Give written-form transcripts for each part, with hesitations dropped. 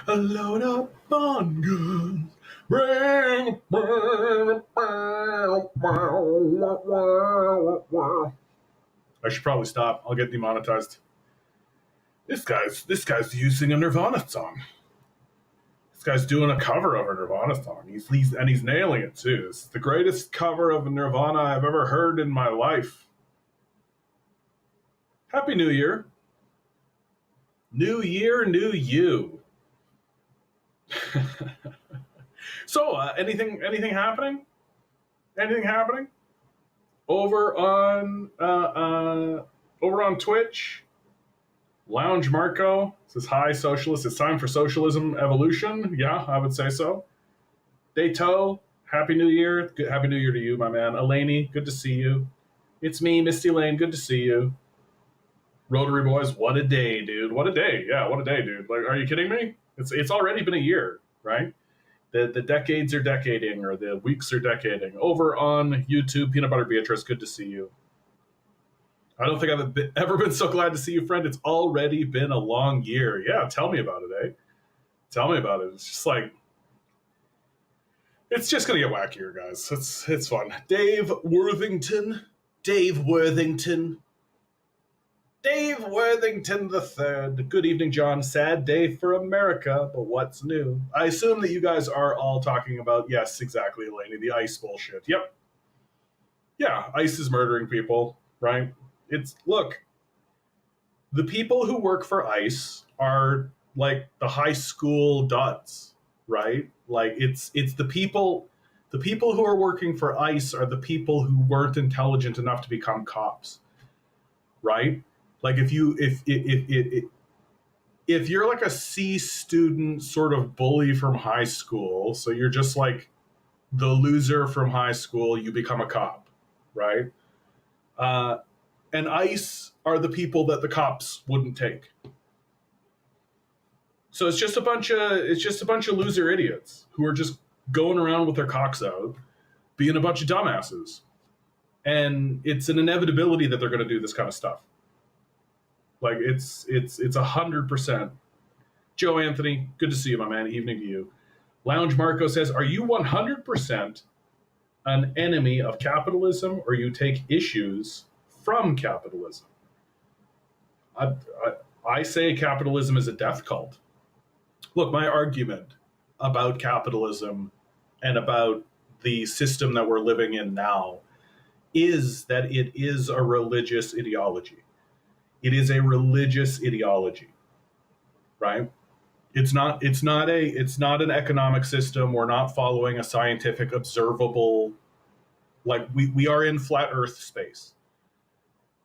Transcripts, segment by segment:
Load up on guns. Bring. I should probably stop. I'll get demonetized. This guy's using a Nirvana song. This guy's doing a cover of a Nirvana song. He's nailing it too. It's the greatest cover of a Nirvana I've ever heard in my life. Happy New Year. New year, new you. So, anything happening? Anything happening over on Twitch? Lounge Marco says, "Hi, socialist. It's time for socialism evolution." Yeah, I would say so. Dato, Happy New Year. Happy New Year to you, my man. Elaney, good to see you. It's me, Misty Lane. Good to see you. Rotary Boys, what a day, dude. What a day. Yeah, what a day, dude. Like, are you kidding me? It's already been a year, right? The decades are decading, or the weeks are decading. Over on YouTube, Peanut Butter Beatrice, good to see you. I don't think I've ever been so glad to see you, friend. It's already been a long year. Yeah, tell me about it, eh? Tell me about it. It's just like, it's just going to get wackier, guys. It's fun. Dave Worthington the third. Good evening, John. Sad day for America, but what's new? I assume that you guys are all talking about, yes, exactly, Elaney, the ICE bullshit. Yep. Yeah, ICE is murdering people, right? Look, the people who work for ICE are like the high school duds, right? Like it's the people who are working for ICE are the people who weren't intelligent enough to become cops, right? Like if you're like a C student sort of bully from high school, so you're just like the loser from high school, you become a cop, right? And ICE are the people that the cops wouldn't take. So it's just a bunch of loser idiots who are just going around with their cocks out, being a bunch of dumbasses. And it's an inevitability that they're going to do this kind of stuff. Like it's 100%. Joe Anthony, good to see you, my man. Evening to you. Lounge Marco says, "Are you 100% an enemy of capitalism, or you take issues from capitalism?" I say capitalism is a death cult. Look, my argument about capitalism and about the system that we're living in now is that it is a religious ideology. It is a religious ideology, right? It's not an economic system. We're not following a scientific, observable, like we are in flat Earth space.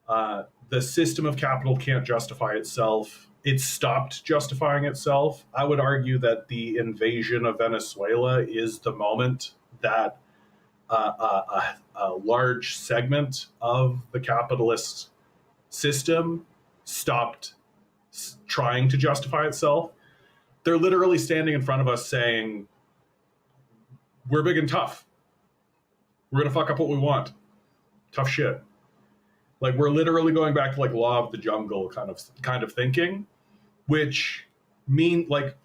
The system of capital can't justify itself. It stopped justifying itself. I would argue that the invasion of Venezuela is the moment that a large segment of the capitalist system stopped trying to justify itself. They're literally standing in front of us saying, "We're big and tough. We're going to fuck up what we want. Tough shit." Like, we're literally going back to like law of the jungle kind of thinking, which mean like,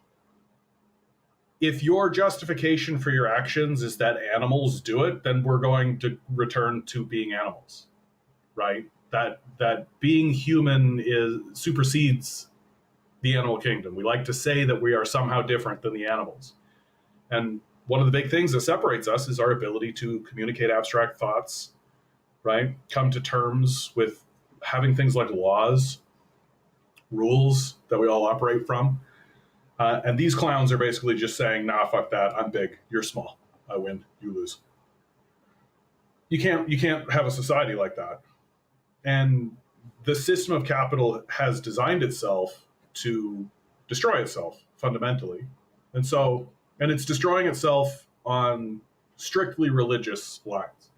if your justification for your actions is that animals do it, then we're going to return to being animals, right? That being human supersedes the animal kingdom. We like to say that we are somehow different than the animals. And one of the big things that separates us is our ability to communicate abstract thoughts, right? Come to terms with having things like laws, rules that we all operate from. And these clowns are basically just saying, "Nah, fuck that. I'm big. You're small. I win. You lose." You can't have a society like that. And the system of capital has designed itself to destroy itself fundamentally. And it's destroying itself on strictly religious lines.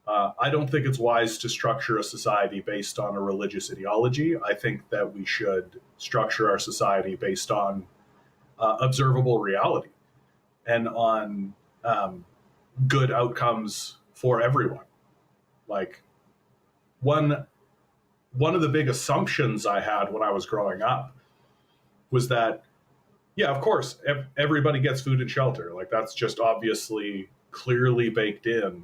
I don't think it's wise to structure a society based on a religious ideology. I think that we should structure our society based on observable reality and on good outcomes for everyone. Like one one of the big assumptions I had when I was growing up was that, yeah, of course, everybody gets food and shelter. Like that's just obviously clearly baked in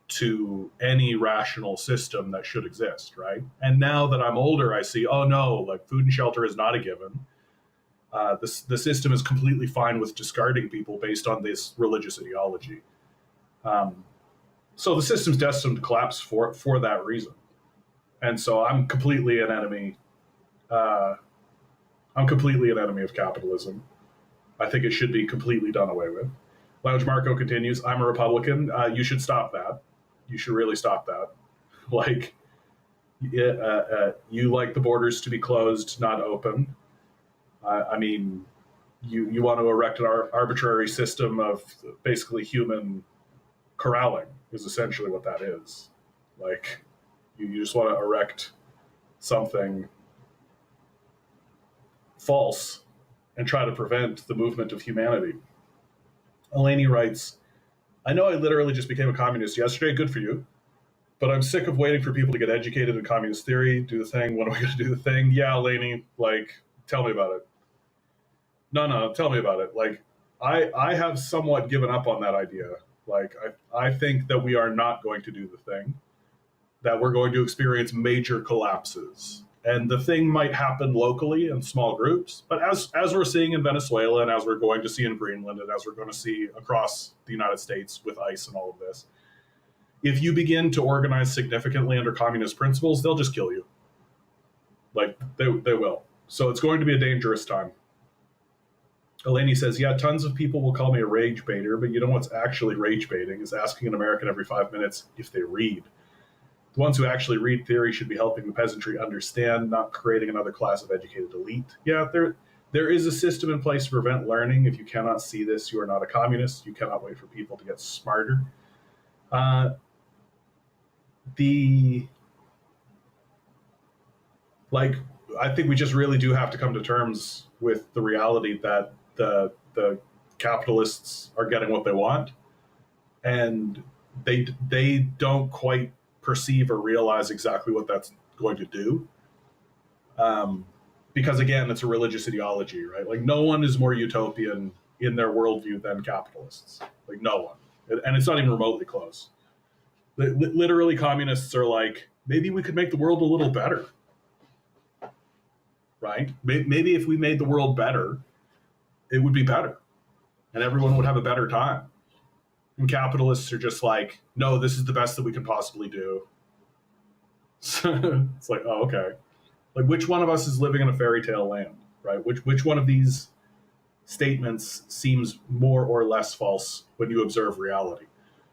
to any rational system that should exist, right? And now that I'm older, I see, oh no, like food and shelter is not a given. The system is completely fine with discarding people based on this religious ideology. Um, so the system's destined to collapse for that reason. And so I'm completely an enemy. Uh, I'm completely an enemy of capitalism. I think it should be completely done away with. Lounge Marco continues, I'm a Republican. You should stop that. You should really stop that. Like, you like the borders to be closed, not open. I mean, you want to erect an arbitrary system of basically human corralling, is essentially what that is. Like, you just want to erect something false and try to prevent the movement of humanity. Elaney writes, I know I literally just became a communist yesterday, good for you, but I'm sick of waiting for people to get educated in communist theory, do the thing, when am I going to do the thing? Yeah, Elaney, like, tell me about it. No, tell me about it. Like, I have somewhat given up on that idea. Like, I think that we are not going to do the thing, that we're going to experience major collapses. And the thing might happen locally in small groups, but as we're seeing in Venezuela and as we're going to see in Greenland and as we're going to see across the United States with ICE and all of this, if you begin to organize significantly under communist principles, they'll just kill you. Like, they will. So it's going to be a dangerous time. Elaney says, yeah, tons of people will call me a rage baiter, but you know what's actually rage baiting is asking an American every 5 minutes if they read. The ones who actually read theory should be helping the peasantry understand, not creating another class of educated elite. Yeah, there is a system in place to prevent learning. If you cannot see this, you are not a communist. You cannot wait for people to get smarter. I think we just really do have to come to terms with the reality that the capitalists are getting what they want, and they don't quite perceive or realize exactly what that's going to do. Because again, it's a religious ideology, right? Like no one is more utopian in their worldview than capitalists. Like no one, and it's not even remotely close. Literally, communists are like, maybe we could make the world a little better, right? Maybe if we made the world better, it would be better, and everyone would have a better time. And capitalists are just like, no, this is the best that we can possibly do. So it's like, oh, okay. Like, which one of us is living in a fairy tale land, right? Which one of these statements seems more or less false when you observe reality?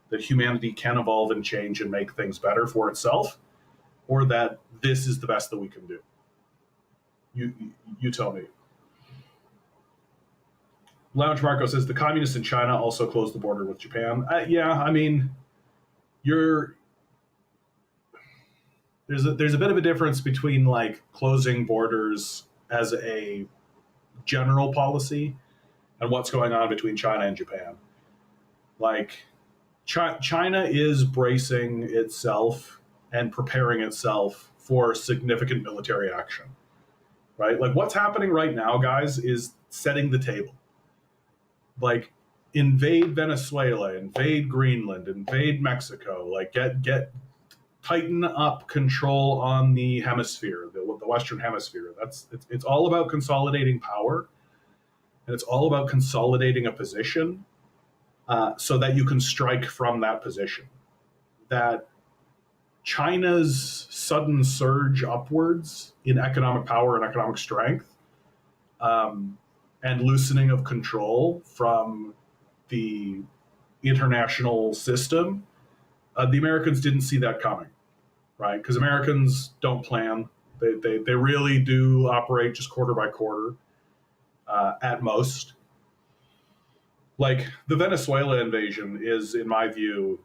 That humanity can evolve and change and make things better for itself, or that this is the best that we can do? You tell me. Lounge Marco says the communists in China also closed the border with Japan. Yeah, I mean, there's a bit of a difference between like closing borders as a general policy and what's going on between China and Japan. Like, China is bracing itself and preparing itself for significant military action, right? Like, what's happening right now, guys, is setting the table. Like, invade Venezuela, invade Greenland, invade Mexico, like get tighten up control on the hemisphere, the Western hemisphere. It's all about consolidating power, and it's all about consolidating a position so that you can strike from that position. That China's sudden surge upwards in economic power and economic strength, and loosening of control from the international system, the Americans didn't see that coming, right? Because Americans don't plan. They really do operate just quarter by quarter at most. Like the Venezuela invasion is, in my view,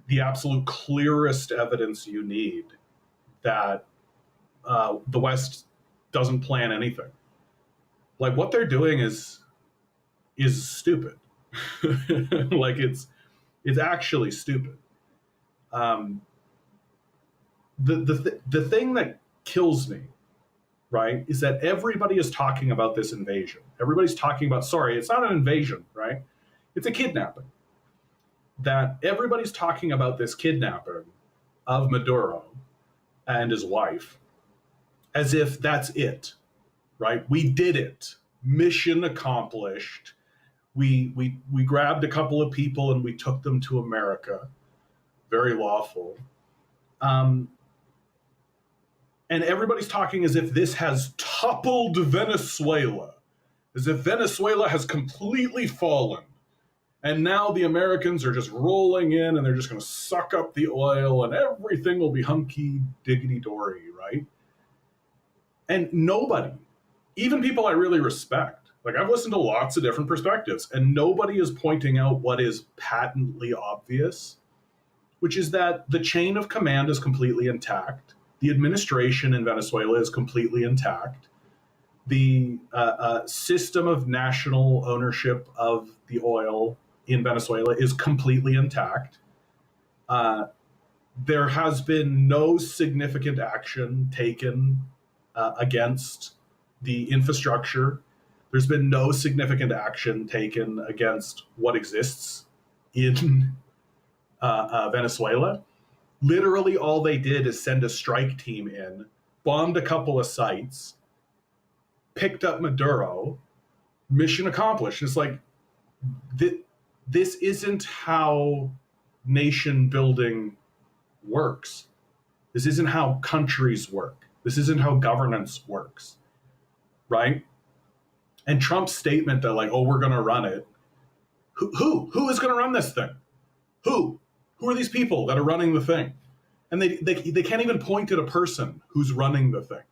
the absolute clearest evidence you need that the West doesn't plan anything. Like what they're doing is stupid. Like it's actually stupid. Um, the thing that kills me, right, is that everybody is talking about this invasion. Everybody's talking about, sorry, it's not an invasion, right? It's a kidnapping. That everybody's talking about this kidnapping of Maduro and his wife as if that's it, right? We did it. Mission accomplished. We grabbed a couple of people and we took them to America. Very lawful. Um, and everybody's talking as if this has toppled Venezuela, as if Venezuela has completely fallen. And now the Americans are just rolling in and they're just going to suck up the oil and everything will be hunky diggity dory, right? And nobody, even people I really respect, like I've listened to lots of different perspectives, and nobody is pointing out what is patently obvious, which is that the chain of command is completely intact. The administration in Venezuela is completely intact. The system of national ownership of the oil in Venezuela is completely intact. There has been no significant action taken against the infrastructure. There's been no significant action taken against what exists in Venezuela. Literally, all they did is send a strike team in, bombed a couple of sites, picked up Maduro, mission accomplished. It's like, this isn't how nation building works. This isn't how countries work. This isn't how governance works, right? And Trump's statement that like, oh, we're going to run it. Who is going to run this thing? Who are these people that are running the thing? And they can't even point at a person who's running the thing.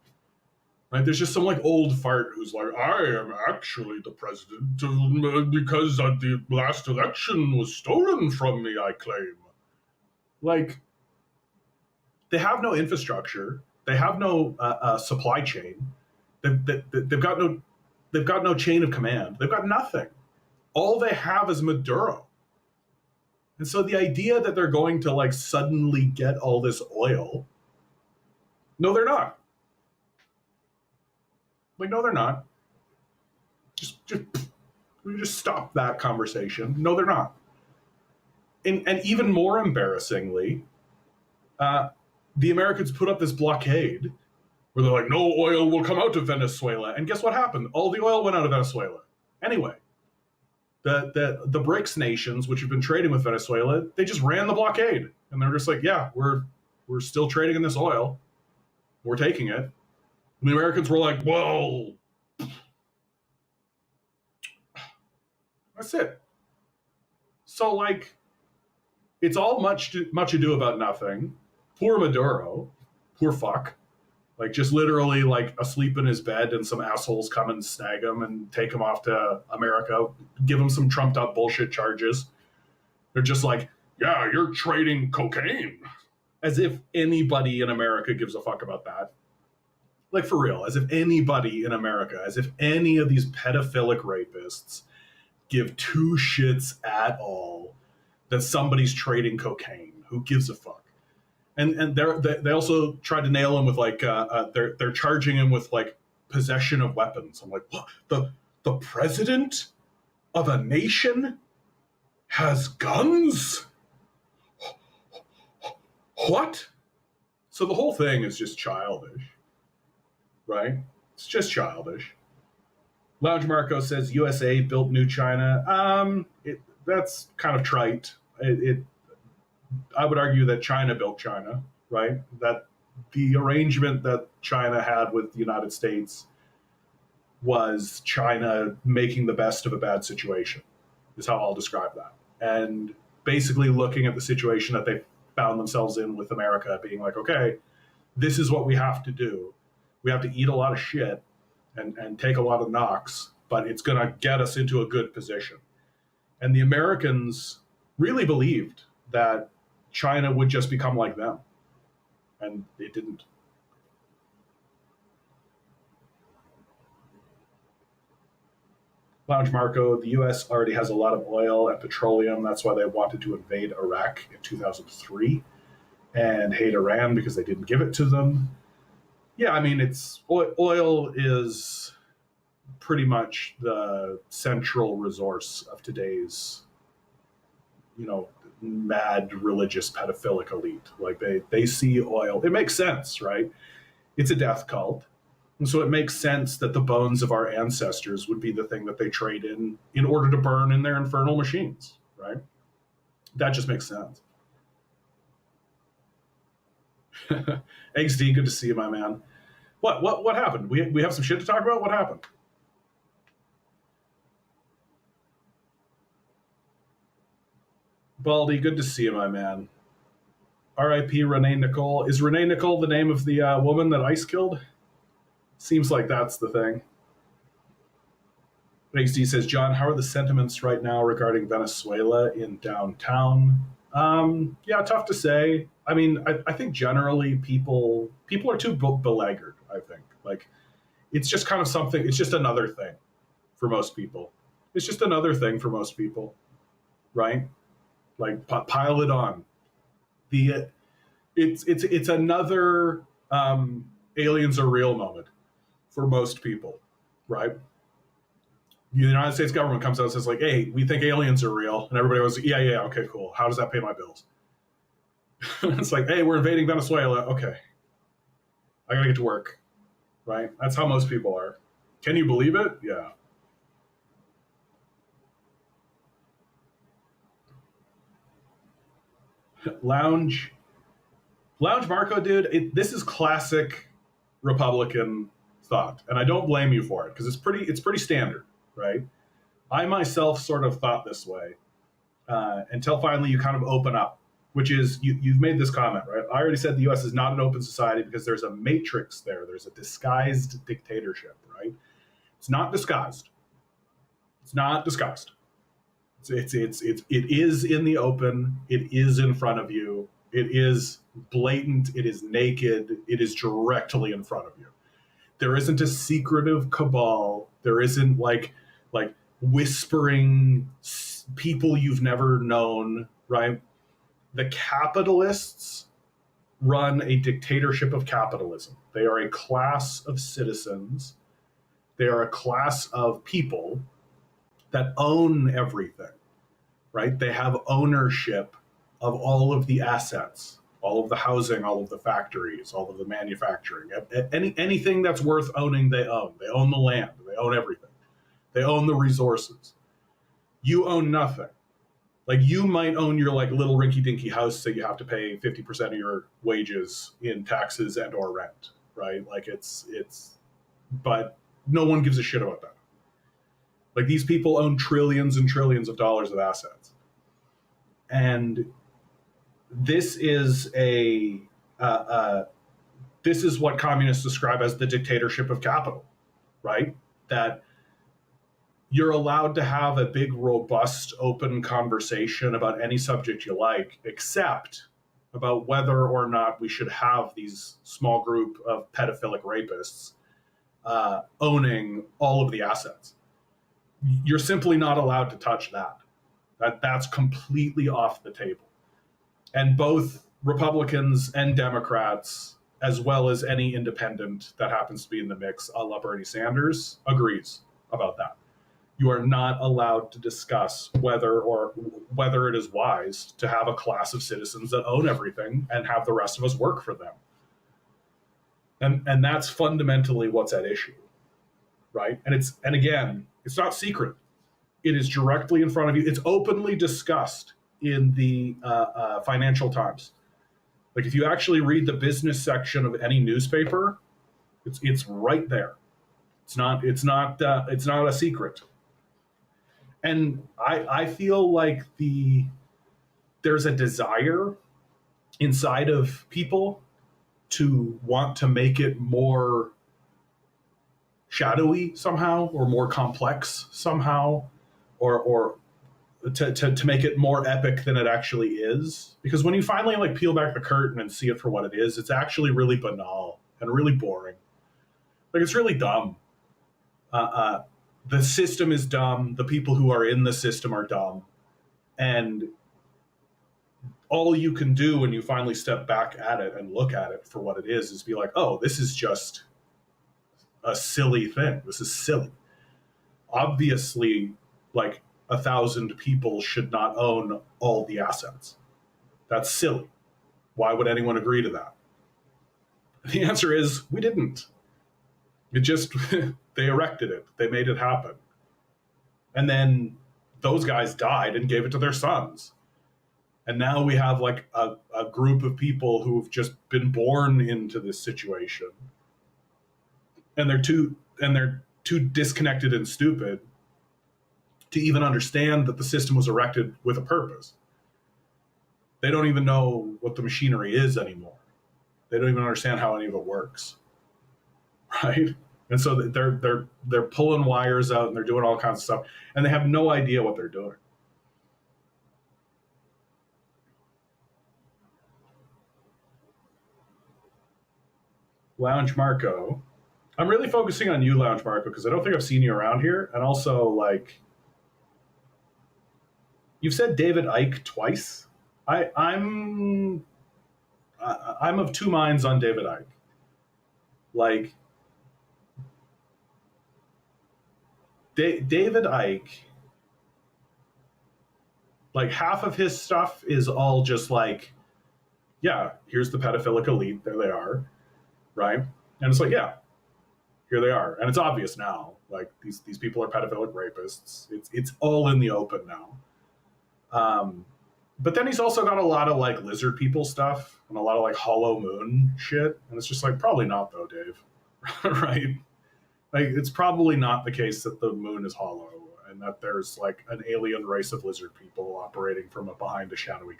Right? There's just some like old fart who's like, I am actually the president because the last election was stolen from me, I claim. Like, they have no infrastructure. They have no supply chain. They've got no chain of command. They've got nothing. All they have is Maduro. And so the idea that they're going to like suddenly get all this oil, no, they're not. Like, no, they're not. Just stop that conversation. No, they're not. And even more embarrassingly, the Americans put up this blockade where they're like, no oil will come out of Venezuela. And guess what happened? All the oil went out of Venezuela. Anyway, the BRICS nations, which have been trading with Venezuela, they just ran the blockade. And they're just like, yeah, we're still trading in this oil. We're taking it. And the Americans were like, well, that's it. So, like, it's all much ado about nothing. Poor Maduro, poor fuck. Like, just literally, like, asleep in his bed and some assholes come and snag him and take him off to America, give him some trumped up bullshit charges. They're just like, yeah, you're trading cocaine. As if anybody in America gives a fuck about that. Like, for real, as if anybody in America, as if any of these pedophilic rapists give two shits at all that somebody's trading cocaine. Who gives a fuck? And they also tried to nail him with like they're charging him with like possession of weapons. I'm like, what? The president of a nation has guns? What? So the whole thing is just childish, right? It's just childish. Lounge Marco says USA built New China. That's kind of trite. I would argue that China built China, right? That the arrangement that China had with the United States was China making the best of a bad situation, is how I'll describe that. And basically looking at the situation that they found themselves in with America, being like, okay, this is what we have to do. We have to eat a lot of shit and take a lot of knocks, but it's going to get us into a good position. And the Americans really believed that China would just become like them, and it didn't. Lounge Marco, the US already has a lot of oil and petroleum. That's why they wanted to invade Iraq in 2003 and hate Iran because they didn't give it to them. Yeah, I mean, it's oil is pretty much the central resource of today's, mad religious pedophilic elite. Like they see oil. It makes sense, right? It's a death cult. And so it makes sense that the bones of our ancestors would be the thing that they trade in order to burn in their infernal machines, right? That just makes sense. XD, good to see you, my man. What happened? We have some shit to talk about? What happened? Baldy, good to see you, my man. R.I.P. Renee Nicole. Is Renee Nicole the name of the woman that Ice killed? Seems like that's the thing. XD says, John, how are the sentiments right now regarding Venezuela in downtown? Yeah, tough to say. I mean, I think generally people are too beleaguered, I think. Like, it's just kind of something, it's just another thing for most people. It's just another thing for most people, right? Like, pile it on. It's another aliens are real moment for most people, right? The United States government comes out and says, like, hey, we think aliens are real. And everybody goes, yeah, okay, cool. How does that pay my bills? It's like, hey, we're invading Venezuela. Okay. I got to get to work, right? That's how most people are. Can you believe it? Yeah. Lounge Marco, dude, this is classic Republican thought. And I don't blame you for it because it's pretty standard, right? I myself sort of thought this way until finally you kind of open up, which is you've made this comment, right? I already said the US is not an open society because there's a matrix there. There's a disguised dictatorship, right? It's not disguised. It's not disguised. It is in the open. It is in front of you. It is blatant. It is naked. It is directly in front of you. There isn't a secretive cabal. There isn't like whispering people you've never known, right? The capitalists run a dictatorship of capitalism. They are a class of citizens. They are a class of people that own everything, right? They have ownership of all of the assets, all of the housing, all of the factories, all of the manufacturing. Anything that's worth owning, they own. They own the land. They own everything. They own the resources. You own nothing. Like you might own your like little rinky-dinky house that you have to pay 50% of your wages in taxes and or rent, right? Like it's, but no one gives a shit about that. Like these people own trillions and trillions of dollars of assets. And this is this is what communists describe as the dictatorship of capital, right? That you're allowed to have a big, robust, open conversation about any subject you like, except about whether or not we should have these small group of pedophilic rapists owning all of the assets. You're simply not allowed to touch that. That's completely off the table. And both Republicans and Democrats, as well as any independent that happens to be in the mix, a la Bernie Sanders, agrees about that. You are not allowed to discuss whether it is wise to have a class of citizens that own everything and have the rest of us work for them. And that's fundamentally what's at issue, right? And again, it's not secret. It is directly in front of you. It's openly discussed in the Financial Times. Like if you actually read the business section of any newspaper, it's right there. It's not a secret. And I feel like there's a desire inside of people to want to make it more shadowy somehow, or more complex somehow, or to make it more epic than it actually is. Because when you finally like peel back the curtain and see it for what it is, it's actually really banal and really boring. Like it's really dumb. The system is dumb. The people who are in the system are dumb, and all you can do when you finally step back at it and look at it for what it is be like, oh, this is just a silly thing. This is silly. Obviously, like 1,000 people should not own all the assets. That's silly. Why would anyone agree to that? The answer is we didn't. It just, they erected it. They made it happen. And then those guys died and gave it to their sons. And now we have like a group of people who've just been born into this situation. And they're too disconnected and stupid to even understand that the system was erected with a purpose. They don't even know what the machinery is anymore. They don't even understand how any of it works, right? And so they're pulling wires out and they're doing all kinds of stuff, and they have no idea what they're doing. Lounge Marco. I'm really focusing on you, Lounge Marco, because I don't think I've seen you around here. And also, like, you've said David Icke twice. I'm of two minds on David Icke. Like, David Icke, like half of his stuff is all just like, yeah, here's the pedophilic elite, there they are, right? And it's like, yeah, here they are, and it's obvious now. Like these people are pedophilic rapists. It's all in the open now. But then he's also got a lot of like lizard people stuff and a lot of like hollow moon shit, and it's just like probably not though, Dave, right? Like it's probably not the case that the moon is hollow and that there's like an alien race of lizard people operating from behind a shadowy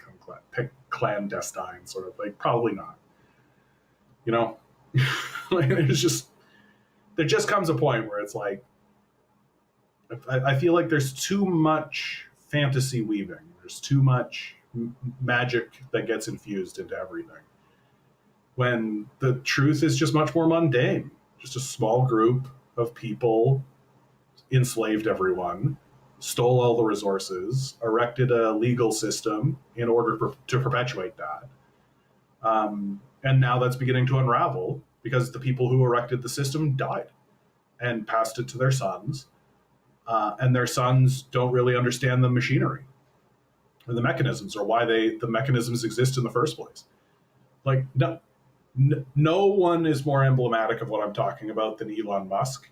clandestine sort of like probably not. You know, like there just comes a point where it's like I feel like there's too much fantasy weaving. There's too much magic that gets infused into everything. When the truth is just much more mundane. Just a small group of people enslaved everyone, stole all the resources, erected a legal system in order to perpetuate that. And now that's beginning to unravel because the people who erected the system died and passed it to their sons. And their sons don't really understand the machinery or the mechanisms or why the mechanisms exist in the first place. Like, no one is more emblematic of what I'm talking about than Elon Musk.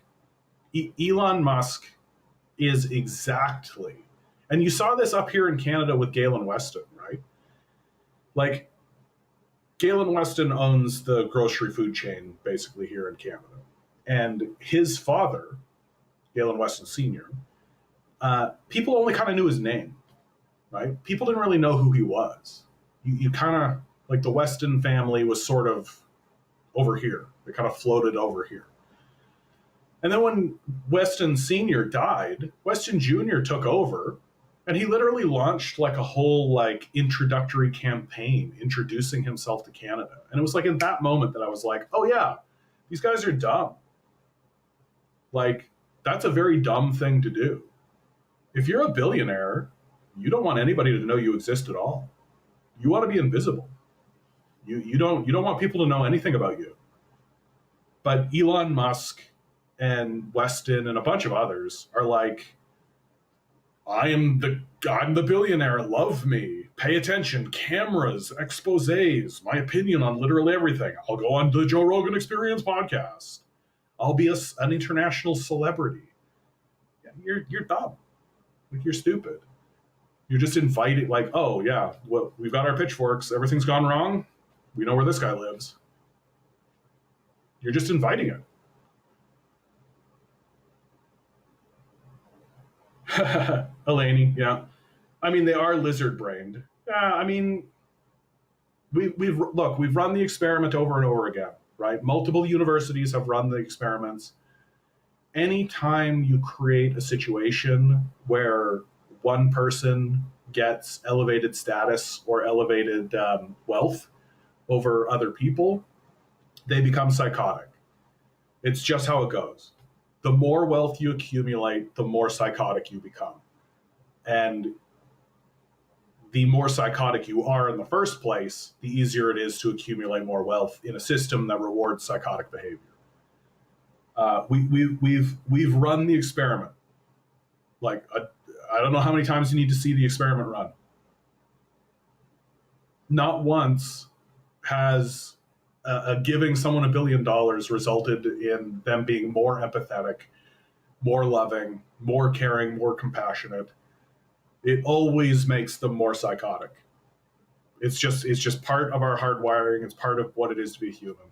Elon Musk is exactly, and you saw this up here in Canada with Galen Weston, right? Like, Galen Weston owns the grocery food chain basically here in Canada. And his father, Galen Weston Sr., people only kind of knew his name, right? People didn't really know who he was. You kind of, like the Weston family was sort of over here. They kind of floated over here. And then when Weston Sr. died, Weston Jr. took over, and he literally launched like a whole like introductory campaign introducing himself to Canada. And it was like in that moment that I was like, oh yeah, these guys are dumb. Like, that's a very dumb thing to do. If you're a billionaire, you don't want anybody to know you exist at all. You want to be invisible. You don't want people to know anything about you. But Elon Musk and Weston and a bunch of others are like, I'm the billionaire, love me, pay attention, cameras, exposés, my opinion on literally everything. I'll go on the Joe Rogan Experience podcast. I'll be an international celebrity. You're dumb. Like, you're stupid. You're just inviting, like, oh yeah, well, we've got our pitchforks, everything's gone wrong, we know where this guy lives. You're just inviting it. Elaney, yeah. I mean, they are lizard-brained. Yeah, I mean, we've run the experiment over and over again, right? Multiple universities have run the experiments. Anytime you create a situation where one person gets elevated status or elevated wealth over other people, they become psychotic. It's just how it goes. The more wealth you accumulate, the more psychotic you become. And the more psychotic you are in the first place, the easier it is to accumulate more wealth in a system that rewards psychotic behavior. We've run the experiment. Like, I don't know how many times you need to see the experiment run. Not once has giving someone $1 billion resulted in them being more empathetic, more loving, more caring, more compassionate. It always makes them more psychotic. It's just part of our hardwiring. It's part of what it is to be human.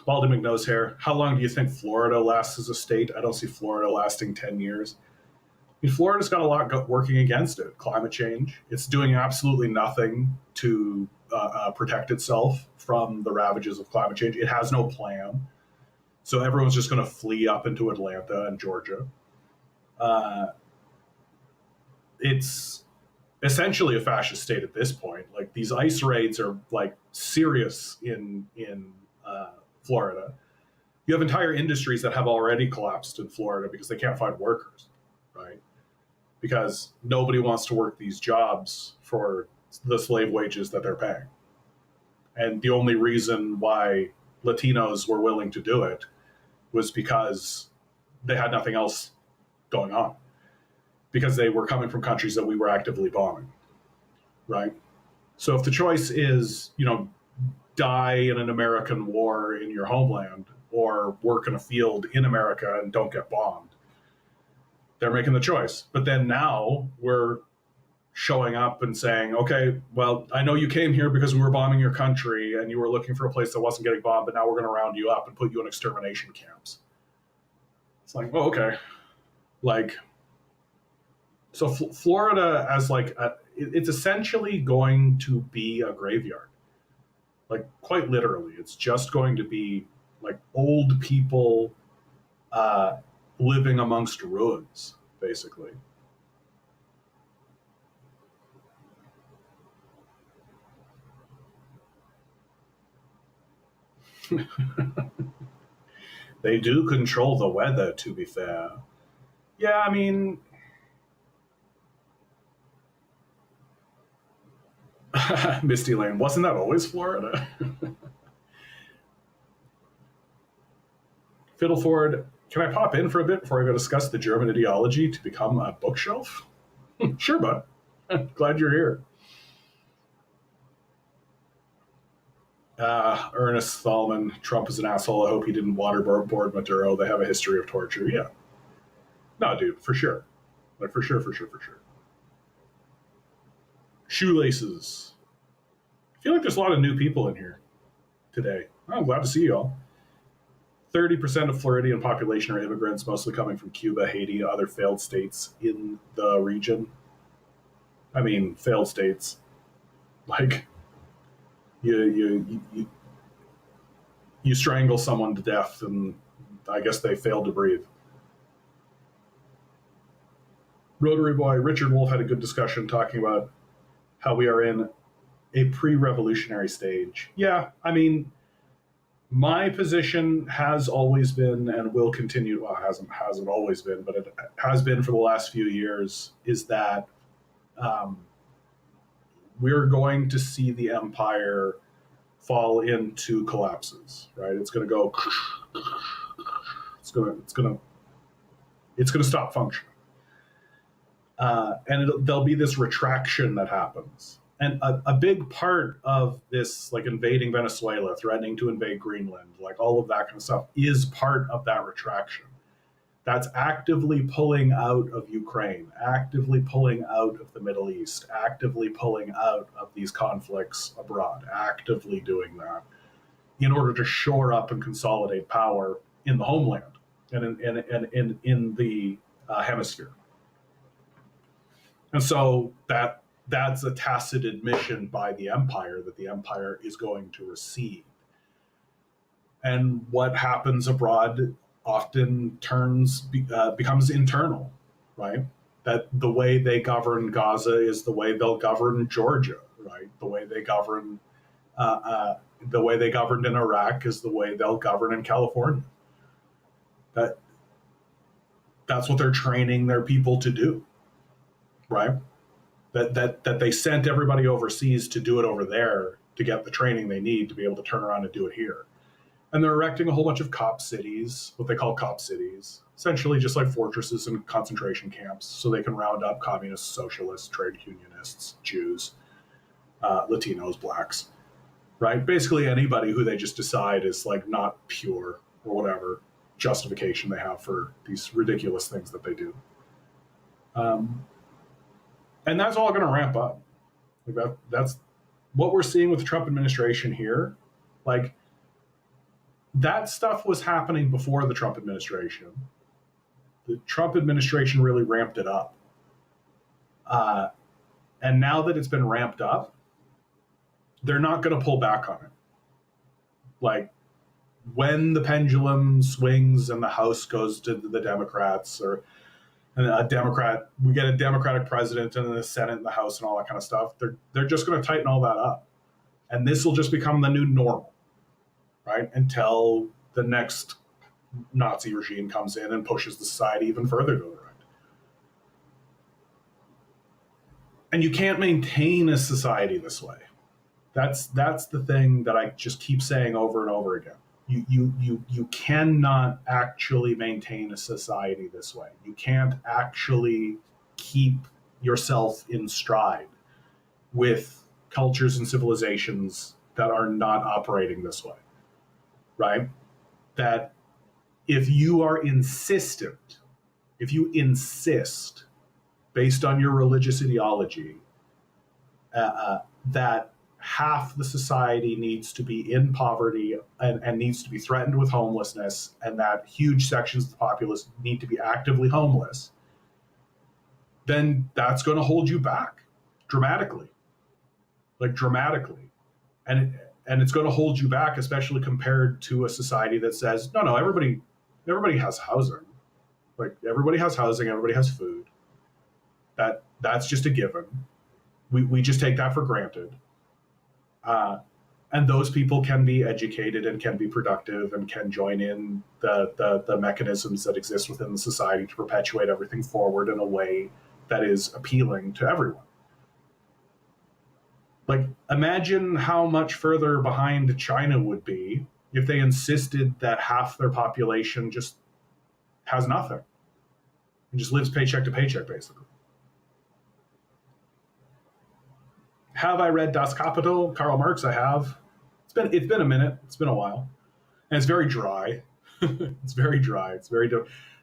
Baldy McNose hair. How long do you think Florida lasts as a state? I don't see Florida lasting 10 years. I mean, Florida's got a lot working against it. Climate change. It's doing absolutely nothing to protect itself from the ravages of climate change. It has no plan. So everyone's just going to flee up into Atlanta and Georgia. It's essentially a fascist state at this point. Like, these ICE raids are like serious in Florida. You have entire industries that have already collapsed in Florida because they can't find workers, right? Because nobody wants to work these jobs for the slave wages that they're paying. And the only reason why Latinos were willing to do it was because they had nothing else going on, because they were coming from countries that we were actively bombing, right? So if the choice is, die in an American war in your homeland or work in a field in America and don't get bombed, they're making the choice. But then now we're showing up and saying, okay, well, I know you came here because we were bombing your country and you were looking for a place that wasn't getting bombed, but now we're going to round you up and put you in extermination camps. It's like, well, okay. Like, so Florida as like, it's essentially going to be a graveyard. Like, quite literally, it's just going to be like old people living amongst ruins, basically. They do control the weather, to be fair. Yeah, I mean, Misty Lane, wasn't that always Florida? Fiddleford, can I pop in for a bit before I go discuss the German ideology to become a bookshelf? Sure, bud. Glad you're here. Ernest Thalman, Trump is an asshole. I hope he didn't waterboard Maduro. They have a history of torture. Yeah. No, dude, for sure. Like, for sure. Shoelaces. I feel like there's a lot of new people in here today. I'm glad to see you all. 30% of Floridian population are immigrants, mostly coming from Cuba, Haiti, other failed states in the region. I mean, failed states. Like, you strangle someone to death, and I guess they failed to breathe. Rotary Boy Richard Wolf had a good discussion talking about how we are in a pre-revolutionary stage. Yeah, I mean, my position has always been and will continue. Well, hasn't always been, but it has been for the last few years. Is that we're going to see the empire fall into collapses, right? It's going to go. It's going to stop functioning, and there'll be this retraction that happens. And a big part of this, like invading Venezuela, threatening to invade Greenland, like all of that kind of stuff, is part of that retraction. That's actively pulling out of Ukraine, actively pulling out of the Middle East, actively pulling out of these conflicts abroad, actively doing that in order to shore up and consolidate power in the homeland and in the hemisphere. And so that's a tacit admission by the empire that the empire is going to recede. And what happens abroad often becomes internal, right? That the way they govern Gaza is the way they'll govern Georgia, right? Uh, uh, the way they governed in Iraq is the way they'll govern in California. That that's what they're training their people to do, right? That they sent everybody overseas to do it over there to get the training they need to be able to turn around and do it here. And they're erecting a whole bunch of cop cities, what they call cop cities, essentially just like fortresses and concentration camps, so they can round up communists, socialists, trade unionists, Jews, Latinos, blacks, right? Basically anybody who they just decide is like not pure or whatever justification they have for these ridiculous things that they do. And that's all going to ramp up. Like that's what we're seeing with the Trump administration here. Like, that stuff was happening before the Trump administration. The Trump administration really ramped it up. And now that it's been ramped up, they're not going to pull back on it. Like, when the pendulum swings and the House goes to the Democrats, or and we get a Democratic president and the Senate and the House and all that kind of stuff, they're just going to tighten all that up. And this will just become the new normal, right? Until the next Nazi regime comes in and pushes the society even further to the right. And you can't maintain a society this way. That's the thing that I just keep saying over and over again. You cannot actually maintain a society this way. You can't actually keep yourself in stride with cultures and civilizations that are not operating this way, right? That if you are insistent, if you insist based on your religious ideology that half the society needs to be in poverty and needs to be threatened with homelessness, and that huge sections of the populace need to be actively homeless, then that's going to hold you back dramatically. Like, dramatically. And it's going to hold you back, especially compared to a society that says, no, everybody has housing. Like, everybody has housing, everybody has food. That's just a given. We just take that for granted. And those people can be educated and can be productive and can join in the mechanisms that exist within the society to perpetuate everything forward in a way that is appealing to everyone. Like, imagine how much further behind China would be if they insisted that half their population just has nothing and just lives paycheck to paycheck, basically. Have I read Das Kapital? Karl Marx, I have. It's been a minute. It's been a while. And it's very dry. It's very dry. It's very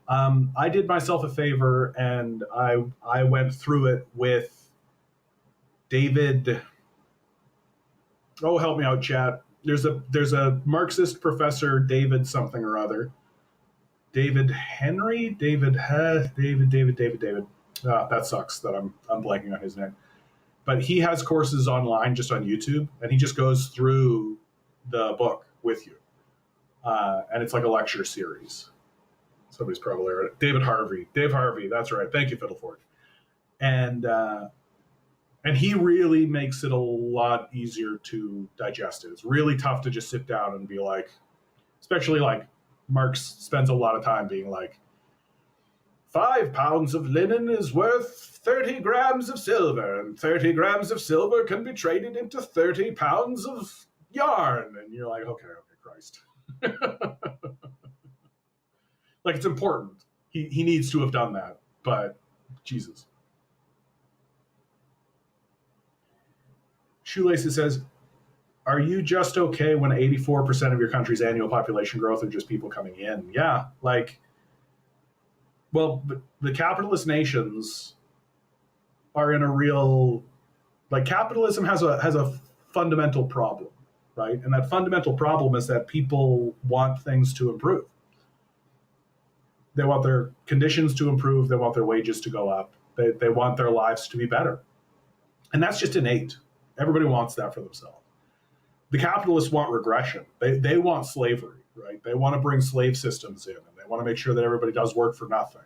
I did myself a favor and I went through it with David. Oh, help me out, chat. There's a Marxist professor, David something or other. David Henry? David. That sucks that I'm blanking on his name. But he has courses online just on YouTube, and he just goes through the book with you. And it's like a lecture series. Somebody's probably heard it. Dave Harvey, that's right. Thank you, Fiddleford. And he really makes it a lot easier to digest it. It's really tough to just sit down and be like, especially like Marx spends a lot of time being like, 5 pounds of linen is worth 30 grams of silver, and 30 grams of silver can be traded into 30 pounds of yarn. And you're like, okay, Christ. Like, it's important. He needs to have done that, but Jesus. Shoelaces says, are you just okay when 84% of your country's annual population growth are just people coming in? Yeah, like, well, the capitalist nations are in a real, like, capitalism has a fundamental problem, right? And that fundamental problem is that people want things to improve. They want their conditions to improve. They want their wages to go up. They want their lives to be better. And that's just innate. Everybody wants that for themselves. The capitalists want regression. They want slavery, right? They want to bring slave systems in, and they want to make sure that everybody does work for nothing.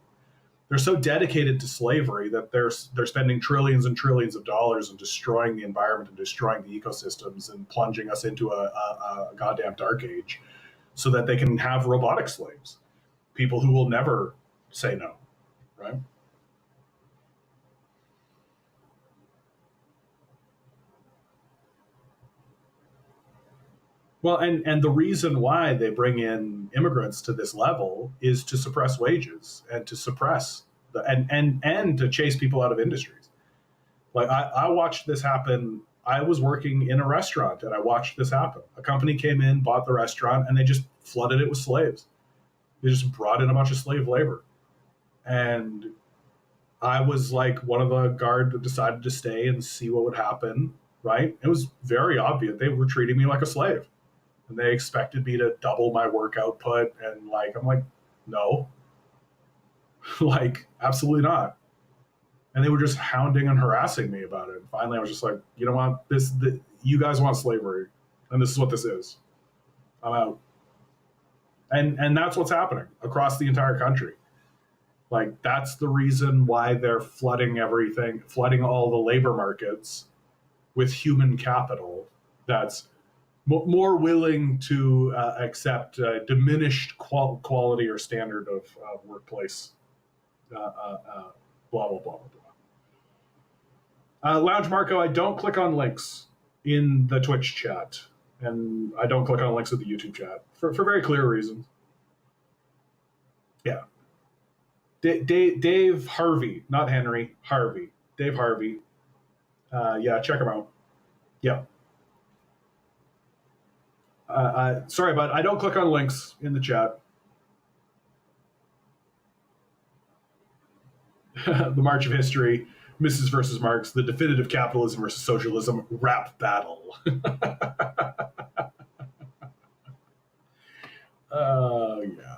They're so dedicated to slavery that they're spending trillions and trillions of dollars and destroying the environment and destroying the ecosystems and plunging us into a goddamn dark age so that they can have robotic slaves, people who will never say no, right? Well, and the reason why they bring in immigrants to this level is to suppress wages and to suppress and to chase people out of industries. Like I watched this happen. I was working in a restaurant and I watched this happen. A company came in, bought the restaurant, and they just flooded it with slaves. They just brought in a bunch of slave labor. And I was like one of the guard that decided to stay and see what would happen, right? It was very obvious. They were treating me like a slave. And they expected me to double my work output. And like, I'm like, no, like, absolutely not. And they were just hounding and harassing me about it. And finally, I was just like, you know what? You guys want slavery, and this is what this is. I'm out. And that's what's happening across the entire country. Like, that's the reason why they're flooding everything, flooding all the labor markets with human capital that's more willing to accept diminished quality or standard of workplace. Blah blah blah blah blah. Lounge Marco, I don't click on links in the Twitch chat, and I don't click on links in the YouTube chat for very clear reasons. Yeah. Dave Harvey, not Henry, Harvey. Dave Harvey. Yeah, check him out. Yeah. Sorry, but I don't click on links in the chat. The March of History, Mises versus Marx, the definitive capitalism versus socialism rap battle. Yeah,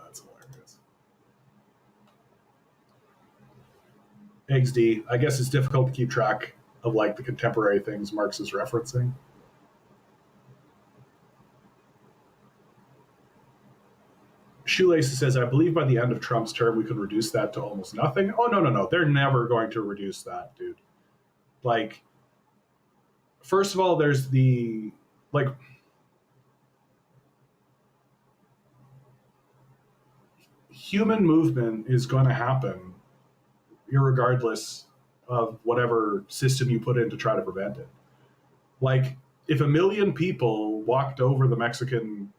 that's hilarious. Eggs D, I guess it's difficult to keep track of like the contemporary things Marx is referencing. Shoelace says, I believe by the end of Trump's term, we could reduce that to almost nothing. Oh, no. They're never going to reduce that, dude. Like, first of all, there's the, like, human movement is going to happen irregardless of whatever system you put in to try to prevent it. Like, if 1 million people walked over the Mexican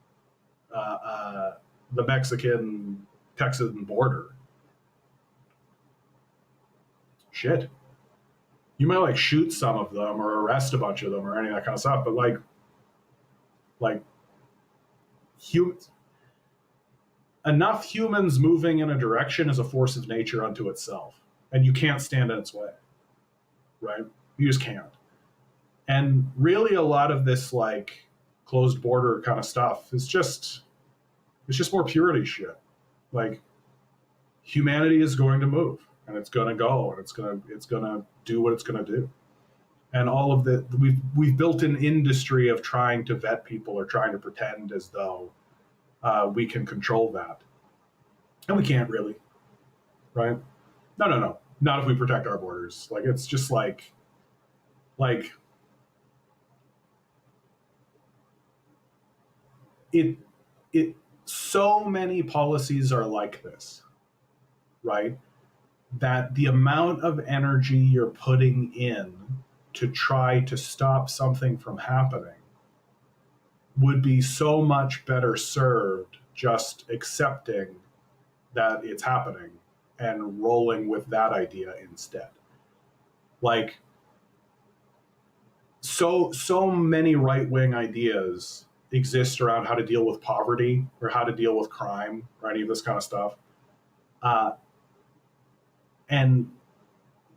Texan border, shit, you might like shoot some of them or arrest a bunch of them or any of that kind of stuff. But like humans, enough humans moving in a direction is a force of nature unto itself, and you can't stand in its way, right? You just can't. And really, a lot of this like closed border kind of stuff is just, it's just more purity shit. Like, humanity is going to move, and it's going to go, and it's going to do what it's going to do. And all of the we've built an industry of trying to vet people or trying to pretend as though we can control that, and we can't really, right? No, not if we protect our borders. Like, it's just like it so many policies are like this, right? That the amount of energy you're putting in to try to stop something from happening would be so much better served just accepting that it's happening and rolling with that idea instead. Like, so many right-wing ideas exist around how to deal with poverty or how to deal with crime or any of this kind of stuff. And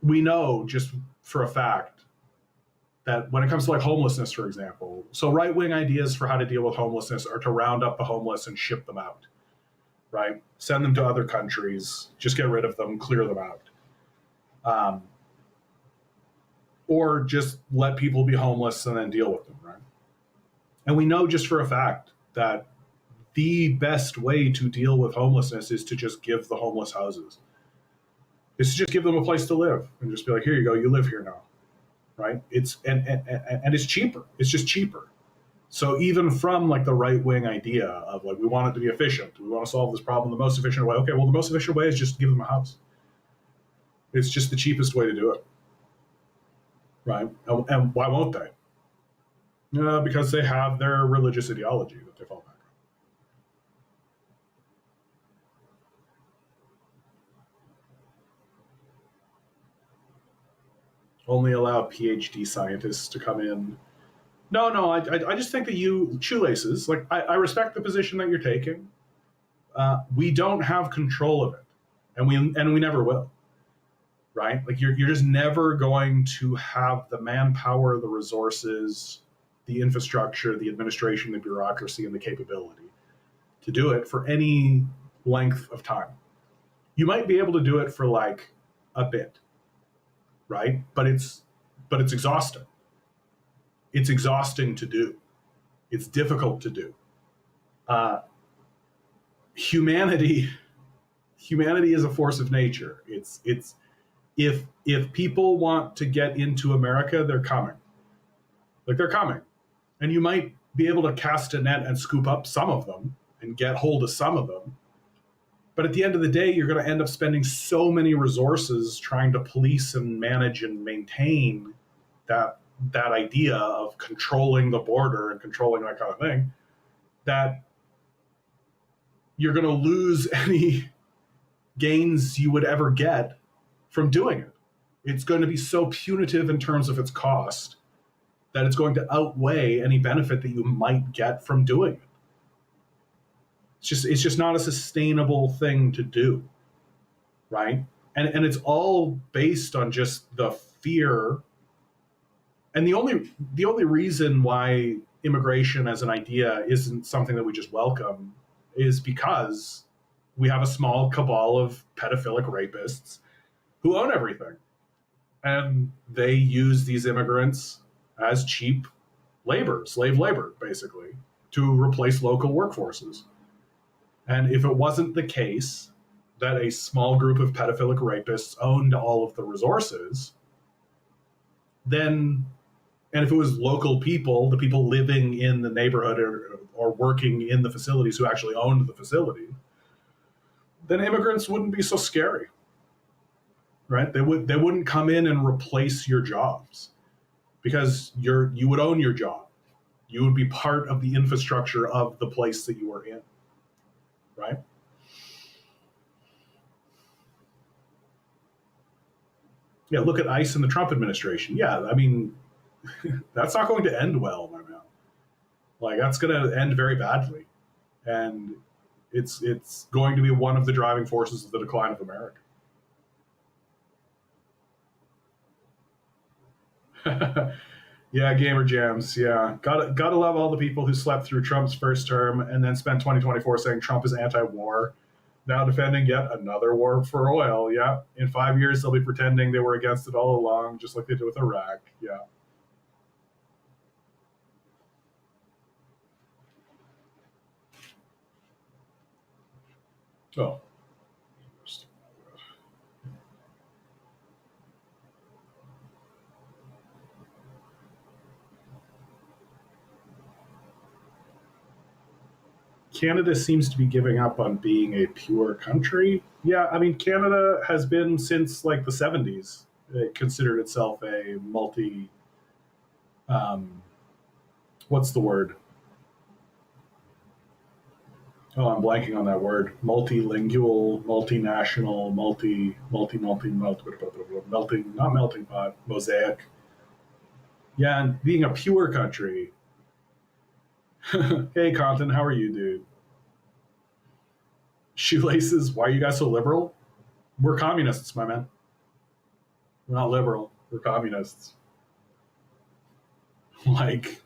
we know just for a fact that when it comes to like homelessness, for example, so right-wing ideas for how to deal with homelessness are to round up the homeless and ship them out, right? Send them to other countries, just get rid of them, clear them out. Or just let people be homeless and then deal with them, right? And we know just for a fact that the best way to deal with homelessness is to just give the homeless houses. Is to just give them a place to live and just be like, here you go, you live here now, right? And it's cheaper. It's just cheaper. So even from like the right wing idea of like we want it to be efficient, we want to solve this problem the most efficient way. Okay, well the most efficient way is just give them a house. It's just the cheapest way to do it, right? And why won't they? Because they have their religious ideology that they fall back on. Only allow PhD scientists to come in. No, I just think that you shoelaces. Like I respect the position that you're taking. We don't have control of it, and we never will. Right? Like you're just never going to have the manpower, the resources, the infrastructure, the administration, the bureaucracy, and the capability to do it for any length of time. You might be able to do it for like a bit, right? But it's exhausting. It's exhausting to do. It's difficult to do. Uh, humanity humanity is a force of nature. It's if people want to get into America, they're coming. Like they're coming. And you might be able to cast a net and scoop up some of them and get hold of some of them. But at the end of the day, you're going to end up spending so many resources trying to police and manage and maintain that idea of controlling the border and controlling that kind of thing, that you're going to lose any gains you would ever get from doing it. It's going to be so punitive in terms of its cost that it's going to outweigh any benefit that you might get from doing it. It's just not a sustainable thing to do, right? And it's all based on just the fear. And the only reason why immigration as an idea isn't something that we just welcome is because we have a small cabal of pedophilic rapists who own everything. And they use these immigrants as cheap labor, slave labor, basically, to replace local workforces. And if it wasn't the case that a small group of pedophilic rapists owned all of the resources, then, and if it was local people, the people living in the neighborhood or working in the facilities who actually owned the facility, then immigrants wouldn't be so scary, right? They wouldn't come in and replace your jobs because you would own your job. You would be part of the infrastructure of the place that you were in, right? Yeah, look at ICE and the Trump administration. Yeah, I mean, that's not going to end well, my man. Like, that's going to end very badly. And it's going to be one of the driving forces of the decline of America. Yeah, gamer jams. Yeah, gotta love all the people who slept through Trump's first term and then spent 2024 saying Trump is anti-war, now defending yet another war for oil. Yeah, in 5 years they'll be pretending they were against it all along, just like they did with Iraq. Yeah. Oh. Canada seems to be giving up on being a pure country. Yeah, I mean, Canada has been since like the 70s. It considered itself a um, what's the word? Oh, I'm blanking on that word. Multilingual, multinational, melting, not melting pot, mosaic. Yeah, and being a pure country. Hey, Compton, how are you, dude? Shoelaces, why are you guys so liberal? We're communists, my man. We're not liberal. We're communists. Like,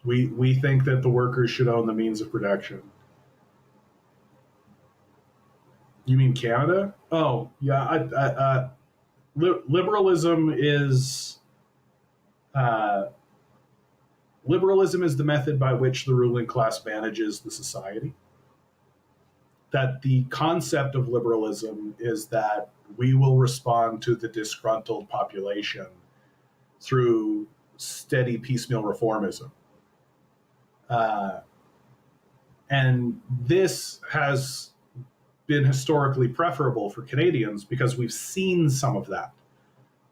we think that the workers should own the means of production. You mean Canada? Oh, yeah. Liberalism is uh, Liberalism is the method by which the ruling class manages the society. That the concept of liberalism is that we will respond to the disgruntled population through steady piecemeal reformism. Uh, and this has been historically preferable for Canadians because we've seen some of that.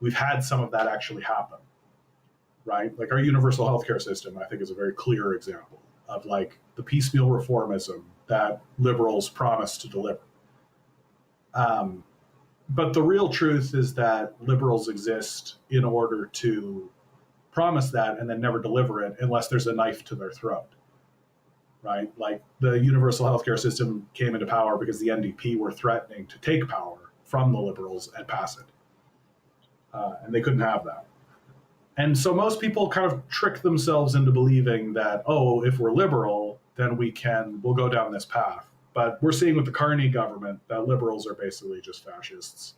We've had some of that actually happen, right? Like our universal healthcare system, I think, is a very clear example of like the piecemeal reformism that liberals promise to deliver. Um, but the real truth is that liberals exist in order to promise that and then never deliver it unless there's a knife to their throat, right? Like the universal healthcare system came into power because the NDP were threatening to take power from the liberals and pass it. And they couldn't have that. And so most people kind of trick themselves into believing that, oh, if we're liberal, then we'll go down this path. But we're seeing with the Carney government that liberals are basically just fascists.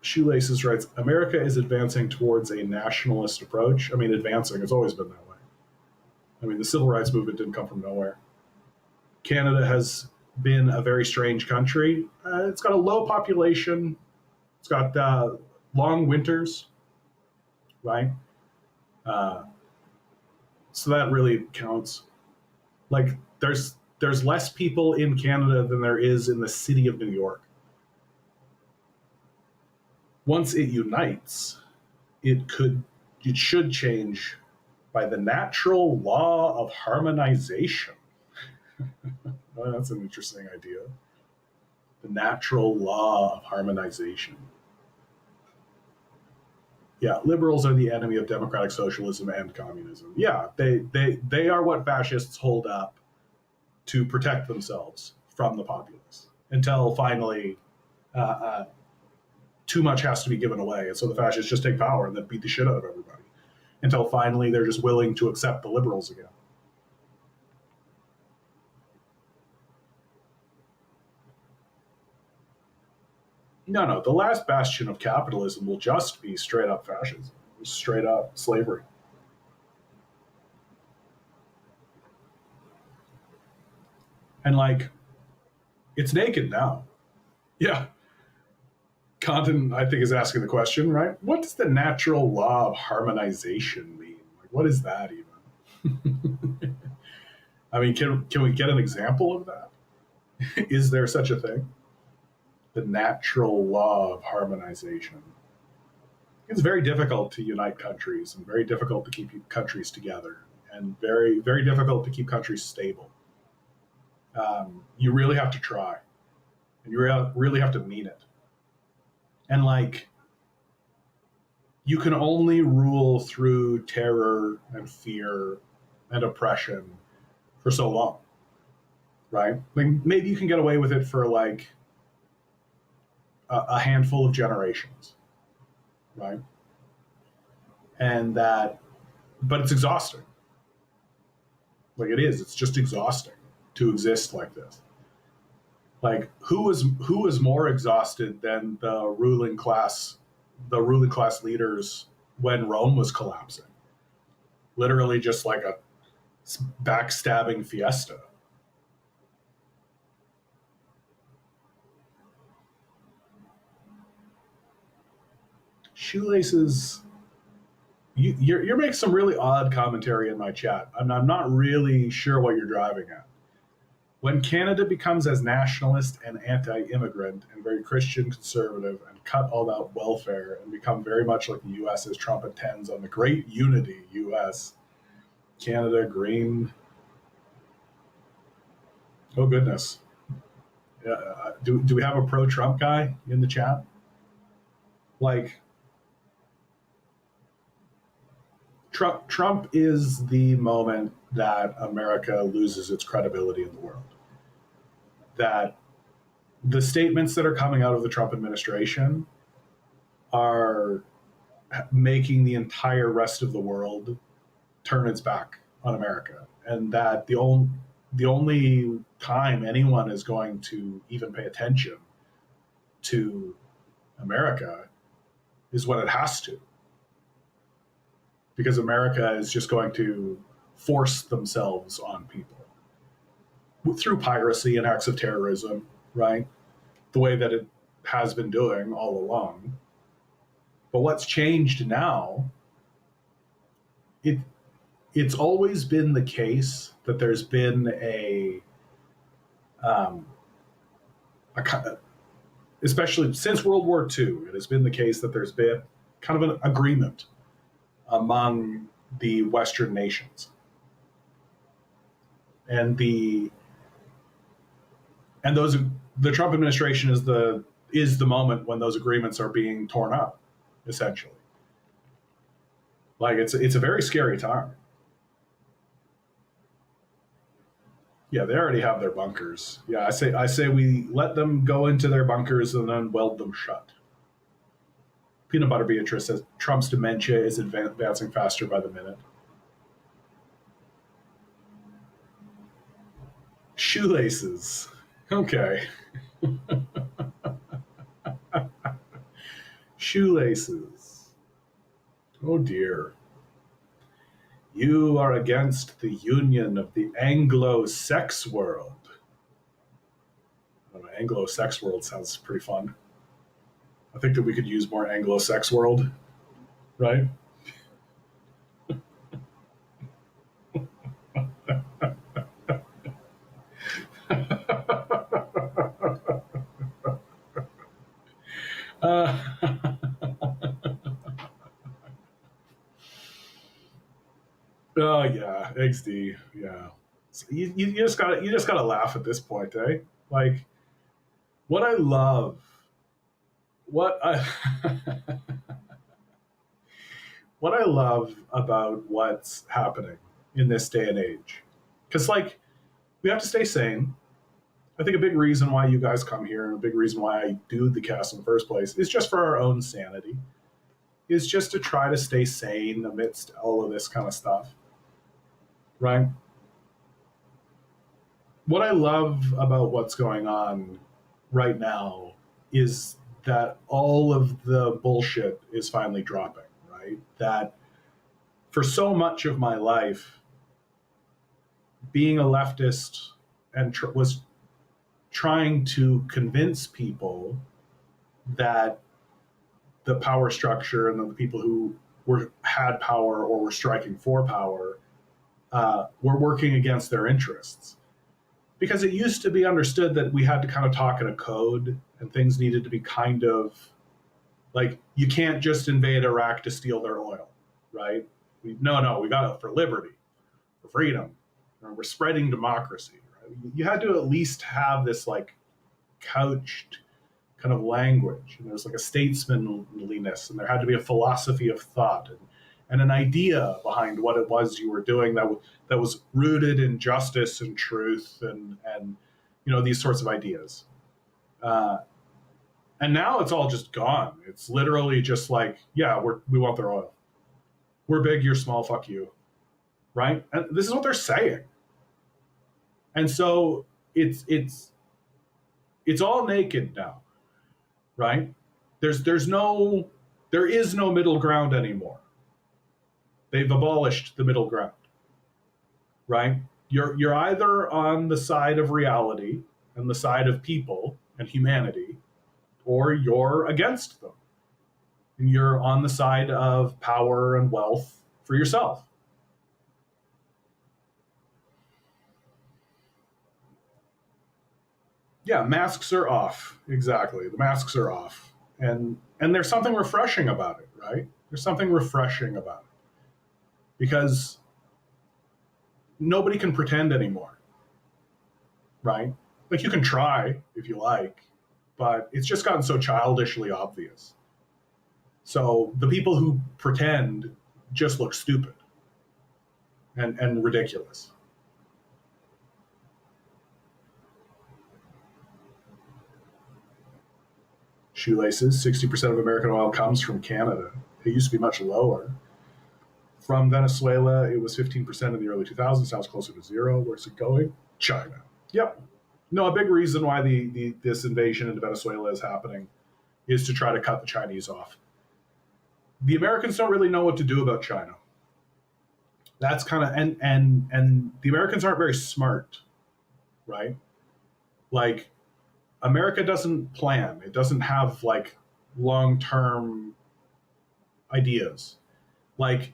Shoelaces writes, America is advancing towards a nationalist approach. I mean, advancing, it's always been that way. I mean, the civil rights movement didn't come from nowhere. Canada has been a very strange country. It's got a low population. It's got long winters, right? So that really counts. Like there's less people in Canada than there is in the city of New York. Once it unites, it should change by the natural law of harmonization. Oh, that's an interesting idea. The natural law of harmonization. Yeah, liberals are the enemy of democratic socialism and communism. Yeah, they are what fascists hold up to protect themselves from the populace until finally too much has to be given away. And so the fascists just take power and then beat the shit out of everybody until finally they're just willing to accept the liberals again. No, the last bastion of capitalism will just be straight up fascism, straight up slavery. And like, it's naked now. Yeah. Condon, I think, is asking the question, right? What does the natural law of harmonization mean? Like, what is that even? I mean, can we get an example of that? Is there such a thing? The natural law of harmonization. It's very difficult to unite countries and very difficult to keep countries together and very, very difficult to keep countries stable. You really have to try and you really have to mean it. And like, you can only rule through terror and fear and oppression for so long, right? Like maybe you can get away with it for like a handful of generations, right? And that, but it's exhausting. Like it is, it's just exhausting to exist like this. Like who was more exhausted than the ruling class leaders when Rome was collapsing? Literally just like a backstabbing fiesta. Shoelaces, you're making some really odd commentary in my chat. I'm not really sure what you're driving at. When Canada becomes as nationalist and anti-immigrant and very Christian conservative and cut all that welfare and become very much like the U.S. as Trump intends on the great unity U.S., Canada, green. Oh, goodness. Do we have a pro-Trump guy in the chat? Like, Trump is the moment that America loses its credibility in the world. That the statements that are coming out of the Trump administration are making the entire rest of the world turn its back on America. And that the only time anyone is going to even pay attention to America is when it has to, because America is just going to force themselves on people through piracy and acts of terrorism, right? The way that it has been doing all along. But what's changed now, it it's always been the case that there's been um, a especially since World War II, it has been the case that there's been kind of an agreement among the Western nations, and those the Trump administration is the moment when those agreements are being torn up, essentially. Like it's a very scary time. Yeah, they already have their bunkers. Yeah, I say we let them go into their bunkers and then weld them shut. Peanut Butter Beatrice says Trump's dementia is advancing faster by the minute. Shoelaces. Okay. Shoelaces. Oh dear. You are against the union of the Anglo-sex world. I don't know, Anglo-sex world sounds pretty fun. I think that we could use more Anglo-sex world, right? uh, oh yeah, XD, yeah. So you just gotta laugh at this point, eh? Like what I love, what I what I love about what's happening in this day and age, because like we have to stay sane. I think a big reason why you guys come here and a big reason why I do the cast in the first place is just for our own sanity, is just to try to stay sane amidst all of this kind of stuff, right? What I love about what's going on right now is that all of the bullshit is finally dropping, right? That for so much of my life, being a leftist and was trying to convince people that the power structure and the people who had power or were striking for power were working against their interests. Because it used to be understood that we had to kind of talk in a code and things needed to be kind of like, you can't just invade Iraq to steal their oil, right? No, we got it for liberty, for freedom. We're spreading democracy. Right? You had to at least have this like couched kind of language, and there's like a statesmanliness, and there had to be a philosophy of thought and an idea behind what it was you were doing that was rooted in justice and truth and these sorts of ideas. And now it's all just gone. It's literally just like, yeah, we want their oil. We're big, you're small, fuck you, right? And this is what they're saying. And so it's all naked now, right? There is no middle ground anymore. They've abolished the middle ground, right? You're either on the side of reality and the side of people and humanity, or you're against them. And you're on the side of power and wealth for yourself. Yeah, masks are off. Exactly. The masks are off. And there's something refreshing about it, right? There's something refreshing about it. Because nobody can pretend anymore, right? Like you can try if you like, but it's just gotten so childishly obvious. So the people who pretend just look stupid and ridiculous. Shoelaces, 60% of American oil comes from Canada. It used to be much lower. From Venezuela, it was 15% in the early 2000s. Now it's closer to zero. Where's it going? China. Yep. No, a big reason why this invasion into Venezuela is happening is to try to cut the Chinese off. the Americans don't really know what to do about China. That's kind of and the Americans aren't very smart, right? Like America doesn't plan. It doesn't have like long-term ideas. Like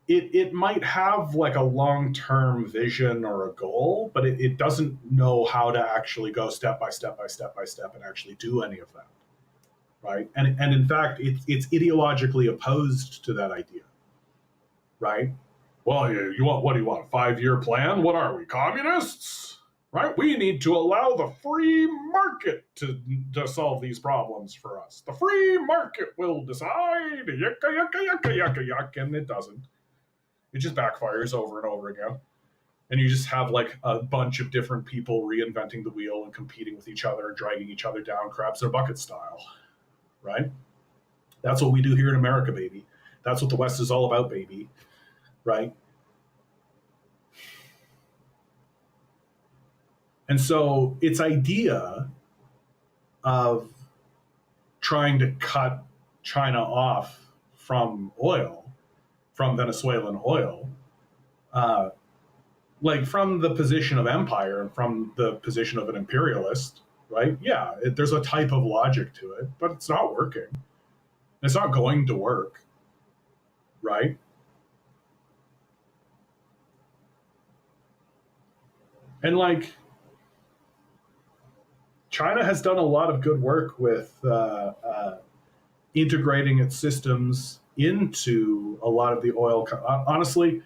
it might have like a long-term vision or a goal, but it doesn't know how to actually go step by step by step by step and actually do any of that, right? And in fact, it's ideologically opposed to that idea, right? Well, you want what do you want? A 5-year plan? What are we, communists? Right? We need to allow the free market to solve these problems for us. The free market will decide. Yucka, yucka, yucka, yucka, yuck. And it doesn't. It just backfires over and over again. And you just have like a bunch of different people reinventing the wheel and competing with each other and dragging each other down, crabs in a bucket style. Right? That's what we do here in America, baby. That's what the West is all about, baby. Right? And so its idea of trying to cut China off from oil, from Venezuelan oil, like from the position of empire and from the position of an imperialist, right? Yeah, there's a type of logic to it, but it's not working. It's not going to work, right? And like, China has done a lot of good work with integrating its systems into a lot of the oil. Honestly,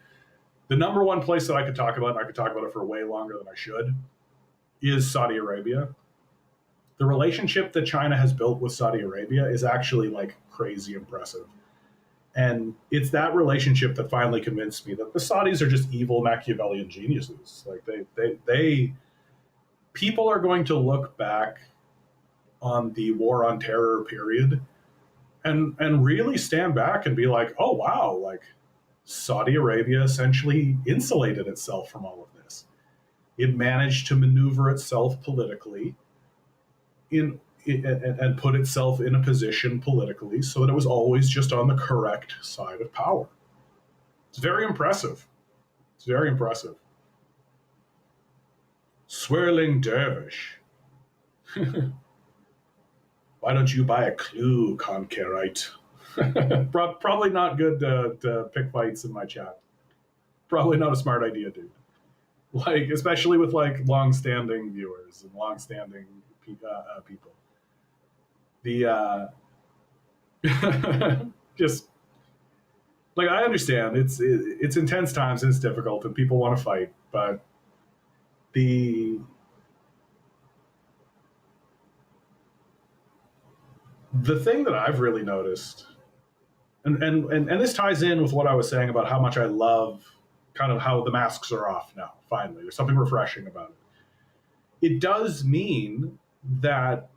the number one place that I could talk about, and I could talk about it for way longer than I should, is Saudi Arabia. The relationship that China has built with Saudi Arabia is actually like crazy impressive. And it's that relationship that finally convinced me that the Saudis are just evil Machiavellian geniuses. Like they people are going to look back on the war on terror period and really stand back and be like, oh wow, like Saudi Arabia essentially insulated itself from all of this. It managed to maneuver itself politically and put itself in a position politically so that it was always just on the correct side of power. It's very impressive. It's very impressive. Swirling dervish. Why don't you buy a clue, Conquerite? Probably not good to pick fights in my chat. Probably not a smart idea, dude. Like, especially with like long-standing viewers and long-standing people. The just like I understand it's intense times and it's difficult and people want to fight, but the thing that I've really noticed, and this ties in with what I was saying about how much I love kind of how the masks are off now. Finally, there's something refreshing about it. It does mean that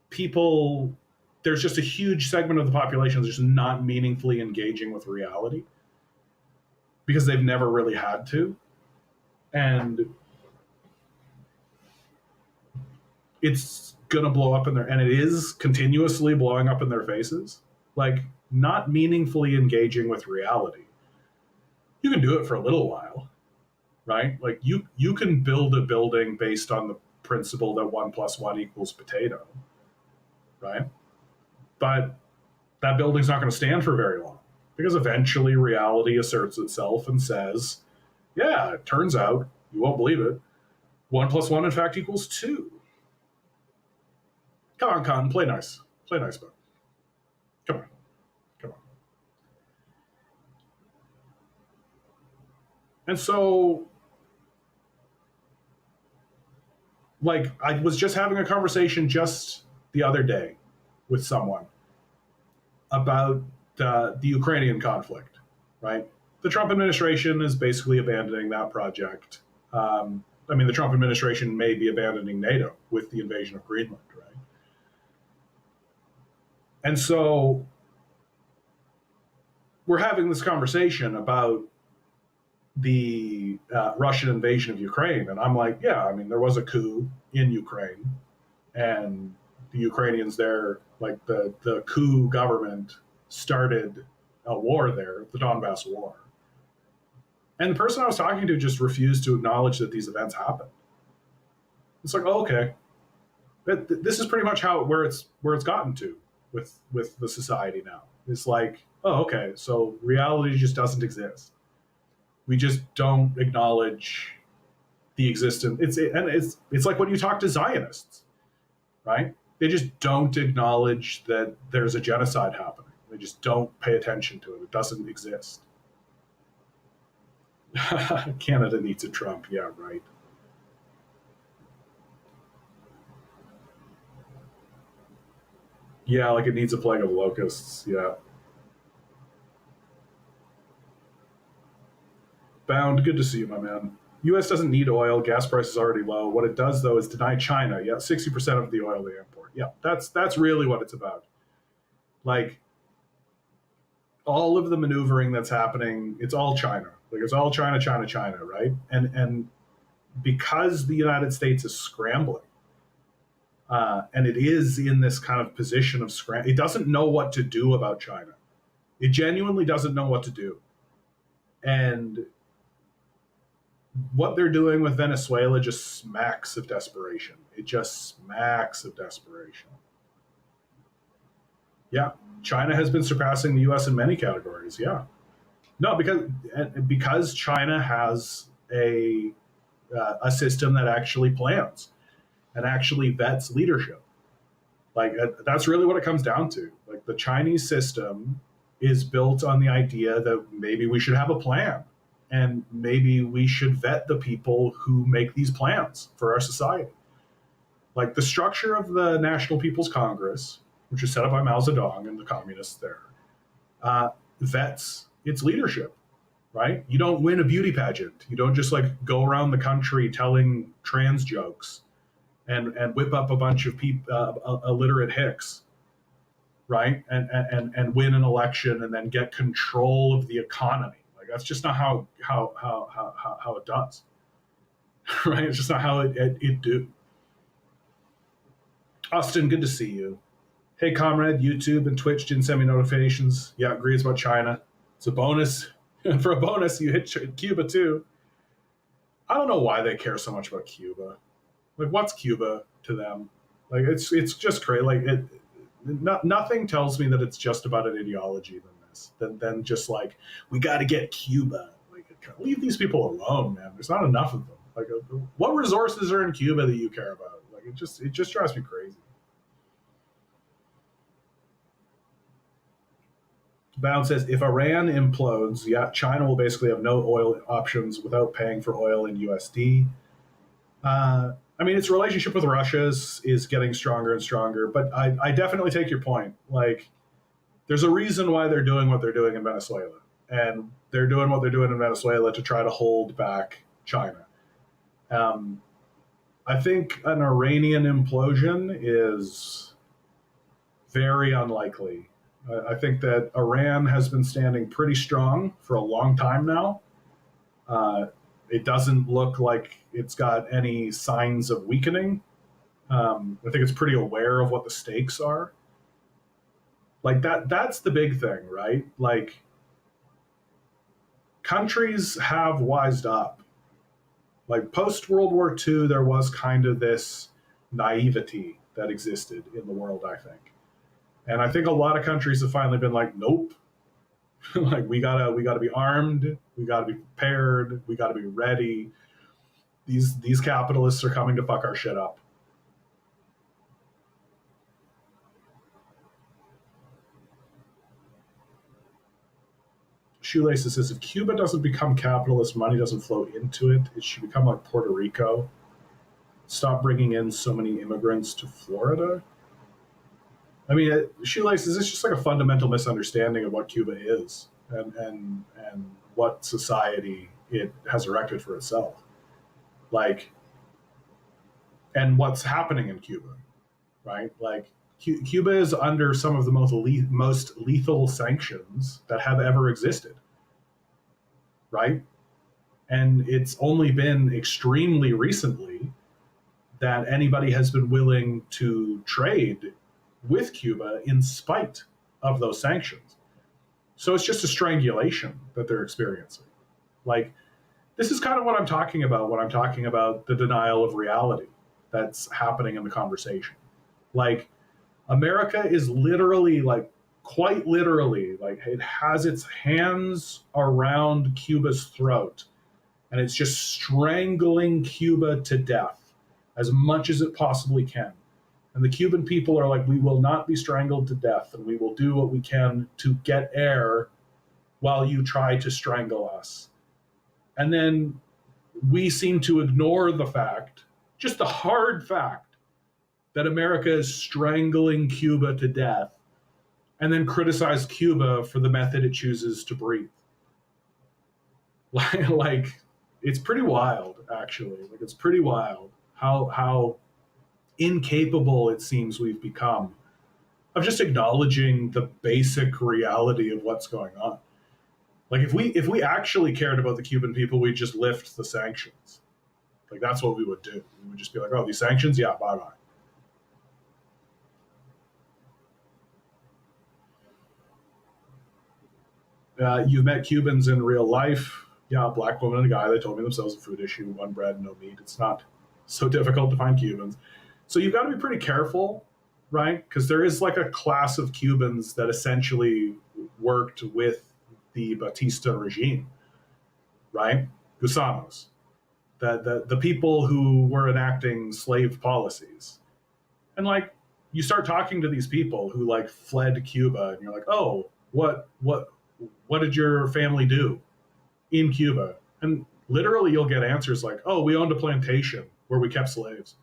people, there's just a huge segment of the population that's just not meaningfully engaging with reality because they've never really had to, and it's gonna blow up in their, and it is continuously blowing up in their faces, like not meaningfully engaging with reality. You can do it for a little while, right? Like you can build a building based on the principle that 1+1 = potato, right? But that building's not going to stand for very long because eventually reality asserts itself and says, yeah, it turns out, you won't believe it, 1+1 in fact equals 2. Come on, Con, play nice. Play nice, bud. Come on. Come on. And so, like, I was just having a conversation just the other day with someone about the Ukrainian conflict, right? The Trump administration is basically abandoning that project. I mean, the Trump administration may be abandoning NATO with the invasion of Greenland, right? And so we're having this conversation about the Russian invasion of Ukraine. And I'm like, yeah, I mean, there was a coup in Ukraine. And the Ukrainians there, like the coup government started a war there, the Donbass War. And the person I was talking to just refused to acknowledge that these events happened. It's like, oh, okay, but this is pretty much how where it's gotten to with the society now. It's like, oh, okay, so reality just doesn't exist. We just don't acknowledge the existence. It's like when you talk to Zionists, right? They just don't acknowledge that there's a genocide happening. They just don't pay attention to it. It doesn't exist. Canada needs a Trump. Yeah, right. Yeah, like it needs a plague of locusts. Yeah. Bound, good to see you, my man. U.S. doesn't need oil. Gas prices are already low. What it does, though, is deny China. Yeah, 60% of the oil they import. Yeah, that's really what it's about. Like all of the maneuvering that's happening, it's all China. Like it's all China, China, China, right? And because the United States is scrambling, and it is in this kind of position of scram, it doesn't know what to do about China. It genuinely doesn't know what to do, and what they're doing with Venezuela just smacks of desperation. It just smacks of desperation. Yeah, China has been surpassing the U.S. in many categories. Yeah, no, because China has a system that actually plans and actually vets leadership. Like that's really what it comes down to. Like the Chinese system is built on the idea that maybe we should have a plan and maybe we should vet the people who make these plans for our society. Like the structure of the National People's Congress, which is set up by Mao Zedong and the communists there, vets its leadership, right? You don't win a beauty pageant. You don't just like go around the country telling trans jokes and whip up a bunch of illiterate hicks, right? And win an election and then get control of the economy. Like that's just not how it does, right? It's just not how it do. Austin, good to see you. Hey, comrade, YouTube and Twitch didn't send me notifications. Yeah, agrees about China. It's a bonus. And for a bonus, you hit Cuba too. I don't know why they care so much about Cuba. Like, what's Cuba to them? Like, it's just crazy. Like, nothing tells me that it's just about an ideology than this. Than just like we got to get Cuba. Like, leave these people alone, man. There's not enough of them. Like, what resources are in Cuba that you care about? Like, it just drives me crazy. Bound says if Iran implodes, yeah, China will basically have no oil options without paying for oil in USD. I mean, its relationship with Russia is getting stronger and stronger, but I definitely take your point. Like, there's a reason why they're doing what they're doing in Venezuela, and they're doing what they're doing in Venezuela to try to hold back China. I think an Iranian implosion is very unlikely. I think that Iran has been standing pretty strong for a long time now. It doesn't look like it's got any signs of weakening. I think it's pretty aware of what the stakes are. Like that's the big thing, right? Like countries have wised up. Like post World War II, there was kind of this naivety that existed in the world, I think. And I think a lot of countries have finally been like, nope. Like we gotta be armed, we gotta be prepared, we gotta be ready. These capitalists are coming to fuck our shit up. Shoelaces says if Cuba doesn't become capitalist, money doesn't flow into it. It should become like Puerto Rico. Stop bringing in so many immigrants to Florida. I mean, Shoelaces, it's just like a fundamental misunderstanding of what Cuba is and what society it has erected for itself. Like, and what's happening in Cuba, right? Like, Cuba is under some of the most lethal sanctions that have ever existed, right? And it's only been extremely recently that anybody has been willing to trade with Cuba in spite of those sanctions. So it's just a strangulation that they're experiencing. Like, this is kind of what I'm talking about when I'm talking about the denial of reality that's happening in the conversation. Like, America is literally, like, quite literally, like, it has its hands around Cuba's throat and it's just strangling Cuba to death as much as it possibly can. And the Cuban people are like, we will not be strangled to death, and we will do what we can to get air while you try to strangle us. And then we seem to ignore the fact, just the hard fact, that America is strangling Cuba to death, and then criticize Cuba for the method it chooses to breathe. Like, it's pretty wild, actually. Like, it's pretty wild how incapable it seems we've become of just acknowledging the basic reality of what's going on. Like, if we actually cared about the Cuban people, we'd just lift the sanctions. Like, that's what we would do. We would just be like, oh, these sanctions, yeah, bye bye. You've met Cubans in real life. Yeah, a black woman and a guy. They told me themselves a food issue: one bread, no meat. It's not so difficult to find Cubans. So you've got to be pretty careful, right? Because there is like a class of Cubans that essentially worked with the Batista regime, right? Gusanos, the people who were enacting slave policies. And like, you start talking to these people who like fled Cuba, and you're like, oh, what did your family do in Cuba? And literally you'll get answers like, oh, we owned a plantation where we kept slaves.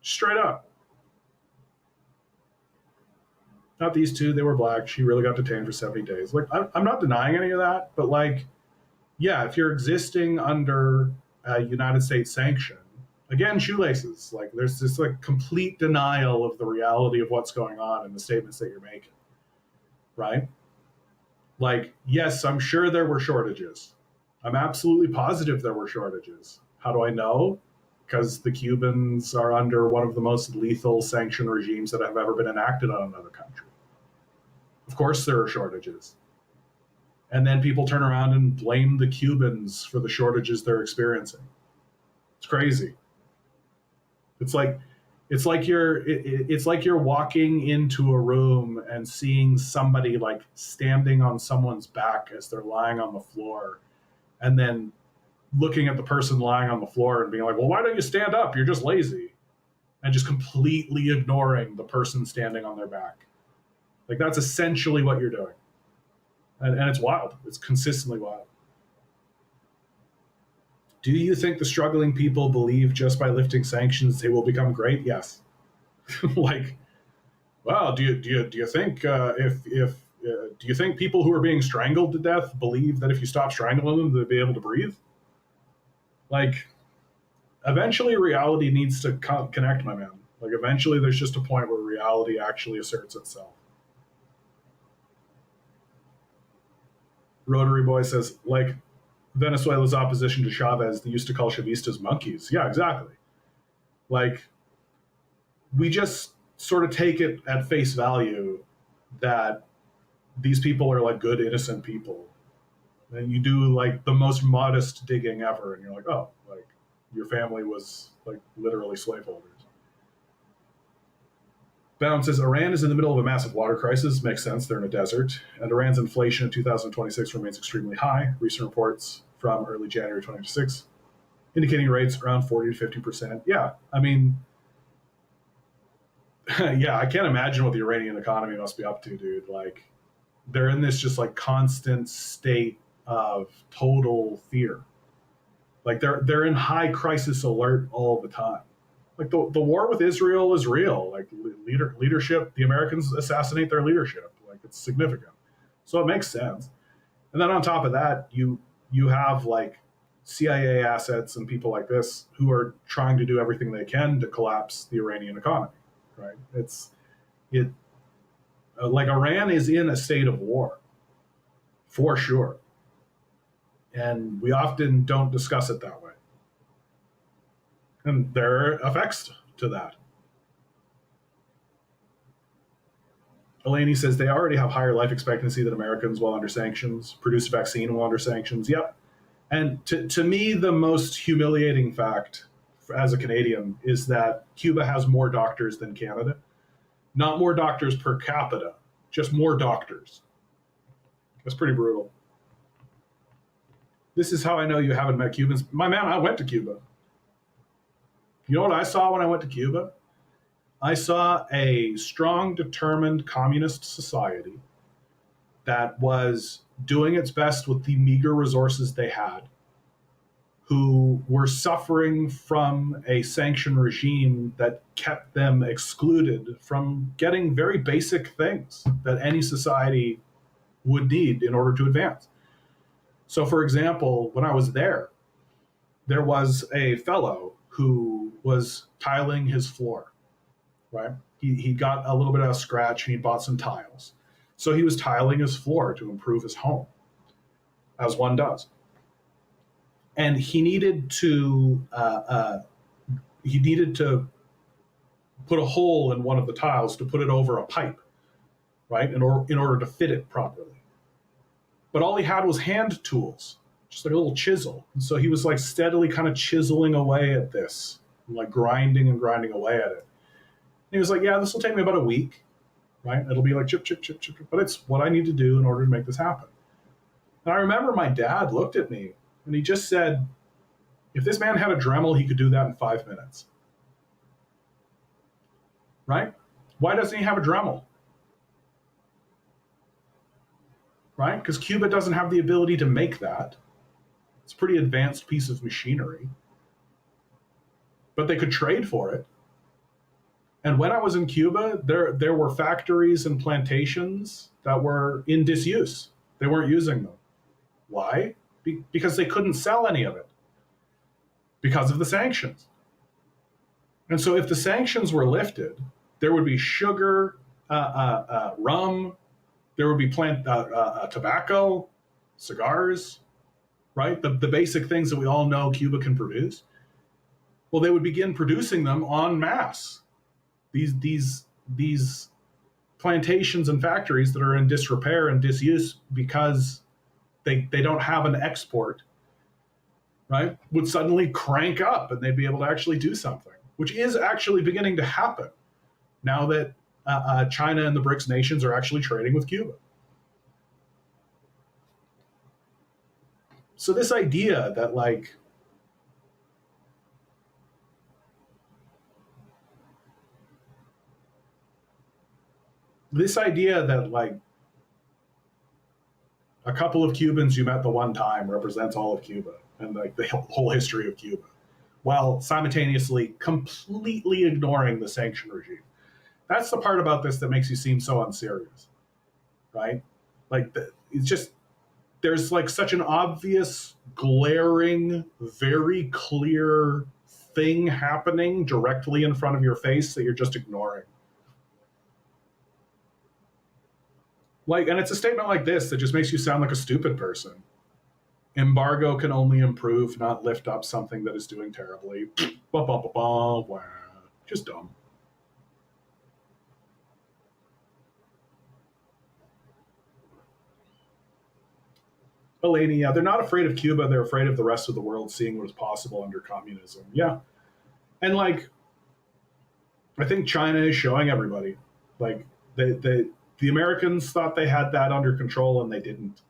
Straight up. Not these two, they were black. She really got detained for 70 days. Like, I'm not denying any of that, but like, yeah, if you're existing under a United States sanction, again, shoelaces. Like, there's this like complete denial of the reality of what's going on in the statements that you're making, right? Like, yes, I'm sure there were shortages. I'm absolutely positive there were shortages. How do I know? Because the Cubans are under one of the most lethal sanction regimes that have ever been enacted on another country. Of course there are shortages. And then people turn around and blame the Cubans for the shortages they're experiencing. It's crazy. It's like you're walking into a room and seeing somebody like standing on someone's back as they're lying on the floor, and then looking at the person lying on the floor and being like, well, why don't you stand up? You're just lazy. And just completely ignoring the person standing on their back. Like, that's essentially what you're doing. And it's wild. It's consistently wild. Do you think the struggling people believe just by lifting sanctions they will become great? Yes. Like, well, do you think do you think people who are being strangled to death believe that if you stop strangling them, they'll be able to breathe? Like, eventually reality needs to connect, my man. Like, eventually there's just a point where reality actually asserts itself. Rotary Boy says, like, Venezuela's opposition to Chavez, they used to call Chavistas monkeys. Yeah, exactly. Like, we just sort of take it at face value that these people are like good, innocent people. And you do like the most modest digging ever, and you're like, oh, like, your family was like literally slaveholders. Bound says Iran is in the middle of a massive water crisis. Makes sense. They're in a desert. And Iran's inflation in 2026 remains extremely high. Recent reports from early January 2026 indicating rates around 40 to 50%. Yeah. I mean, yeah, I can't imagine what the Iranian economy must be up to, dude. Like, they're in this just like constant state of total fear. Like, they're in high crisis alert all the time. Like, the war with Israel is real. Like, leadership, the Americans assassinate their leadership. Like, it's significant. So it makes sense. And then on top of that, you have like CIA assets and people like this who are trying to do everything they can to collapse the Iranian economy, right? Like, Iran is in a state of war, for sure. And we often don't discuss it that way. And there are effects to that. Elaney says they already have higher life expectancy than Americans while under sanctions, produce a vaccine while under sanctions. Yep. And to me, the most humiliating fact as a Canadian is that Cuba has more doctors than Canada. Not more doctors per capita, just more doctors. That's pretty brutal. This is how I know you haven't met Cubans. My man, I went to Cuba. You know what I saw when I went to Cuba? I saw a strong, determined communist society that was doing its best with the meager resources they had, who were suffering from a sanction regime that kept them excluded from getting very basic things that any society would need in order to advance. So, for example, when I was there was a fellow who was tiling his floor, right? He got a little bit of a scratch and he bought some tiles. So he was tiling his floor to improve his home, as one does. And he needed to put a hole in one of the tiles to put it over a pipe, right? In order to fit it properly. But all he had was hand tools, just like a little chisel. And so he was like steadily kind of chiseling away at this, like grinding away at it. And he was like, yeah, this will take me about a week, right? It'll be like chip, chip, chip, chip, but it's what I need to do in order to make this happen. And I remember my dad looked at me and he just said, if this man had a Dremel, he could do that in 5 minutes. Right? Why doesn't he have a Dremel? Right? Because Cuba doesn't have the ability to make that. It's a pretty advanced piece of machinery. But they could trade for it. And when I was in Cuba, there were factories and plantations that were in disuse. They weren't using them. Why? Because they couldn't sell any of it because of the sanctions. And so if the sanctions were lifted, there would be sugar, rum, there would be tobacco, cigars, right? The basic things that we all know Cuba can produce. Well, they would begin producing them en masse. These plantations and factories that are in disrepair and disuse because they don't have an export, right, would suddenly crank up and they'd be able to actually do something, which is actually beginning to happen now that China and the BRICS nations are actually trading with Cuba. So this idea that like a couple of Cubans you met the one time represents all of Cuba and like the whole history of Cuba, while simultaneously completely ignoring the sanction regime. That's the part about this that makes you seem so unserious, right? Like it's just, there's like such an obvious, glaring, very clear thing happening directly in front of your face that you're just ignoring. Like, and it's a statement like this that just makes you sound like a stupid person. Embargo can only improve, not lift up something that is doing terribly. Just dumb. Elaney, yeah, they're not afraid of Cuba. They're afraid of the rest of the world seeing what is possible under communism. Yeah. And like, I think China is showing everybody. Like, the Americans thought they had that under control and they didn't.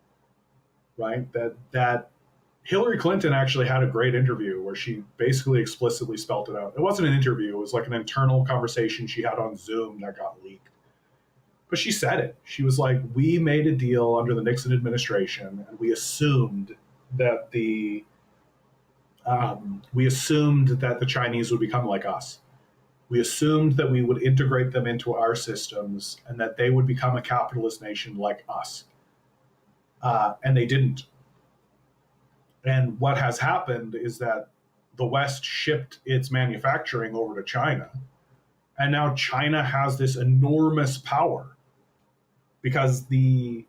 Right? That Hillary Clinton actually had a great interview where she basically explicitly spelled it out. It wasn't an interview, it was like an internal conversation she had on Zoom that got leaked. But she said it. She was like, we made a deal under the Nixon administration and we assumed that the Chinese would become like us. We assumed that we would integrate them into our systems and that they would become a capitalist nation like us. And they didn't. And what has happened is that the West shipped its manufacturing over to China. And now China has this enormous power because the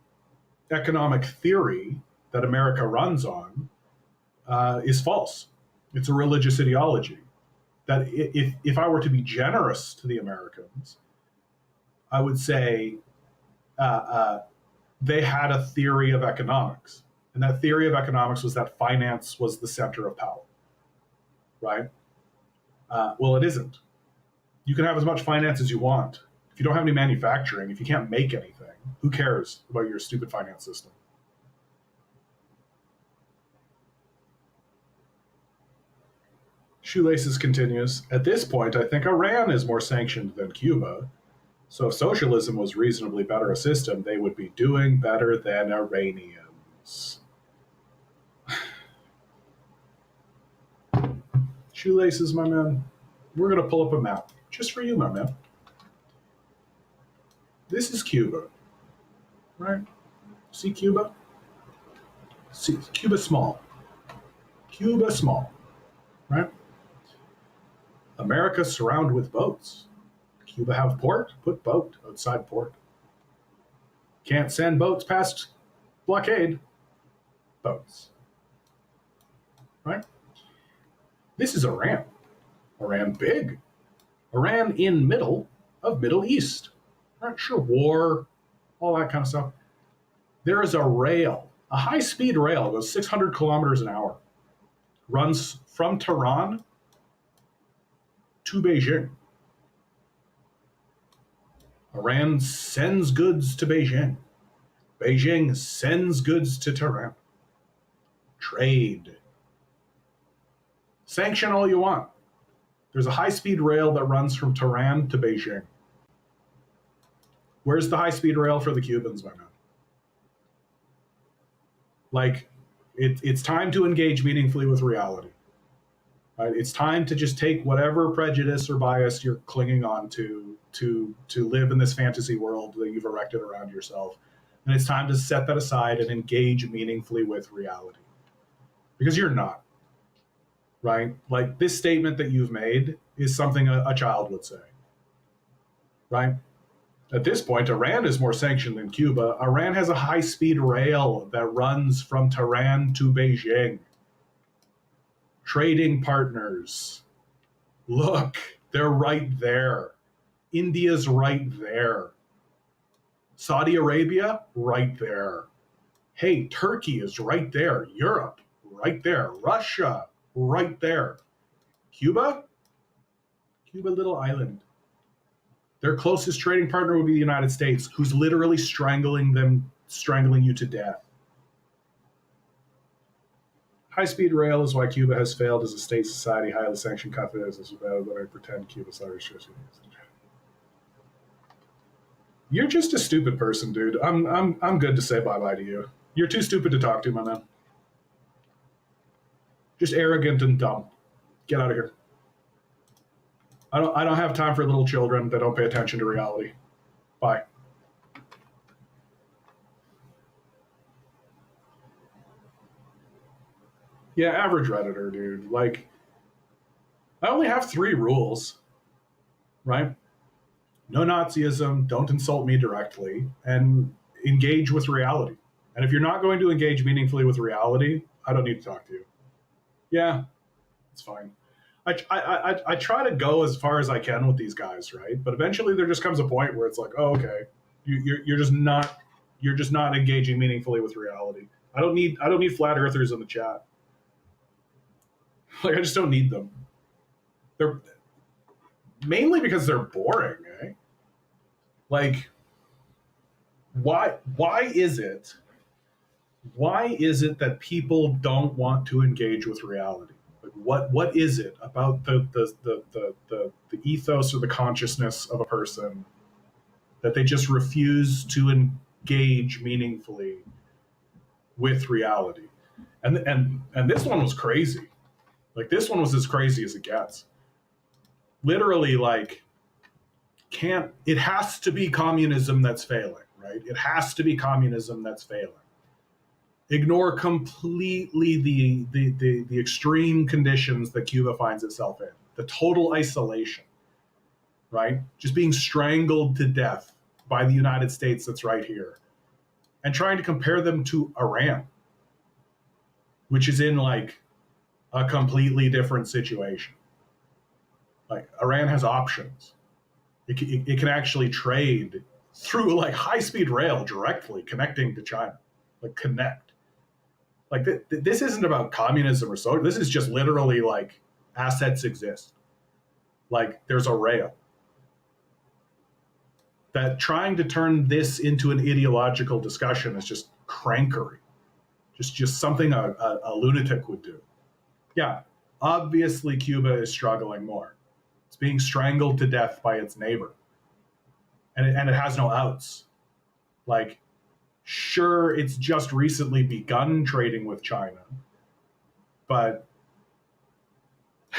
economic theory that America runs on is false. It's a religious ideology. that if I were to be generous to the Americans, I would say uh, uh, they had a theory of economics, and that theory of economics was that finance was the center of power, right? Well, it isn't. You can have as much finance as you want. If you don't have any manufacturing, if you can't make anything, who cares about your stupid finance system? Shoelaces continues, at this point, I think Iran is more sanctioned than Cuba. So if socialism was reasonably better a system, they would be doing better than Iranians. Shoelaces, my man. We're going to pull up a map just for you, my man. This is Cuba, right? See Cuba? See, Cuba small. Cuba small, right? America surrounded with boats. Cuba have port? Put boat outside port. Can't send boats past blockade. Boats. Right? This is Iran. Iran big. Iran in middle of Middle East. Right? Sure, war, all that kind of stuff. There is a rail, a high-speed rail, goes 600 kilometers an hour, runs from Tehran to Beijing. Iran sends goods to Beijing. Beijing sends goods to Tehran. Trade. Sanction all you want. There's a high-speed rail that runs from Tehran to Beijing. Where's the high-speed rail for the Cubans, my man? Like, it's time to engage meaningfully with reality. Right? It's time to just take whatever prejudice or bias you're clinging on to live in this fantasy world that you've erected around yourself. And it's time to set that aside and engage meaningfully with reality. Because you're not. Right? Like, this statement that you've made is something a child would say. Right? At this point, Iran is more sanctioned than Cuba. Iran has a high-speed rail that runs from Tehran to Beijing. Trading partners. Look, they're right there. India's right there. Saudi Arabia, right there. Hey, Turkey is right there. Europe, right there. Russia, right there. Cuba? Cuba, little island. Their closest trading partner would be the United States, who's literally strangling you to death. High-speed rail is why Cuba has failed as a state society, highly sanctioned capitalism. But I pretend Cuba's Irish. You're just a stupid person, dude. I'm good to say bye-bye to you. You're too stupid to talk to, my man. Just arrogant and dumb. Get out of here. I don't have time for little children that don't pay attention to reality. Bye. Yeah, average Redditor, dude. Like, I only have 3 rules, right? No Nazism, don't insult me directly, and engage with reality. And if you're not going to engage meaningfully with reality, I don't need to talk to you. Yeah, it's fine. I try to go as far as I can with these guys, right? But eventually there just comes a point where it's like, oh, okay, you're just not engaging meaningfully with reality. I don't need flat earthers in the chat. Like, I just don't need them. They're mainly because they're boring, eh? Like, why is it that people don't want to engage with reality? Like, what is it about the ethos or the consciousness of a person that they just refuse to engage meaningfully with reality? And this one was crazy. Like, this one was as crazy as it gets. Literally, like, it has to be communism that's failing, right? It has to be communism that's failing. Ignore completely the extreme conditions that Cuba finds itself in, the total isolation, right? Just being strangled to death by the United States that's right here, and trying to compare them to Iran, which is in, like, a completely different situation. Like Iran has options. It can actually trade through like high speed rail directly connecting to China, like connect. Like this isn't about communism or so. This is just literally like assets exist. Like there's a rail. That trying to turn this into an ideological discussion is just crankery, just something a lunatic would do. Yeah, obviously Cuba is struggling more. It's being strangled to death by its neighbor, and it has no outs. Like, sure, it's just recently begun trading with China, but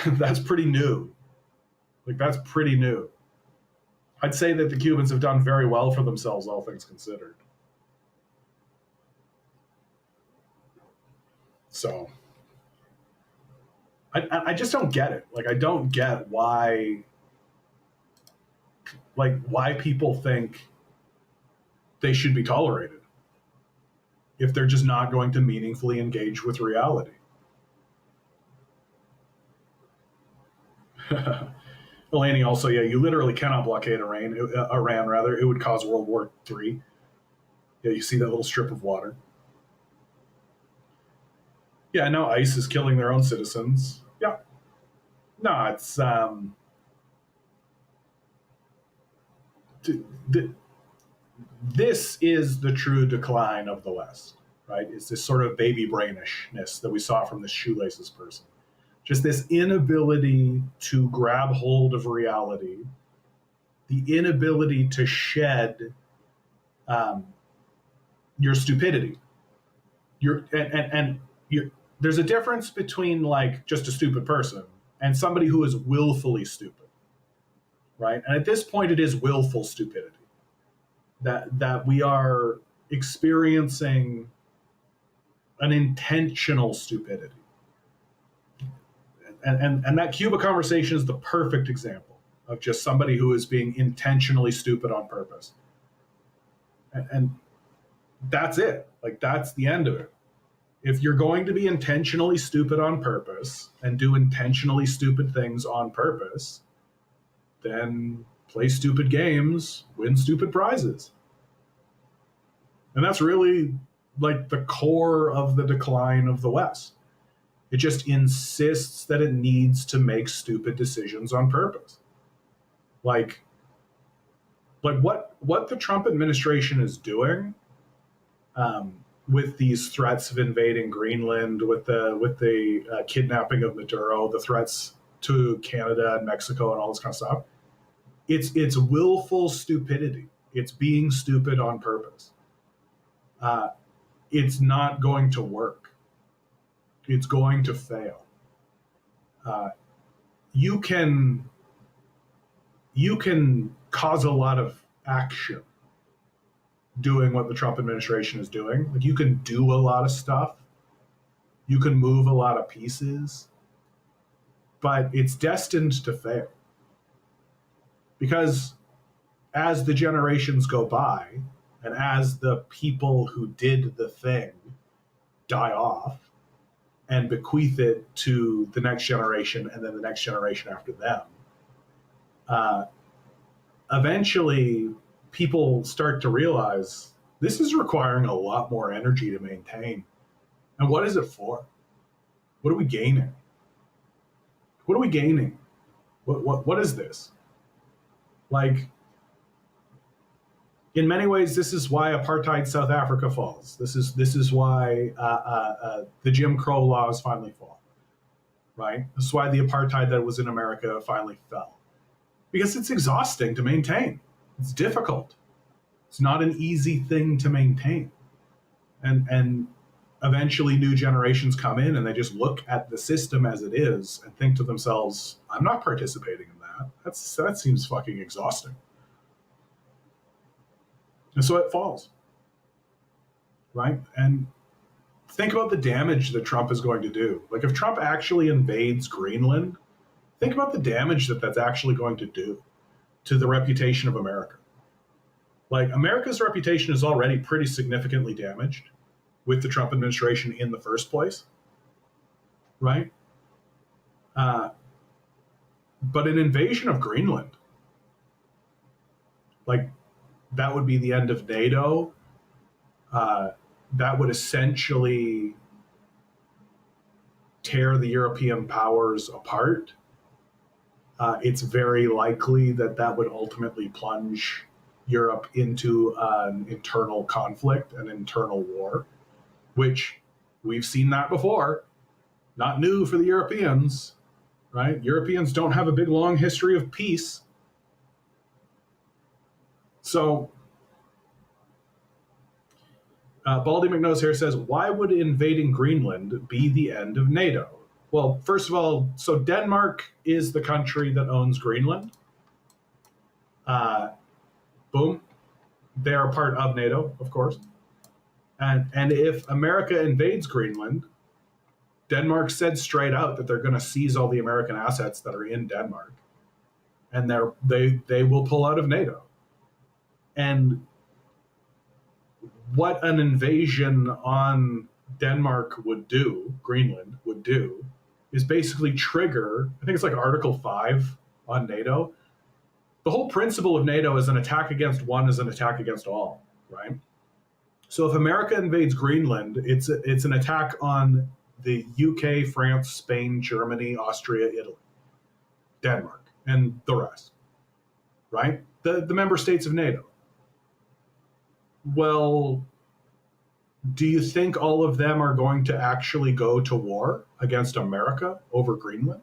that's pretty new. Like, that's pretty new. I'd say that the Cubans have done very well for themselves, all things considered. So, I just don't get it. Like, I don't get why people think they should be tolerated if they're just not going to meaningfully engage with reality. Eleni also, yeah, you literally cannot blockade Iran, rather. It would cause World War III. Yeah, you see that little strip of water. Yeah, no, ICE is killing their own citizens. Yeah. No, it's this is the true decline of the West, right? It's this sort of baby brainishness that we saw from this shoelaces person. Just this inability to grab hold of reality, the inability to shed your stupidity. There's a difference between like just a stupid person and somebody who is willfully stupid, right? And at this point, it is willful stupidity that we are experiencing an intentional stupidity. And that Cuba conversation is the perfect example of just somebody who is being intentionally stupid on purpose. And that's it. Like, that's the end of it. If you're going to be intentionally stupid on purpose and do intentionally stupid things on purpose, then play stupid games, win stupid prizes. And that's really like the core of the decline of the West. It just insists that it needs to make stupid decisions on purpose. Like what the Trump administration is doing with these threats of invading Greenland, with the kidnapping of Maduro, the threats to Canada and Mexico, and all this kind of stuff. It's willful stupidity. It's being stupid on purpose. It's not going to work. It's going to fail. You can cause a lot of action doing what the Trump administration is doing. Like, you can do a lot of stuff. You can move a lot of pieces, but it's destined to fail. Because as the generations go by, and as the people who did the thing die off and bequeath it to the next generation and then the next generation after them, eventually people start to realize this is requiring a lot more energy to maintain. And what is it for? What are we gaining? What are we gaining? What is this? Like, in many ways, this is why apartheid South Africa falls. This is why the Jim Crow laws finally fall, right? This is why the apartheid that was in America finally fell. Because it's exhausting to maintain. It's difficult. It's not an easy thing to maintain. And eventually new generations come in and they just look at the system as it is and think to themselves, I'm not participating in that. That seems fucking exhausting. And so it falls, right? And think about the damage that Trump is going to do. Like, if Trump actually invades Greenland, think about the damage that that's actually going to do to the reputation of America. Like, America's reputation is already pretty significantly damaged with the Trump administration in the first place, right? But an invasion of Greenland, like, that would be the end of NATO. Uh, that would essentially tear the European powers apart. It's very likely that that would ultimately plunge Europe into an internal conflict, an internal war, which we've seen that before. Not new for the Europeans, right? Europeans don't have a big, long history of peace. So, Baldy McNose here says, why would invading Greenland be the end of NATO? Well, first of all, so Denmark is the country that owns Greenland. Boom. They are part of NATO, of course. And if America invades Greenland, Denmark said straight out that they're going to seize all the American assets that are in Denmark, and they will pull out of NATO. And what an invasion on Denmark would do, Greenland would do, is basically trigger, I think it's like Article 5 on NATO. The whole principle of NATO is an attack against one is an attack against all, right? So if America invades Greenland, it's an attack on the UK, France, Spain, Germany, Austria, Italy, Denmark, and the rest, right? The member states of NATO. Well, do you think all of them are going to actually go to war against America over Greenland?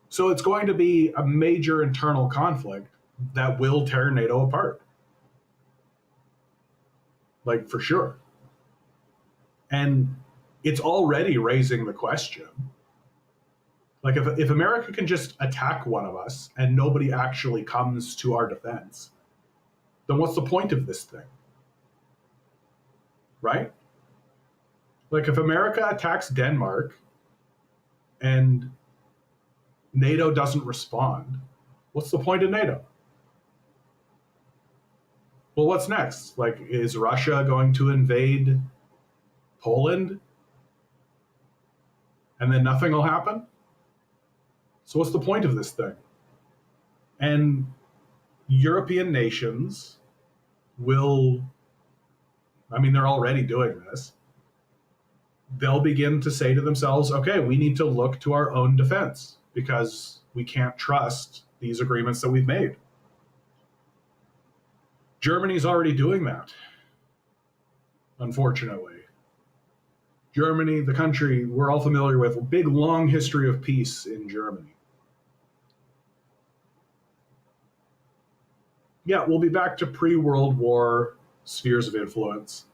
So it's going to be a major internal conflict that will tear NATO apart. Like, for sure. And it's already raising the question. Like, if America can just attack one of us and nobody actually comes to our defense, then what's the point of this thing? Right? Like, if America attacks Denmark and NATO doesn't respond, what's the point of NATO? Well, what's next? Like, is Russia going to invade Poland? And then nothing will happen? So what's the point of this thing? And European nations will, I mean, they're already doing this. They'll begin to say to themselves, okay, we need to look to our own defense because we can't trust these agreements that we've made. Germany's already doing that, unfortunately. Germany, the country we're all familiar with, a big, long history of peace in Germany. Yeah, we'll be back to pre-World War spheres of influence.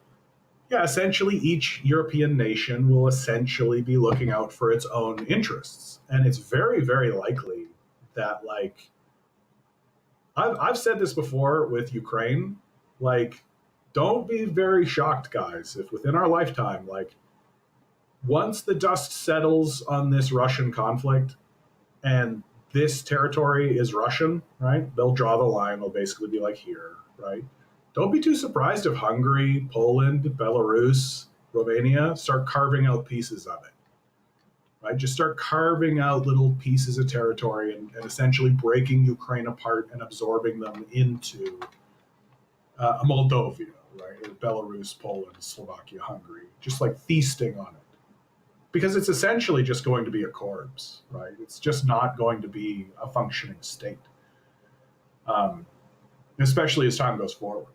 Yeah, essentially each European nation will essentially be looking out for its own interests. And it's very, very likely that, like, I've said this before with Ukraine, like, don't be very shocked, guys, if within our lifetime, like, once the dust settles on this Russian conflict and this territory is Russian, right? They'll draw the line. They'll basically be like, here, right? Don't be too surprised if Hungary, Poland, Belarus, Romania start carving out pieces of it, right? Just start carving out little pieces of territory and essentially breaking Ukraine apart and absorbing them into Moldova, right? Or Belarus, Poland, Slovakia, Hungary, just like feasting on it. Because it's essentially just going to be a corpse, right? It's just not going to be a functioning state, especially as time goes forward.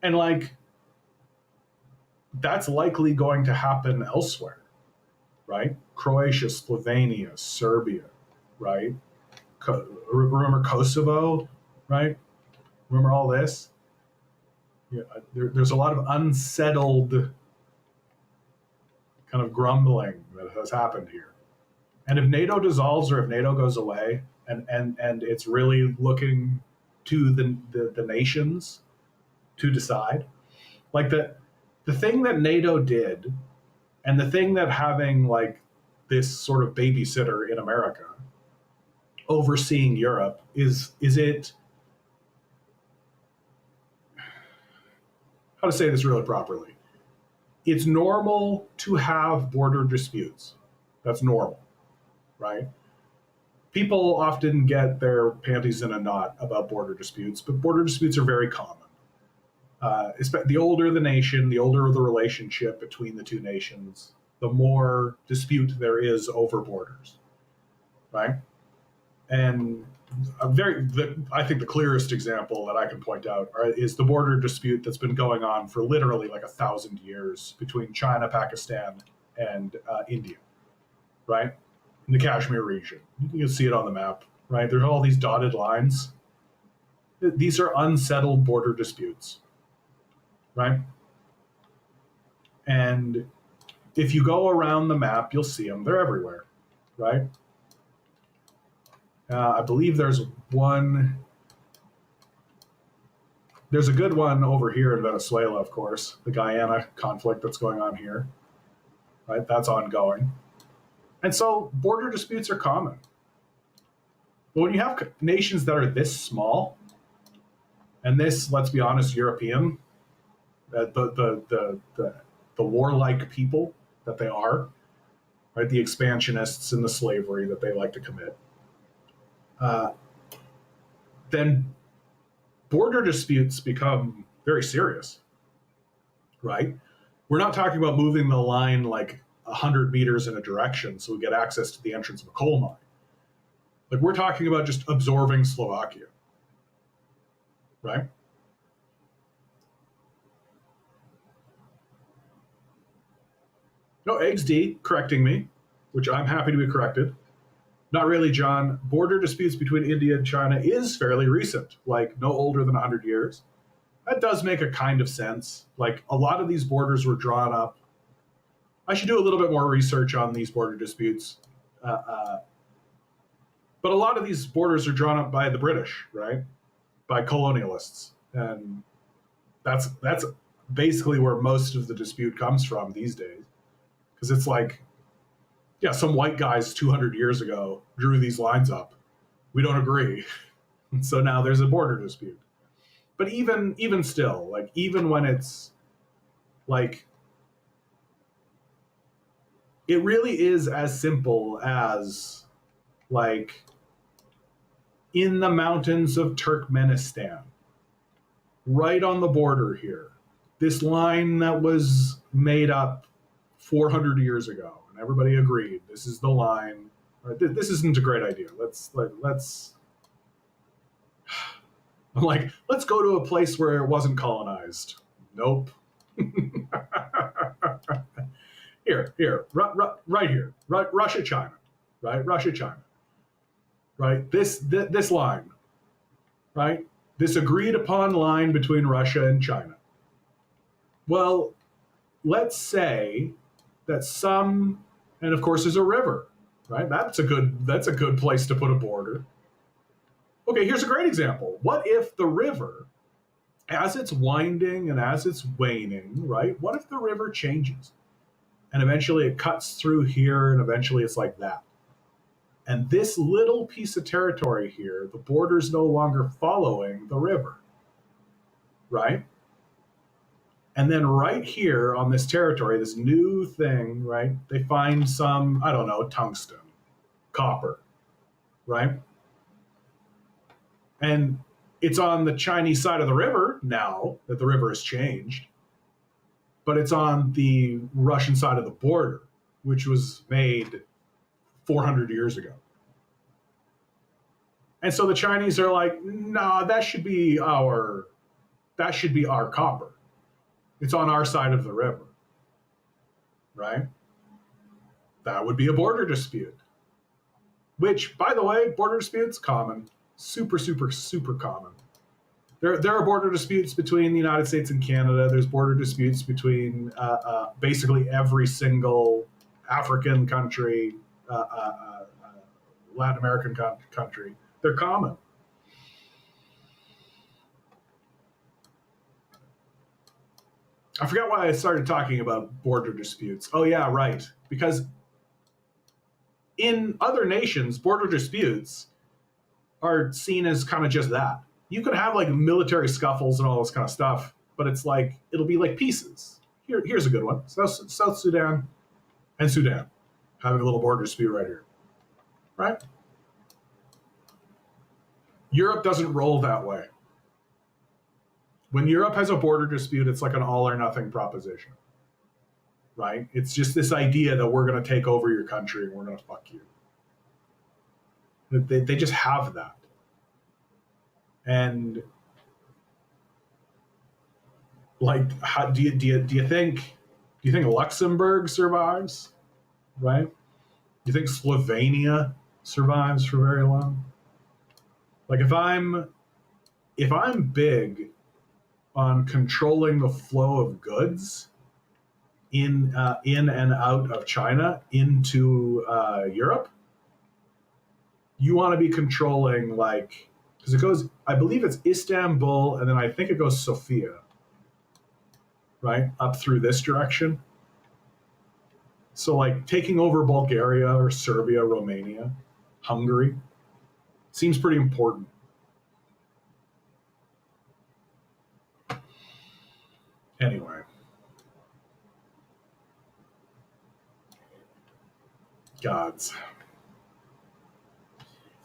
And, like, that's likely going to happen elsewhere, right? Croatia, Slovenia, Serbia, right? Remember Kosovo, right? Remember all this? Yeah, there's a lot of unsettled kind of grumbling that has happened here. And if NATO dissolves or if NATO goes away and it's really looking to the nations to decide, like the thing that NATO did and the thing that having, like, this sort of babysitter in America overseeing Europe is it, how to say this really properly? It's normal to have border disputes. That's normal, right? People often get their panties in a knot about border disputes, but border disputes are very common. The older the nation, the older the relationship between the two nations, the more dispute there is over borders, right? And I think the clearest example that I can point out is the border dispute that's been going on for literally like 1,000 years between China, Pakistan, and India, right? In the Kashmir region. You can see it on the map, right? There's all these dotted lines. These are unsettled border disputes, right? And if you go around the map, you'll see them. They're everywhere, right? I believe there's one. There's a good one over here in Venezuela, of course, the Guyana conflict that's going on here, right? That's ongoing. And so border disputes are common. But when you have nations that are this small, and this, let's be honest, European, the warlike people that they are, right? The expansionists and the slavery that they like to commit, then border disputes become very serious, right? We're not talking about moving the line like 100 meters in a direction so we get access to the entrance of a coal mine. Like, we're talking about just absorbing Slovakia, right? No, Eggs D correcting me, which I'm happy to be corrected. Not really, John. Border disputes between India and China is fairly recent, like no older than 100 years. That does make a kind of sense. Like, a lot of these borders were drawn up. I should do a little bit more research on these border disputes. But a lot of these borders are drawn up by the British, right? By colonialists. And that's basically where most of the dispute comes from these days. Because it's like, yeah, some white guys 200 years ago drew these lines up. We don't agree. So now there's a border dispute. But even still, like, even when it's like, it really is as simple as, like, in the mountains of Turkmenistan, right on the border here, this line that was made up 400 years ago, and everybody agreed this is the line. Right? This isn't a great idea. Let's. I'm like, let's go to a place where it wasn't colonized. Nope. Here, right here, Russia, China, right? Russia, China, right? This line, right? This agreed upon line between Russia and China. Well, let's say that and of course there's a river, right? That's a good place to put a border. Okay, here's a great example. What if the river, as it's winding and as it's waning, right? What if the river changes? And eventually it cuts through here, and eventually it's like that. And this little piece of territory here, the border's no longer following the river, right? And then right here on this territory, this new thing, right? They find some, I don't know, tungsten, copper, right? And it's on the Chinese side of the river now that the river has changed, but it's on the Russian side of the border, which was made 400 years ago. And so the Chinese are like, nah, that should be our copper. It's on our side of the river, right? That would be a border dispute, which, by the way, border disputes, common, super, super, super common. There are border disputes between the United States and Canada. There's border disputes between basically every single African country, Latin American country. They're common. I forgot why I started talking about border disputes. Oh, yeah, right. Because in other nations, border disputes are seen as kind of just that. You could have like military scuffles and all this kind of stuff, but it's like, it'll be like pieces. Here's a good one. South Sudan and Sudan having a little border dispute right here, right? Europe doesn't roll that way. When Europe has a border dispute, it's like an all or nothing proposition, right? It's just this idea that we're going to take over your country and we're going to fuck you. They just have that. And like, how do you think Luxembourg survives, right? Do you think Slovenia survives for very long? Like, if I'm big on controlling the flow of goods in and out of China into Europe, you want to be controlling, like, because it goes, I believe it's Istanbul, and then I think it goes Sofia, right, up through this direction. So, like, taking over Bulgaria or Serbia, Romania, Hungary seems pretty important. Anyway, gods.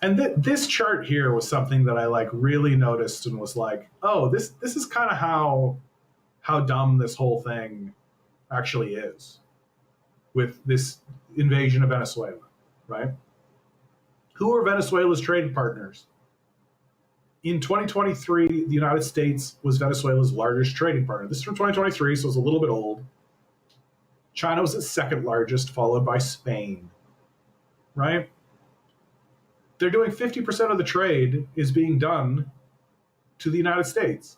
And this chart here was something that I like really noticed and was like, oh, this is kind of how dumb this whole thing actually is with this invasion of Venezuela, right? Who are Venezuela's trading partners? In 2023, the United States was Venezuela's largest trading partner. This is from 2023, so it's a little bit old. China was its second largest, followed by Spain, right? They're doing 50% of the trade is being done to the United States.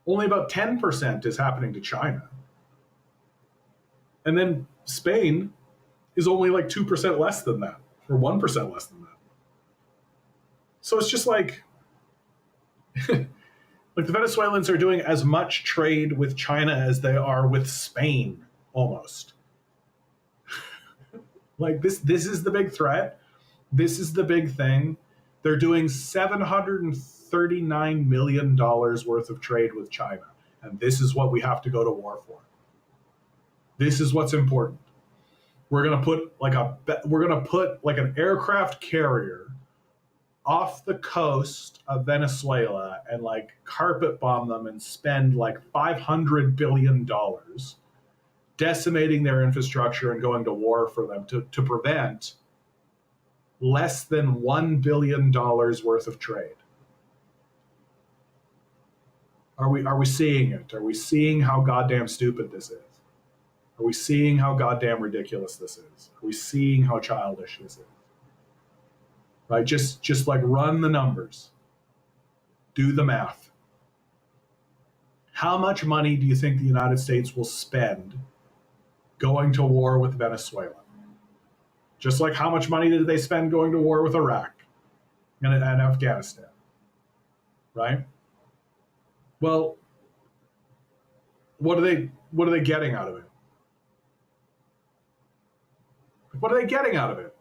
Only about 10% is happening to China. And then Spain is only like 2% less than that, or 1% less than that. So it's just like, like the Venezuelans are doing as much trade with China as they are with Spain, almost. Like this is the big threat. This is the big thing. They're doing $739 million worth of trade with China. And this is what we have to go to war for. This is what's important. We're gonna put like an aircraft carrier off the coast of Venezuela and like carpet bomb them and spend like $500 billion decimating their infrastructure and going to war for them to prevent less than $1 billion worth of trade. Are we seeing it? Are we seeing how goddamn stupid this is? Are we seeing how goddamn ridiculous this is? Are we seeing how childish this is? Right? Just like run the numbers. Do the math. How much money do you think the United States will spend going to war with Venezuela? Just like how much money did they spend going to war with Iraq and Afghanistan? Right? Well, what are they getting out of it? What are they getting out of it?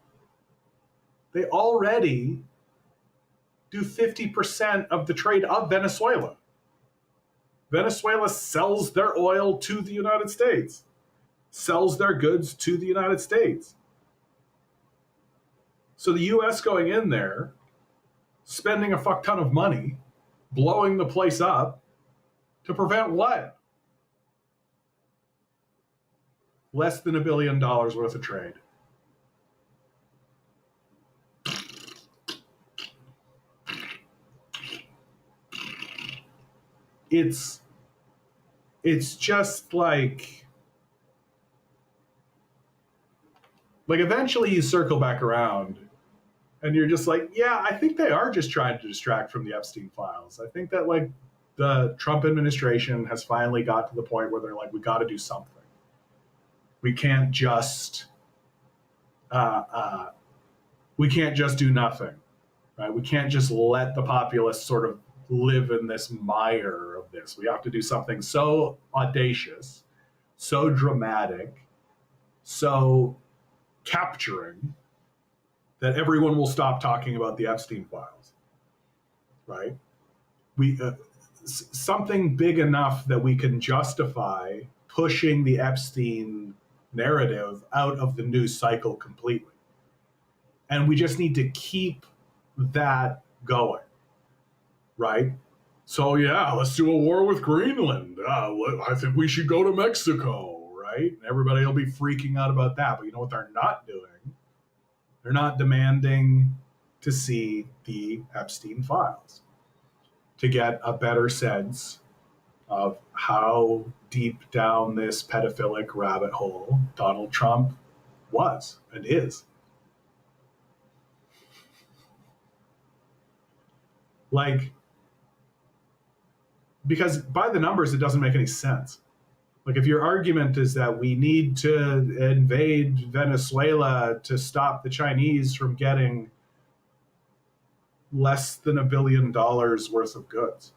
They already do 50% of the trade of Venezuela. Venezuela sells their oil to the United States, sells their goods to the United States. So the US going in there, spending a fuck ton of money, blowing the place up to prevent what? Less than $1 billion worth of trade. It's just like eventually you circle back around and you're just like, yeah, I think they are just trying to distract from the Epstein files. I think that like the Trump administration has finally got to the point where they're like, we got to do something. We can't just do nothing, right? We can't just let the populace sort of live in this mire of this. We have to do something so audacious, so dramatic, so capturing that everyone will stop talking about the Epstein files, right? Something big enough that we can justify pushing the Epstein narrative out of the news cycle completely. And we just need to keep that going, right? So, yeah, let's do a war with Greenland. I think we should go to Mexico, right? And everybody will be freaking out about that. But you know what they're not doing? They're not demanding to see the Epstein files to get a better sense of how deep down this pedophilic rabbit hole Donald Trump was and is. Like, because by the numbers, it doesn't make any sense. Like, if your argument is that we need to invade Venezuela to stop the Chinese from getting less than $1 billion worth of goods.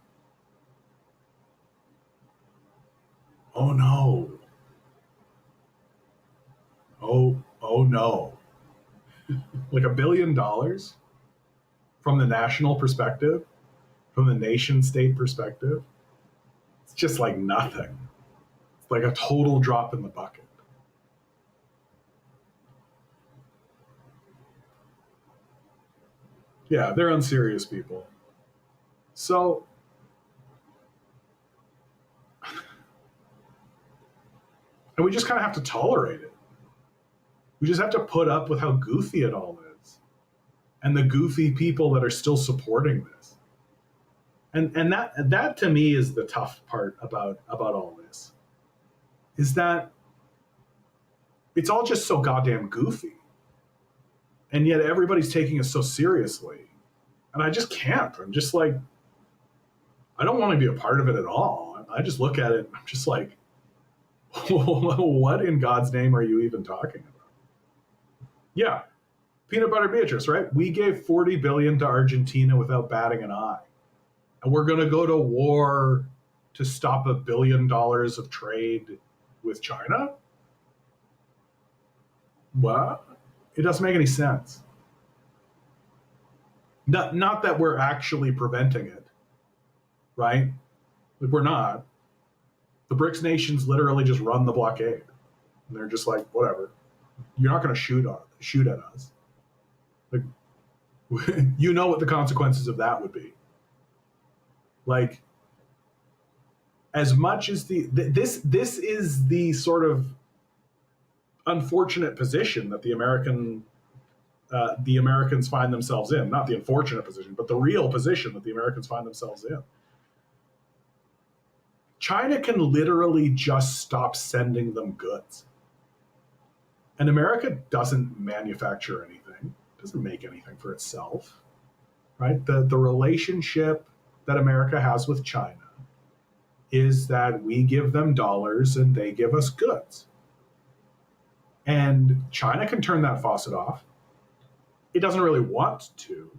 Oh no. Oh no. Like $1 billion from the national perspective, from the nation state perspective, it's just like nothing. It's like a total drop in the bucket. Yeah, they're unserious people. So, and we just kind of have to tolerate it. We just have to put up with how goofy it all is and the goofy people that are still supporting this. And that to me is the tough part about all this, is that it's all just so goddamn goofy. And yet everybody's taking it so seriously. And I just can't. I'm just like, I don't want to be a part of it at all. I just look at it, I'm just like, what in God's name are you even talking about? Yeah, peanut butter Beatrice, right? We gave $40 billion to Argentina without batting an eye. And we're going to go to war to stop $1 billion of trade with China? What? It doesn't make any sense. Not that we're actually preventing it, right? Like, we're not. The BRICS nations literally just run the blockade. And they're just like, whatever. You're not going to shoot at us. Like, you know what the consequences of that would be. Like, as much as this is the sort of unfortunate position that the Americans find themselves in. Not the unfortunate position, but the real position that the Americans find themselves in. China can literally just stop sending them goods. And America doesn't manufacture anything, doesn't make anything for itself, right? The relationship that America has with China is that we give them dollars and they give us goods. And China can turn that faucet off. It doesn't really want to,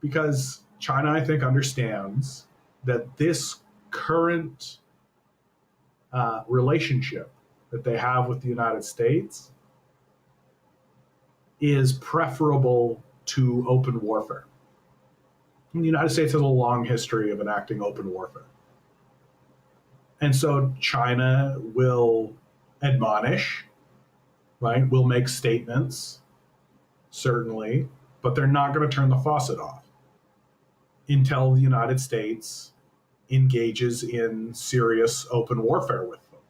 because China, I think, understands that this current relationship that they have with the United States is preferable to open warfare. And the United States has a long history of enacting open warfare. And so China will admonish, right? Will make statements, certainly, but they're not going to turn the faucet off until the United States engages in serious open warfare with them.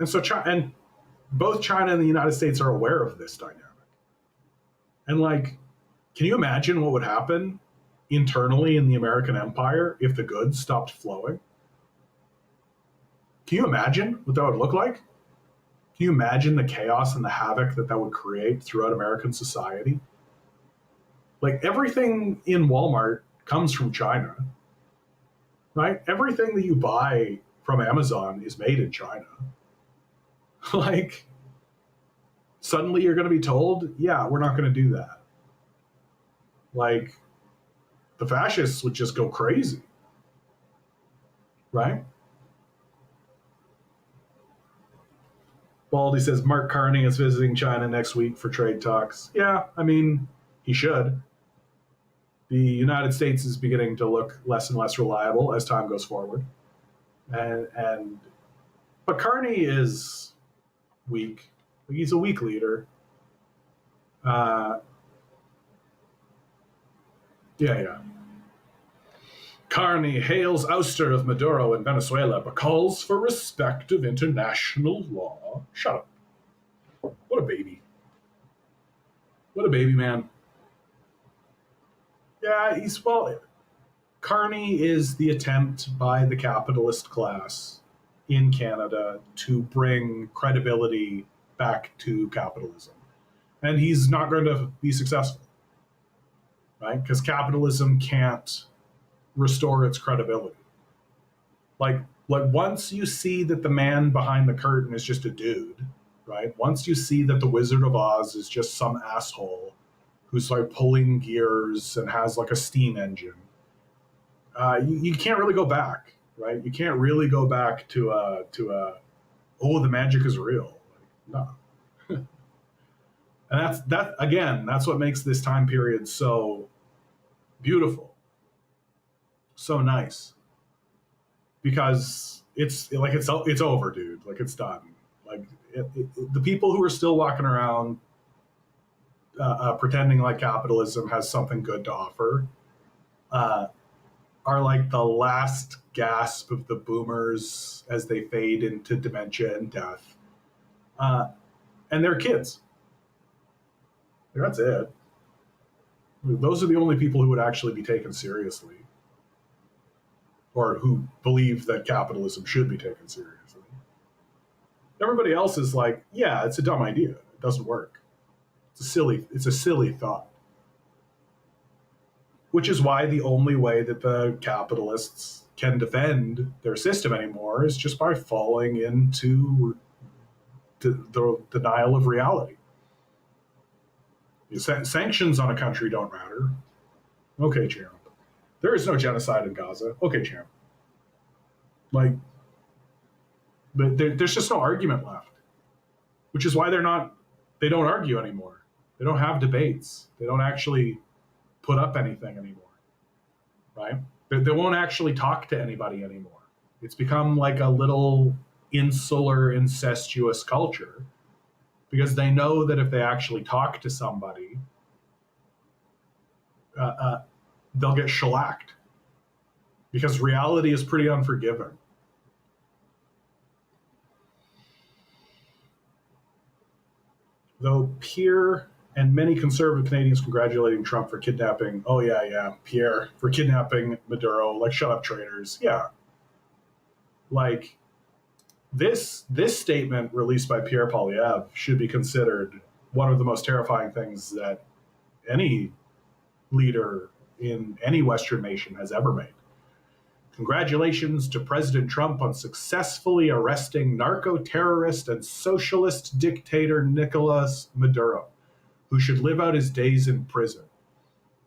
And so and both China and the United States are aware of this dynamic. And like, can you imagine what would happen internally in the American empire if the goods stopped flowing? Can you imagine what that would look like? Can you imagine the chaos and the havoc that would create throughout American society? Like, everything in Walmart comes from China, right? Everything that you buy from Amazon is made in China. Like, suddenly you're going to be told, yeah, we're not going to do that. Like, the fascists would just go crazy, right? Baldy says Mark Carney is visiting China next week for trade talks. Yeah, I mean, he should. The United States is beginning to look less and less reliable as time goes forward. And but Carney is weak. He's a weak leader. Uh, yeah. Carney hails ouster of Maduro in Venezuela, but calls for respect of international law. Shut up. What a baby. What a baby, man. Yeah, Carney is the attempt by the capitalist class in Canada to bring credibility back to capitalism. And he's not going to be successful, right? Because capitalism can't restore its credibility. Like, once you see that the man behind the curtain is just a dude, right? Once you see that the Wizard of Oz is just some asshole who's like pulling gears and has like a steam engine, you can't really go back, right? You can't really go back to oh, the magic is real. Like, no. And that's what makes this time period so beautiful, so nice, because it's over, dude. Like, it's done. Like, the people who are still walking around pretending like capitalism has something good to offer uh, are like the last gasp of the boomers as they fade into dementia and death. And they're kids. That's it. Those are the only people who would actually be taken seriously, or who believe that capitalism should be taken seriously. Everybody else is like, yeah, it's a dumb idea. It doesn't work. It's a silly thought. Which is why the only way that the capitalists can defend their system anymore is just by falling into the denial of reality. Sanctions on a country don't matter. Okay, champ. There is no genocide in Gaza. Okay, champ. Like, but there's just no argument left, which is why they don't argue anymore. They don't have debates. They don't actually put up anything anymore, right? They won't actually talk to anybody anymore. It's become like a little insular, incestuous culture, because they know that if they actually talk to somebody, they'll get shellacked, because reality is pretty unforgiving. Though Pierre and many conservative Canadians congratulating Trump for kidnapping, oh yeah, Pierre, for kidnapping Maduro, like, shut up, traitors. Yeah. Like, this statement released by Pierre Poilievre should be considered one of the most terrifying things that any leader in any Western nation has ever made. Congratulations to President Trump on successfully arresting narco-terrorist and socialist dictator Nicolas Maduro, who should live out his days in prison.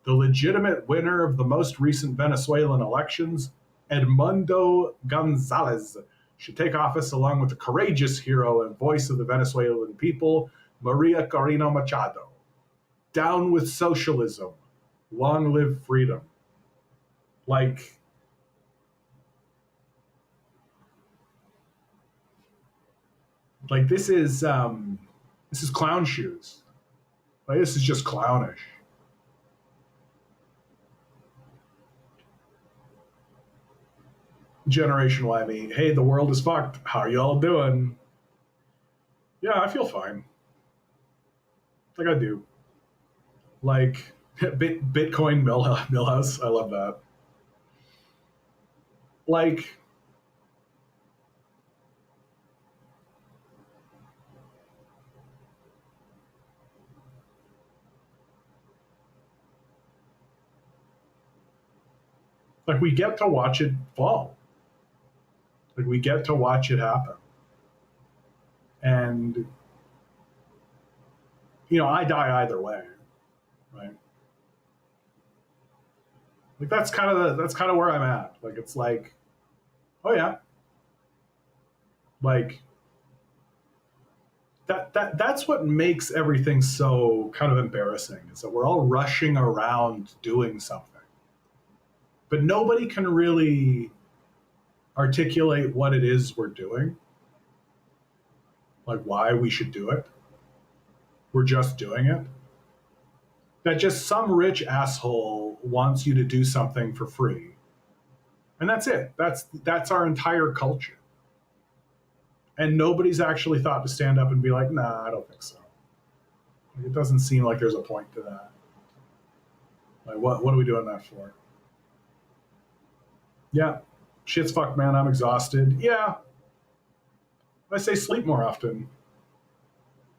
The legitimate winner of the most recent Venezuelan elections, Edmundo Gonzalez, should take office along with the courageous hero and voice of the Venezuelan people, Maria Corina Machado. Down with socialism. Long live freedom. Like, this is clown shoes. Like, this is just clownish. Generation Y me, hey, the world is fucked. How are y'all doing? Yeah, I feel fine. Like, I do. Like, Bitcoin Millhouse, I love that. Like, we get to watch it fall. Like, we get to watch it happen. And, I die either way, right? Like, that's kind of where I'm at. Like, it's like, oh yeah, like, that's what makes everything so kind of embarrassing, is that we're all rushing around doing something, but nobody can really articulate what it is we're doing, like why we should do it. We're just doing it. That just some rich asshole wants you to do something for free, and that's it. That's our entire culture. And nobody's actually thought to stand up and be like, nah, I don't think so. It doesn't seem like there's a point to that. Like, what are we doing that for? Yeah, shit's fucked, man. I'm exhausted. Yeah, I say sleep more often.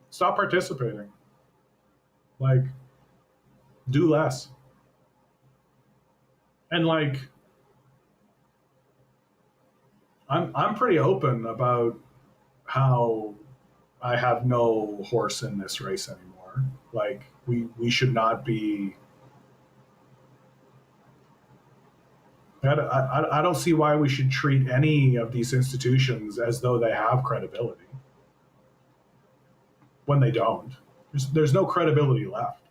Stop participating. Like, do less. And like, I'm pretty open about how I have no horse in this race anymore. Like, we should not be. I don't see why we should treat any of these institutions as though they have credibility when they don't. There's no credibility left.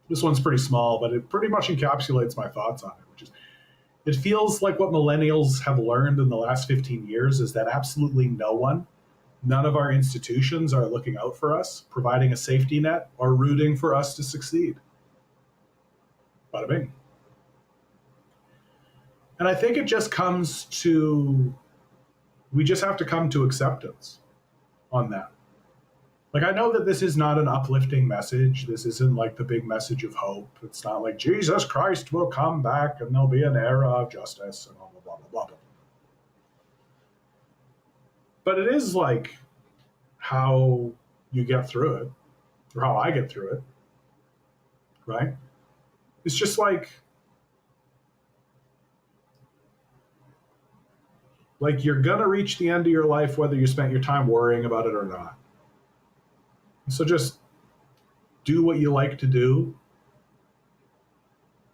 This one's pretty small, but it pretty much encapsulates my thoughts on it, which is it feels like what millennials have learned in the last 15 years is that absolutely none of our institutions are looking out for us, providing a safety net, or rooting for us to succeed. Bada bing. And I think it just comes to, we just have to come to acceptance on that. Like, I know that this is not an uplifting message. This isn't like the big message of hope. It's not like Jesus Christ will come back and there'll be an era of justice and blah, blah, blah, blah, blah. But it is like how you get through it, or how I get through it, right? It's just like you're gonna reach the end of your life whether you spent your time worrying about it or not. So just do what you like to do.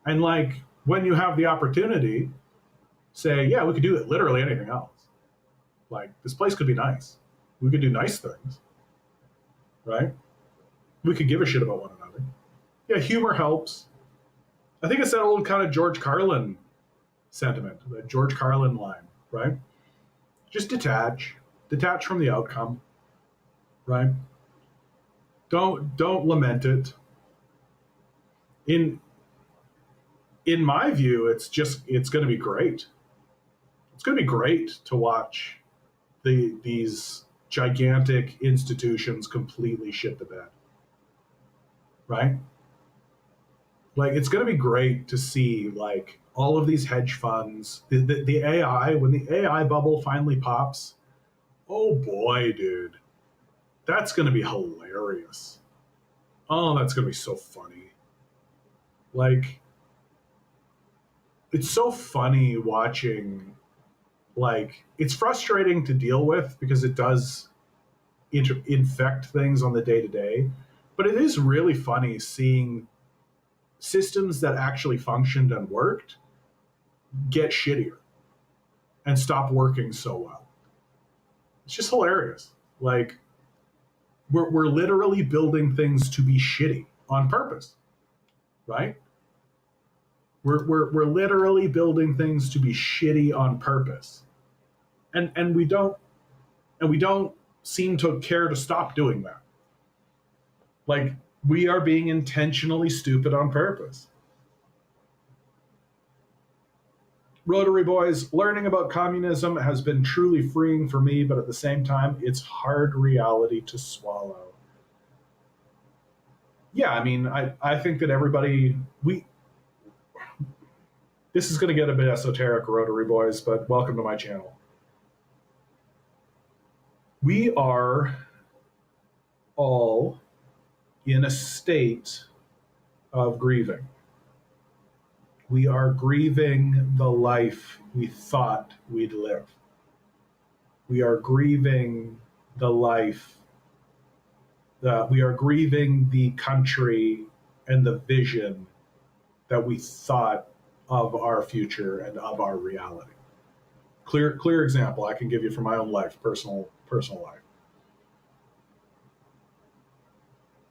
And like, when you have the opportunity, say, yeah, we could do literally anything else. Like, this place could be nice. We could do nice things, right? We could give a shit about one another. Yeah, humor helps. I think it's that old kind of George Carlin sentiment, that George Carlin line, right? Just detach from the outcome, right? Don't lament it. In my view, it's going to be great. It's going to be great to watch these gigantic institutions completely shit the bed, right? Like, it's going to be great to see like all of these hedge funds, the AI, when the AI bubble finally pops. Oh boy, dude, that's going to be hilarious. Oh, that's going to be so funny. Like, it's so funny watching. Like, it's frustrating to deal with because it does infect things on the day to day, but it is really funny seeing systems that actually functioned and worked get shittier and stop working so well. It's just hilarious. Like, we're literally building things to be shitty on purpose, right? We're literally building things to be shitty on purpose, and we don't seem to care to stop doing that. Like, we are being intentionally stupid on purpose. Rotary Boys, learning about communism has been truly freeing for me, but at the same time, it's hard reality to swallow. Yeah, I mean, I think that everybody, this is going to get a bit esoteric, Rotary Boys, but welcome to my channel. We are all in a state of grieving. We are grieving the life we thought we'd live. We are grieving the life that we are grieving the country and the vision that we thought of our future and of our reality. Clear example I can give you from my own life, personal life.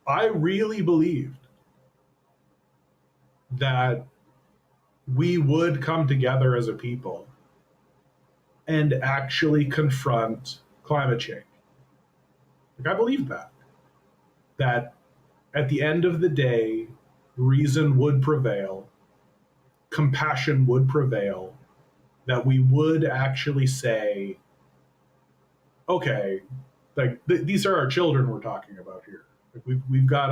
I really believed that we would come together as a people and actually confront climate change. Like, I believed that at the end of the day, reason would prevail, compassion would prevail, that we would actually say, okay, like these are our children we're talking about here. Like, we've got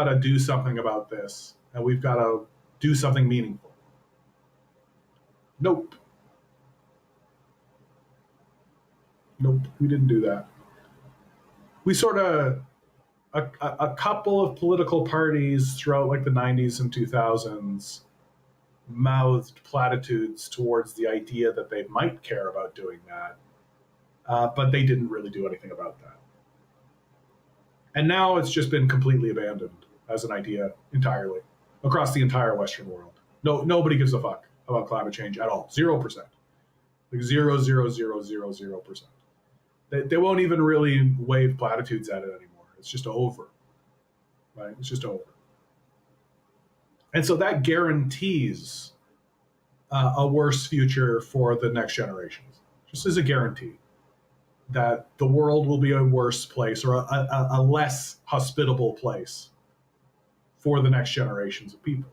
to do something about this, and we've got to do something meaningful. Nope, nope, we didn't do that. We sort of a couple of political parties throughout like the 90s and 2000s mouthed platitudes towards the idea that they might care about doing that, but they didn't really do anything about that. And now it's just been completely abandoned as an idea entirely across the entire Western world. No, nobody gives a fuck about climate change at all. 0%. Like 0.0000%. They won't even really wave platitudes at it anymore. It's just over. Right? It's just over. And so that guarantees a worse future for the next generations. Just as a guarantee that the world will be a worse place or a less hospitable place for the next generations of people.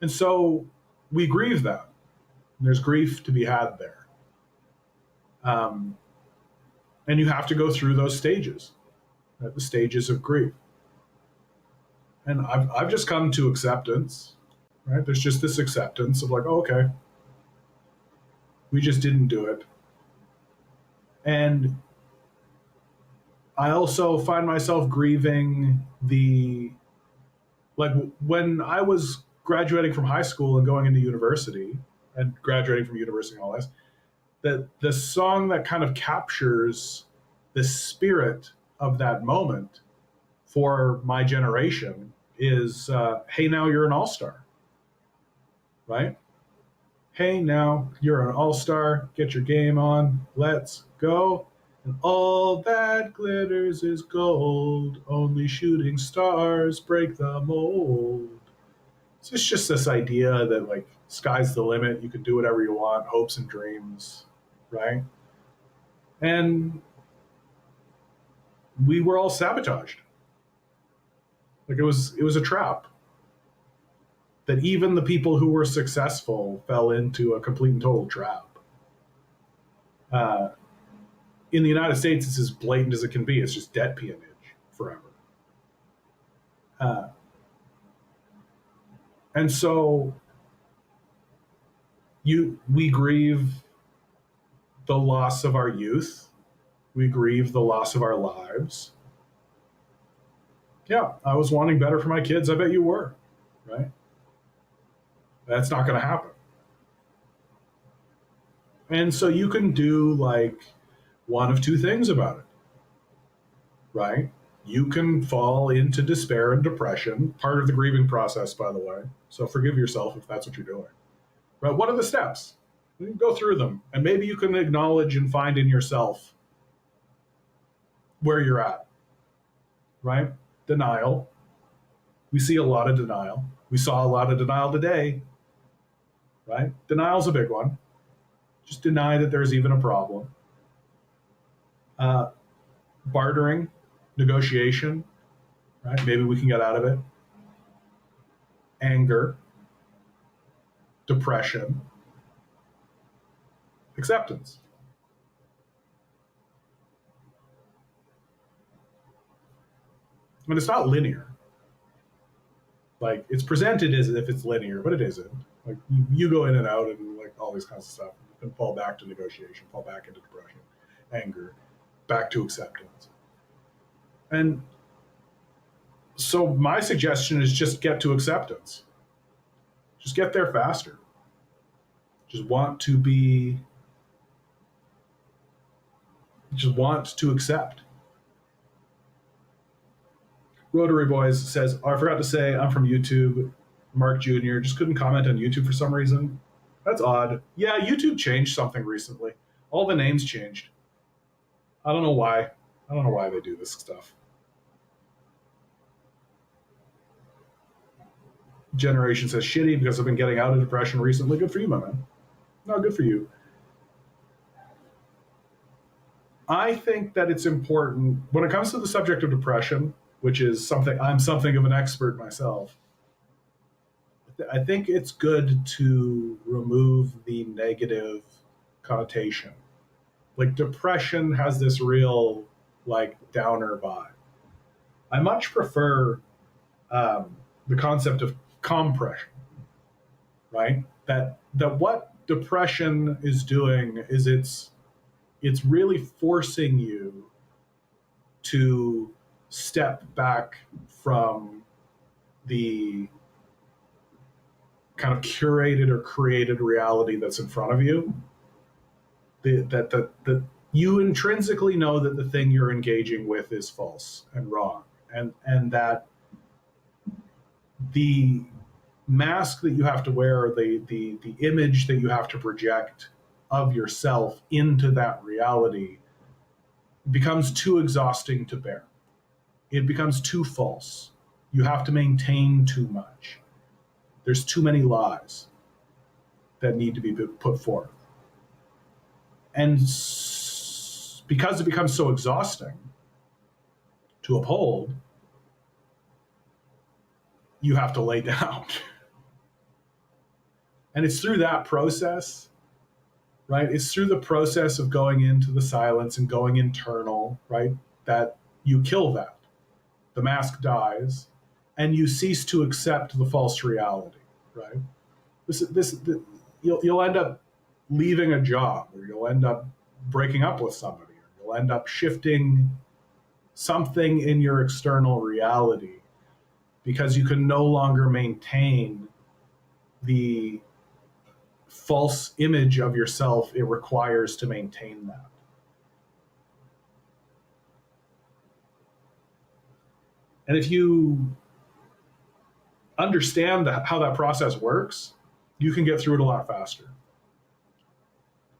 And so we grieve that. There's grief to be had there. And you have to go through those stages, right? The stages of grief. And I've just come to acceptance, right? There's just this acceptance of like, oh, okay, we just didn't do it. And I also find myself grieving like when I was graduating from high school and going into university and graduating from university and all this, that the song that kind of captures the spirit of that moment for my generation is Hey Now You're an All-Star, right? Hey now you're an all-star, get your game on, let's go. And all that glitters is gold, only shooting stars break the mold. So it's just this idea that like sky's the limit, you can do whatever you want, hopes and dreams, right? And we were all sabotaged. Like it was a trap that even the people who were successful fell into a complete and total trap. In the United States, it's as blatant as it can be. It's just debt peonage forever. And so we grieve the loss of our youth. We grieve the loss of our lives. Yeah, I was wanting better for my kids. I bet you were, right? That's not going to happen. And so you can do like one of two things about it, right? You can fall into despair and depression, part of the grieving process, by the way. So forgive yourself if that's what you're doing. Right? What are the steps? You can go through them, and maybe you can acknowledge and find in yourself where you're at, right? Denial. We see a lot of denial. We saw a lot of denial today, right? Denial's a big one. Just deny that there's even a problem. Bartering, negotiation, right? Maybe we can get out of it. Anger, depression, acceptance. I mean, it's not linear. Like it's presented as if it's linear, but it isn't. Like you go in and out and like all these kinds of stuff, and fall back to negotiation, fall back into depression, anger, back to acceptance. And so my suggestion is just get to acceptance. Just get there faster. Just want to accept. Rotary Boys says, oh, I forgot to say, I'm from YouTube. Mark Jr. just couldn't comment on YouTube for some reason. That's odd. Yeah, YouTube changed something recently. All the names changed. I don't know why. I don't know why they do this stuff. generation says shitty because I've been getting out of depression recently. Good for you, my man. No, good for you. I think that it's important when it comes to the subject of depression, which is something I'm something of an expert myself. I think it's good to remove the negative connotation. Like depression has this real like downer vibe. I much prefer the concept of compression, right? That what depression is doing is it's really forcing you to step back from the kind of curated or created reality that's in front of you. That you intrinsically know that the thing you're engaging with is false and wrong, and that the mask that you have to wear, the image that you have to project of yourself into that reality becomes too exhausting to bear. It becomes too false. You have to maintain too much. There's too many lies that need to be put forth. And because it becomes so exhausting to uphold, you have to lay down. And it's through that process, right? It's through the process of going into the silence and going internal, right? That you kill that. The mask dies, and you cease to accept the false reality, right? You'll end up leaving a job, or you'll end up breaking up with somebody, or you'll end up shifting something in your external reality because you can no longer maintain the false image of yourself it requires to maintain that. And if you understand how that process works, you can get through it a lot faster.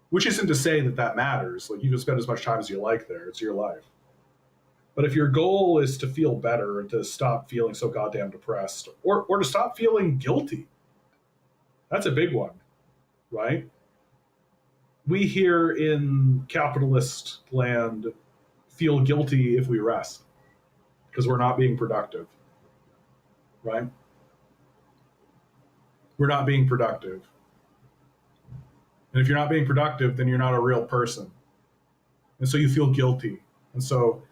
Which isn't to say that that matters. Like, you can spend as much time as you like there. It's your life. But if your goal is to feel better and to stop feeling so goddamn depressed, or to stop feeling guilty, that's a big one, right? We here in capitalist land feel guilty if we rest because we're not being productive, right? We're not being productive. And if you're not being productive, then you're not a real person. And so you feel guilty. And so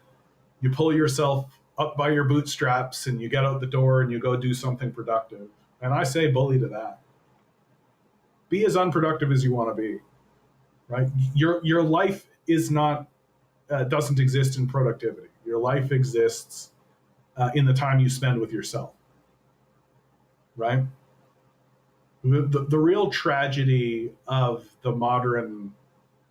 you pull yourself up by your bootstraps and you get out the door and you go do something productive. And I say bully to that. Be as unproductive as you want to be, right? Your life is not, doesn't exist in productivity. Your life exists in the time you spend with yourself, right? The real tragedy of the modern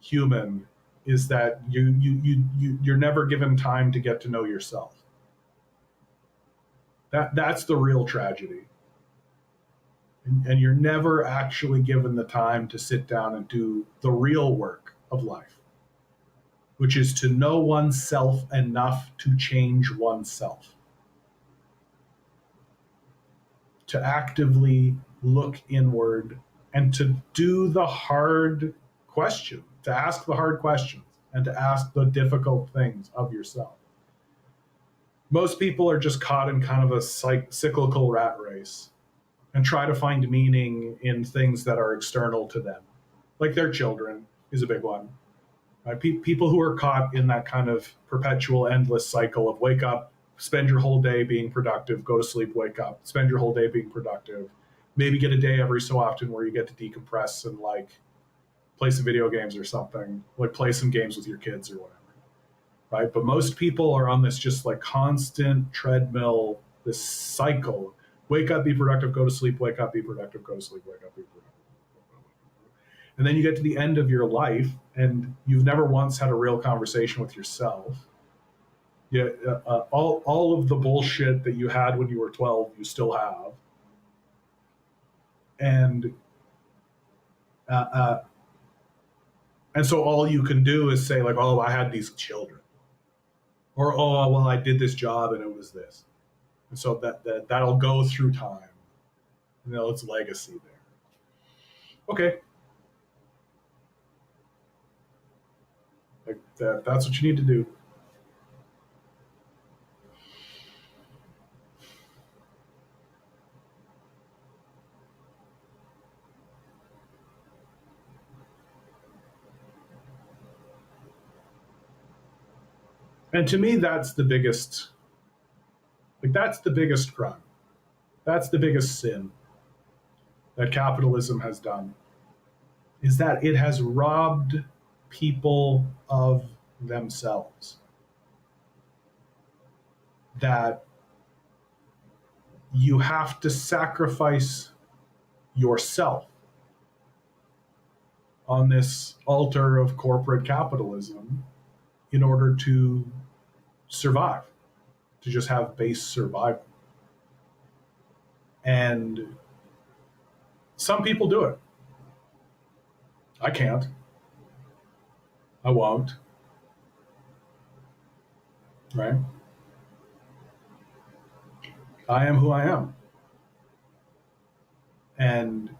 human is that you're never given time to get to know yourself. That's the real tragedy. And you're never actually given the time to sit down and do the real work of life, which is to know oneself enough to change oneself, to actively look inward and to do the hard question, to ask the hard questions and to ask the difficult things of yourself. Most people are just caught in kind of a cyclical rat race and try to find meaning in things that are external to them. Like their children is a big one. Right? People who are caught in that kind of perpetual, endless cycle of wake up, spend your whole day being productive, go to sleep, wake up, spend your whole day being productive, maybe get a day every so often where you get to decompress and like play some video games or something, like play some games with your kids or whatever. Right? But most people are on this just like constant treadmill, this cycle. Wake up, be productive, go to sleep, wake up, be productive, go to sleep, wake up, be productive. And then you get to the end of your life and you've never once had a real conversation with yourself. Yeah, all of the bullshit that you had when you were 12, you still have. And so all you can do is say like, oh, I had these children. Or, oh, well, I did this job and it was this. And so that'll go through time. It's legacy there. Okay. Like that's what you need to do. And to me, that's the biggest crime. That's the biggest sin that capitalism has done, is that it has robbed people of themselves. That you have to sacrifice yourself on this altar of corporate capitalism in order to survive, to just have base survival. And some people do it. I can't. I won't. Right? I am who I am. And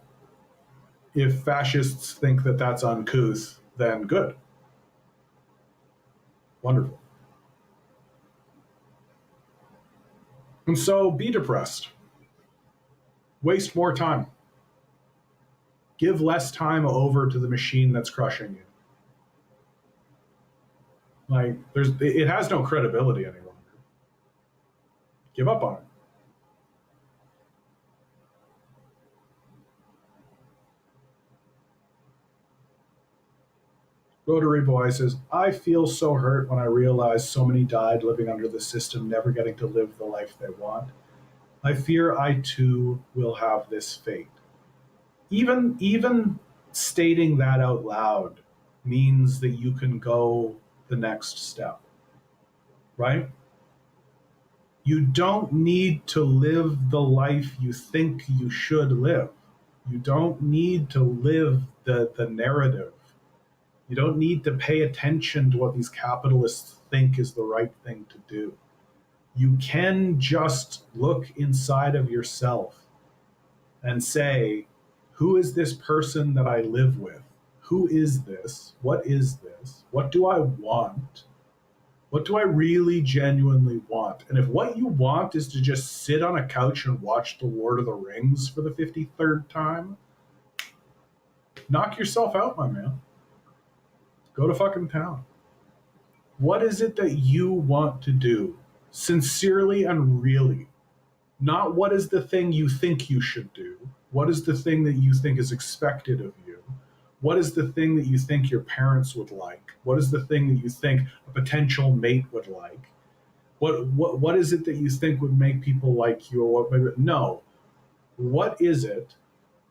if fascists think that that's uncouth, then good. Wonderful. And so be depressed. Waste more time. Give less time over to the machine that's crushing you. Like, it has no credibility any longer. Give up on it. Rotary Boy says, I feel so hurt when I realize so many died living under the system, never getting to live the life they want. I fear I too will have this fate. Even stating that out loud means that you can go the next step, right? You don't need to live the life you think you should live. You don't need to live the narrative. You don't need to pay attention to what these capitalists think is the right thing to do. You can just look inside of yourself and say, who is this person that I live with? Who is this? What is this? What do I want? What do I really genuinely want? And if what you want is to just sit on a couch and watch The Lord of the Rings for the 53rd time, knock yourself out, my man. Go to fucking town. What is it that you want to do? Sincerely and really. Not what is the thing you think you should do. What is the thing that you think is expected of you? What is the thing that you think your parents would like? What is the thing that you think a potential mate would like? What is it that you think would make people like you? Or what? No. What is it,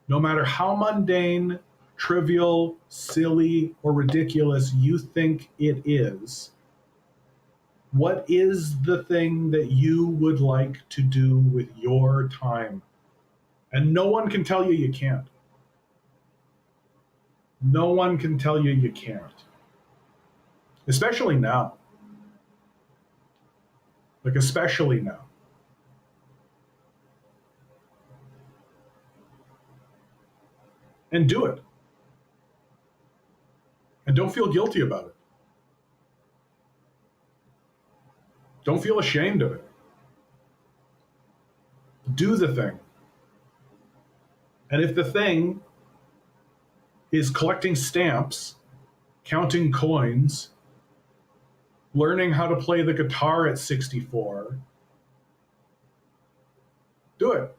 no matter how mundane, trivial, silly, or ridiculous you think it is, what is the thing that you would like to do with your time? And no one can tell you you can't. No one can tell you you can't. Especially now. Like, especially now. And do it. And don't feel guilty about it. Don't feel ashamed of it. Do the thing. And if the thing is collecting stamps, counting coins, learning how to play the guitar at 64, do it.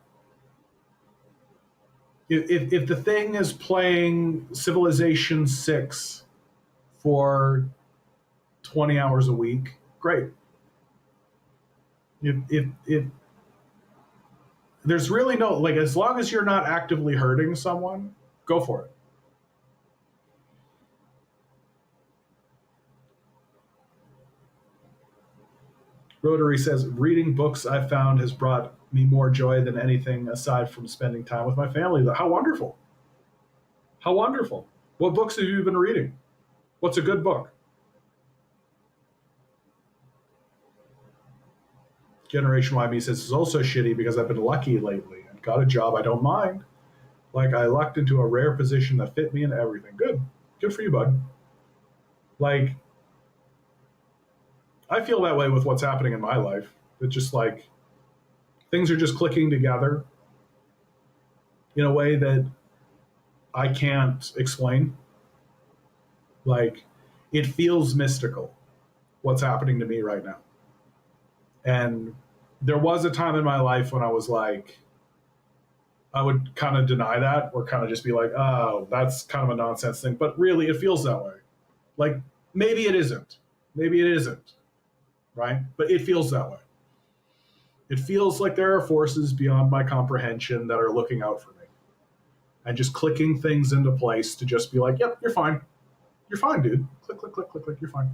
If the thing is playing Civilization 6 for 20 hours a week, great. If there's really no, like, as long as you're not actively hurting someone, go for it. Rotary says, reading books I found has brought me more joy than anything aside from spending time with my family. How wonderful. How wonderful. What books have you been reading? What's a good book? Generation YB says, it's also shitty because I've been lucky lately. And got a job I don't mind. Like, I lucked into a rare position that fit me and everything. Good for you, bud. Like, I feel that way with what's happening in my life. It's just like things are just clicking together in a way that I can't explain. Like, it feels mystical what's happening to me right now. And there was a time in my life when I was like, I would kind of deny that or kind of just be like, oh, that's kind of a nonsense thing. But really, it feels that way. Like, maybe it isn't. Maybe it isn't, right? But it feels that way. It feels like there are forces beyond my comprehension that are looking out for me and just clicking things into place to just be like, yep, you're fine. You're fine, dude. Click, click, click, click, click. You're fine.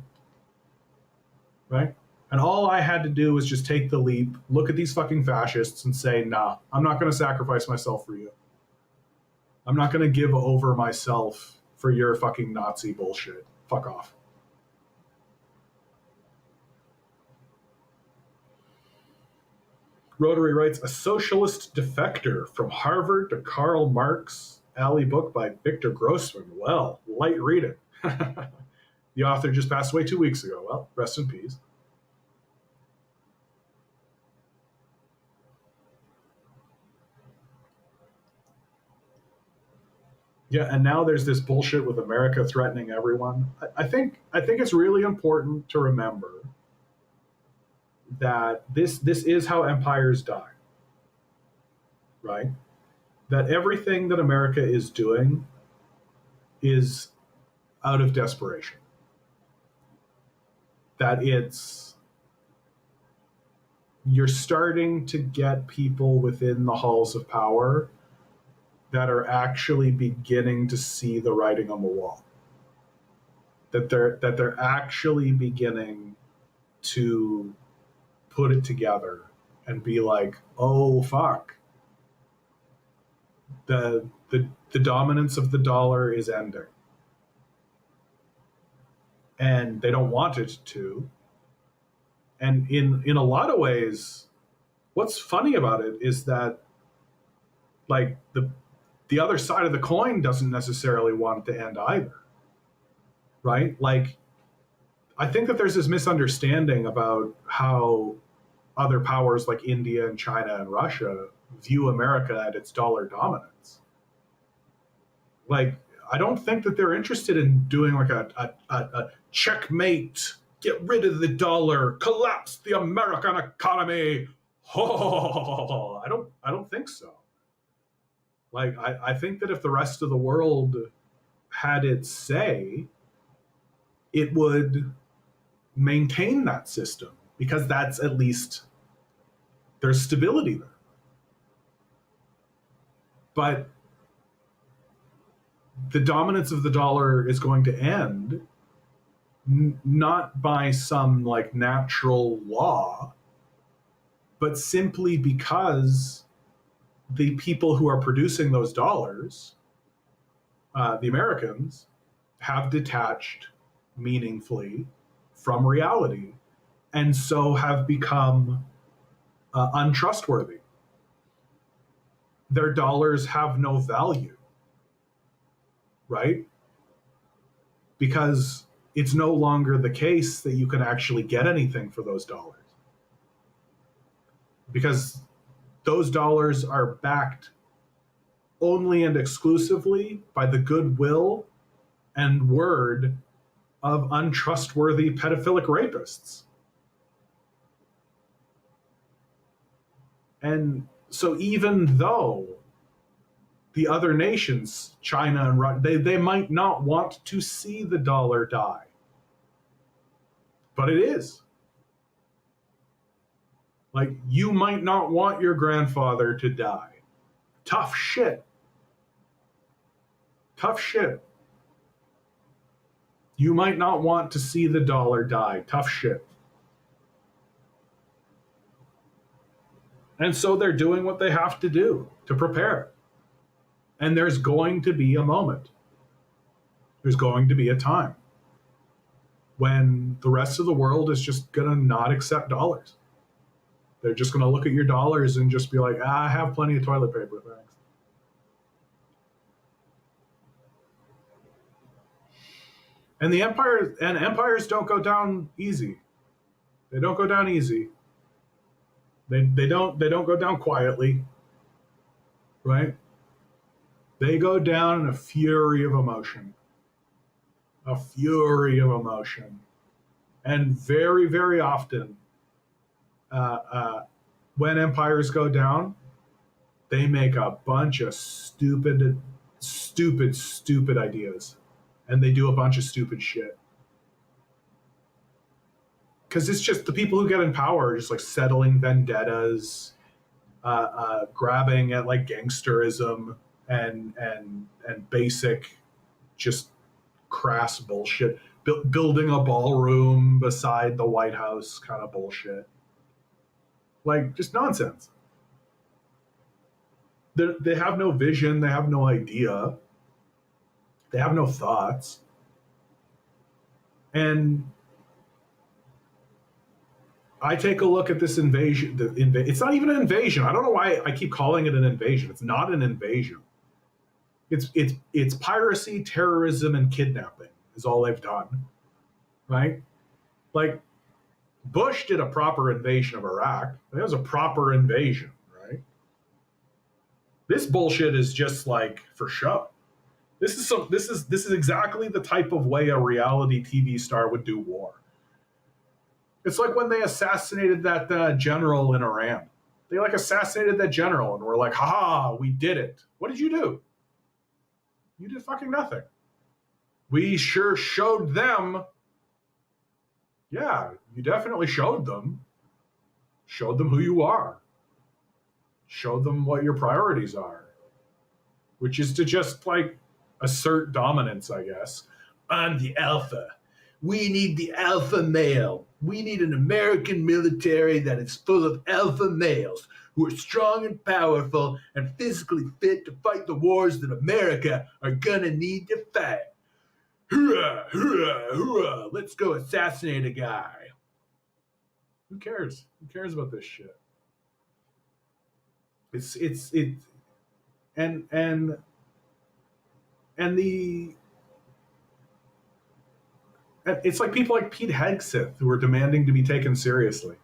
Right? And all I had to do was just take the leap, look at these fucking fascists and say, nah, I'm not going to sacrifice myself for you. I'm not going to give over myself for your fucking Nazi bullshit. Fuck off. Rotary writes, a socialist defector from Harvard to Karl Marx, alley book by Victor Grossman. Well, light reading. The author just passed away 2 weeks ago. Well, rest in peace. Yeah, and now there's this bullshit with America threatening everyone. I think it's really important to remember that this is how empires die, right? That everything that America is doing is out of desperation. That you're starting to get people within the halls of power that are actually beginning to see the writing on the wall. That they're actually beginning to put it together and be like, oh fuck. The dominance of the dollar is ending. And they don't want it to. And in a lot of ways, what's funny about it is that like the other side of the coin doesn't necessarily want it to end either. Right? Like, I think that there's this misunderstanding about how other powers like India and China and Russia view America and its dollar dominance. Like, I don't think that they're interested in doing like a checkmate, get rid of the dollar, collapse the American economy. Oh, I don't think so. Like, I think that if the rest of the world had its say, it would maintain that system because that's at least there's stability there. But the dominance of the dollar is going to end not by some like natural law, but simply because the people who are producing those dollars, the Americans, have detached meaningfully from reality and so have become untrustworthy. Their dollars have no value, right? Because it's no longer the case that you can actually get anything for those dollars. Because those dollars are backed only and exclusively by the goodwill and word of untrustworthy pedophilic rapists. And so even though the other nations, China and Russia, they might not want to see the dollar die, but it is. Like, you might not want your grandfather to die. Tough shit. Tough shit. You might not want to see the dollar die. Tough shit. And so they're doing what they have to do to prepare. And there's going to be a moment. There's going to be a time when the rest of the world is just going to not accept dollars. They're just going to look at your dollars and just be like, I have plenty of toilet paper, thanks. And empires don't go down easy. They don't go down easy. They don't go down quietly, right? They go down in a fury of emotion. A fury of emotion. And very, very often, when empires go down, they make a bunch of stupid ideas. And they do a bunch of stupid shit. Because it's just the people who get in power are just like settling vendettas, grabbing at like gangsterism and basic, just crass bullshit. Building a ballroom beside the White House kind of bullshit. Like, just nonsense. They have no vision. They have no idea. They have no thoughts. And I take a look at this invasion. It's not even an invasion. I don't know why I keep calling it an invasion. It's not an invasion. It's piracy, terrorism, and kidnapping is all they've done, right? Like, Bush did a proper invasion of Iraq. That was a proper invasion, right? This bullshit is just like for show. This is exactly the type of way a reality TV star would do war. It's like when they assassinated that general in Iran. They like assassinated that general and were like, "Ha, we did it." What did you do? You did fucking nothing. We sure showed them. Yeah, you definitely showed them. Showed them who you are. Showed them what your priorities are. Which is to just like assert dominance, I guess. I'm the alpha. We need the alpha male. We need an American military that is full of alpha males who are strong and powerful and physically fit to fight the wars that America are gonna need to fight. Hoorah, hoorah, hoorah. Let's go assassinate a guy. Who cares? Who cares about this shit? And it's like people like Pete Hegseth who are demanding to be taken seriously.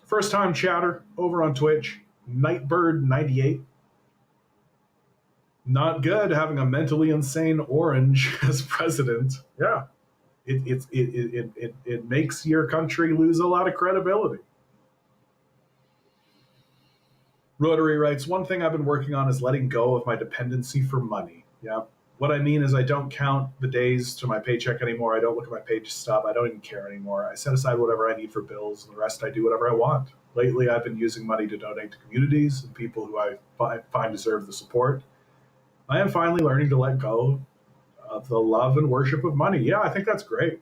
First time chatter over on Twitch, Nightbird98. Not good having a mentally insane orange as president. Yeah, it makes your country lose a lot of credibility. Rotary writes, one thing I've been working on is letting go of my dependency for money. Yeah. What I mean is I don't count the days to my paycheck anymore. I don't look at my pay stub. I don't even care anymore. I set aside whatever I need for bills, and the rest I do whatever I want. Lately, I've been using money to donate to communities and people who I find deserve the support. I am finally learning to let go of the love and worship of money. Yeah, I think that's great.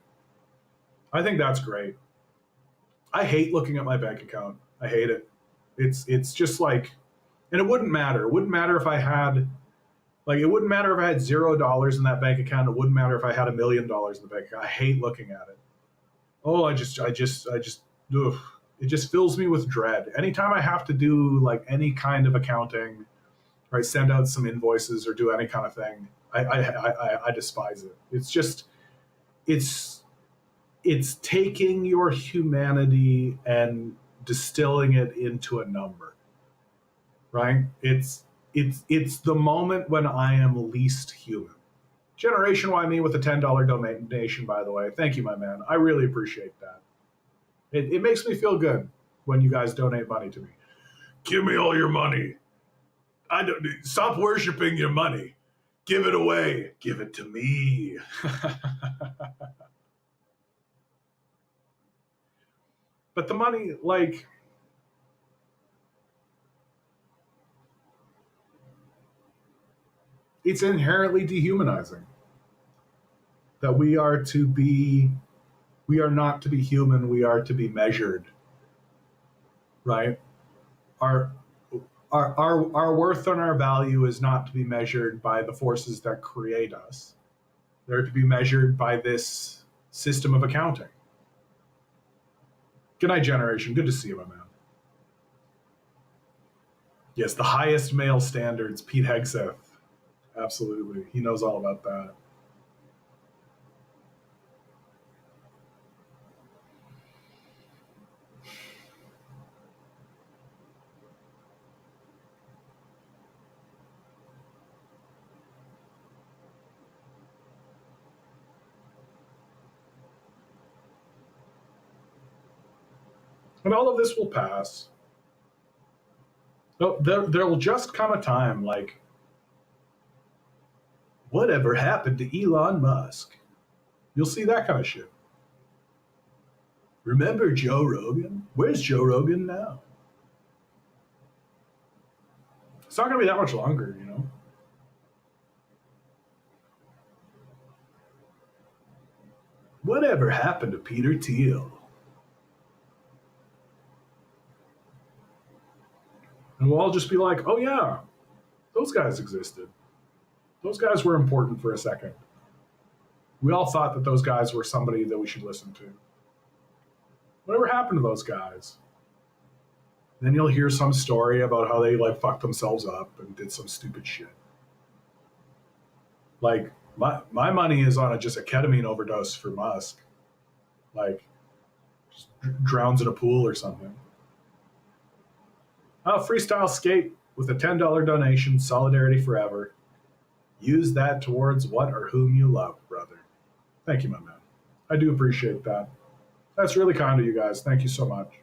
I think that's great. I hate looking at my bank account. I hate it. It's just like, and it wouldn't matter. It wouldn't matter if I had, like, it wouldn't matter if I had $0 in that bank account. It wouldn't matter if I had $1 million in the bank account. I hate looking at it. Oh, ugh. It just fills me with dread. Anytime I have to do like any kind of accounting, right, send out some invoices or do any kind of thing, I despise it. It's just, it's taking your humanity and distilling it into a number, right? It's the moment when I am least human. Generation Y me with a $10 donation, by the way. Thank you, my man. I really appreciate that. It makes me feel good when you guys donate money to me. Give me all your money. I don't stop worshiping your money. Give it away. Give it to me. But the money, like, it's inherently dehumanizing. That we are not to be human, we are to be measured. Right? Our worth and our value is not to be measured by the forces that create us. They're to be measured by this system of accounting. Good night, generation. Good to see you, my man. Yes, the highest male standards, Pete Hegseth. Absolutely. He knows all about that. And all of this will pass. There will just come a time like, whatever happened to Elon Musk? You'll see that kind of shit. Remember Joe Rogan? Where's Joe Rogan now? It's not going to be that much longer, you know? Whatever happened to Peter Thiel? And we'll all just be like, oh yeah, those guys existed. Those guys were important for a second. We all thought that those guys were somebody that we should listen to. Whatever happened to those guys? Then you'll hear some story about how they like fucked themselves up and did some stupid shit. Like my money is on just a ketamine overdose for Musk. Like just drowns in a pool or something. Freestyle skate with a $10 donation, solidarity forever. Use that towards what or whom you love, brother. Thank you, my man. I do appreciate that. That's really kind of you guys. Thank you so much.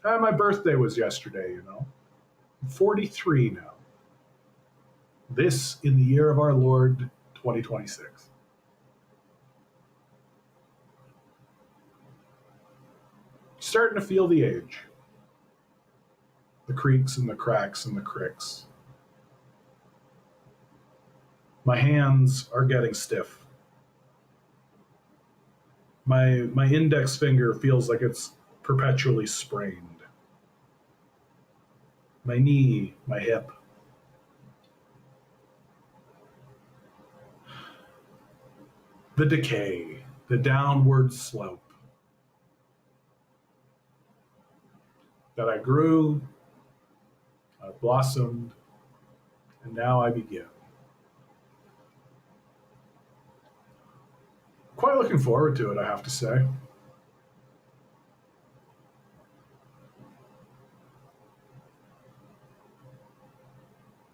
My birthday was yesterday, you know. I'm 43 now. This in the year of our Lord 2026. Starting to feel the age. The creaks and the cracks and the cricks. My hands are getting stiff. My index finger feels like it's perpetually sprained. My knee, my hip. The decay, the downward slope. That I grew, I blossomed, and now I begin. Quite looking forward to it, I have to say.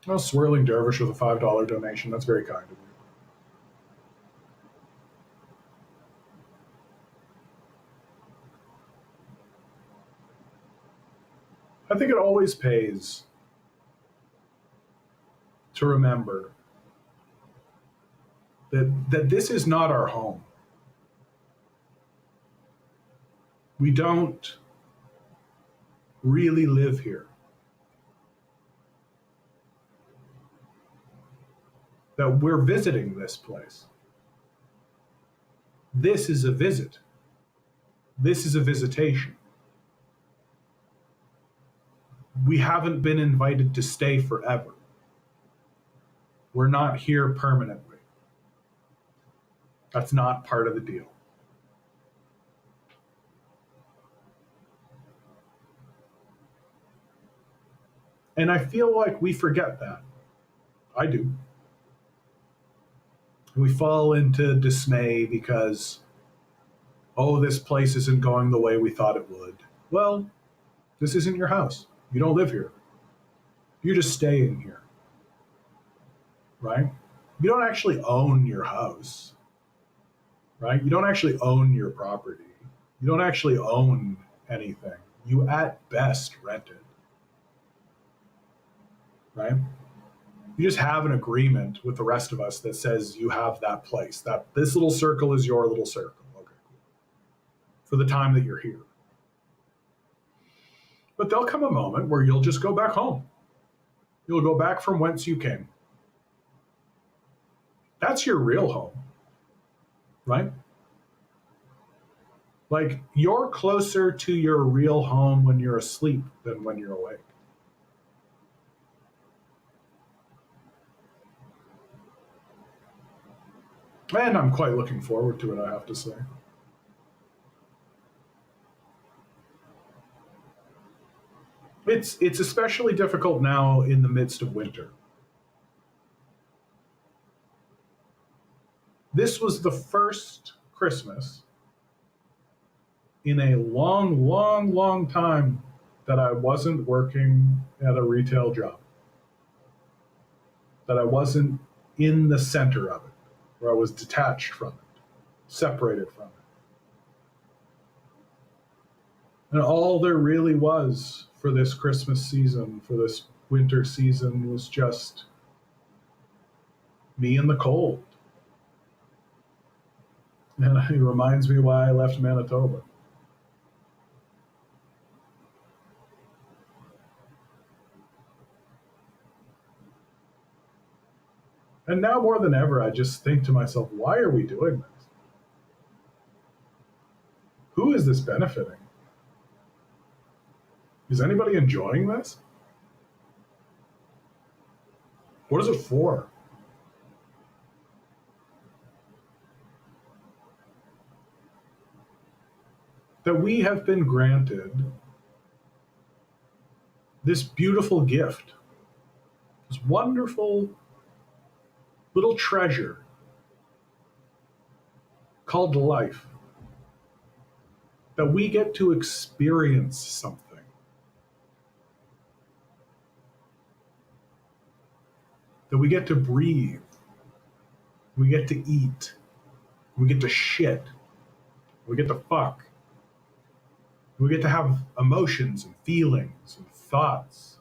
Oh, Swirling Dervish with a $5 donation. That's very kind of you. I think it always pays to remember that this is not our home. We don't really live here. That we're visiting this place. This is a visit. This is a visitation. We haven't been invited to stay forever. We're not here permanently. That's not part of the deal. And I feel like we forget that. I do. We fall into dismay because, oh, this place isn't going the way we thought it would. Well, this isn't your house. You don't live here. You're just staying here. Right? You don't actually own your house. Right? You don't actually own your property. You don't actually own anything. You at best rent it. Right? You just have an agreement with the rest of us that says you have that place, that this little circle is your little circle. Okay, cool. For the time that you're here. But there'll come a moment where you'll just go back home. You'll go back from whence you came. That's your real home. Right? Like, you're closer to your real home when you're asleep than when you're awake. And I'm quite looking forward to it, I have to say. It's especially difficult now in the midst of winter. This was the first Christmas in a long, long, long time that I wasn't working at a retail job, that I wasn't in the center of it, where I was detached from it, separated from it. And all there really was for this Christmas season, for this winter season, was just me in the cold. And it reminds me why I left Manitoba. And now more than ever, I just think to myself, why are we doing this? Who is this benefiting? Is anybody enjoying this? What is it for? That we have been granted this beautiful gift, this wonderful little treasure called life, that we get to experience something, that we get to breathe, we get to eat, we get to shit, we get to fuck, we get to have emotions and feelings and thoughts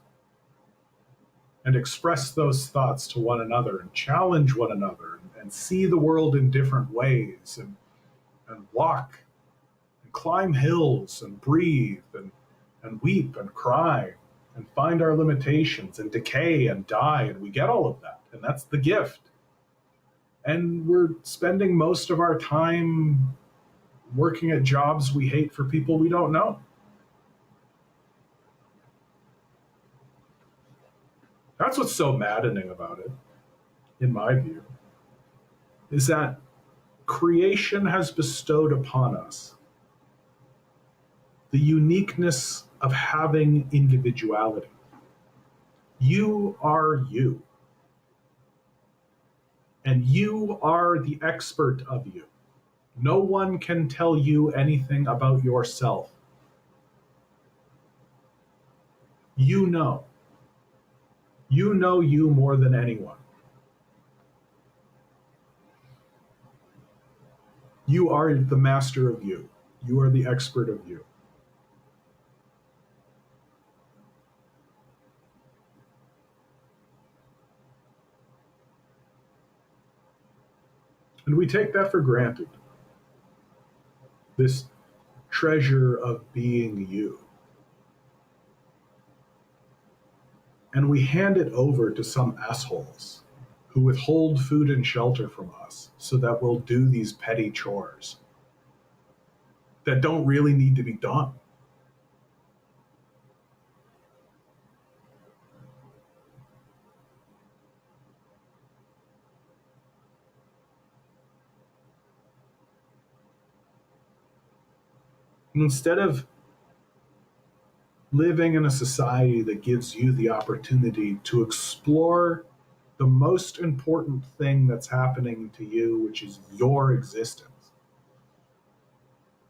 and express those thoughts to one another and challenge one another and see the world in different ways and walk and climb hills and breathe and weep and cry and find our limitations and decay and die. And we get all of that. And that's the gift. And we're spending most of our time working at jobs we hate for people we don't know. That's what's so maddening about it, in my view, is that creation has bestowed upon us the uniqueness of having individuality. You are you, and you are the expert of you. No one can tell you anything about yourself. You know. You know you more than anyone. You are the master of you. You are the expert of you. And we take that for granted. This treasure of being you. And we hand it over to some assholes who withhold food and shelter from us so that we'll do these petty chores that don't really need to be done. And instead of living in a society that gives you the opportunity to explore the most important thing that's happening to you, which is your existence,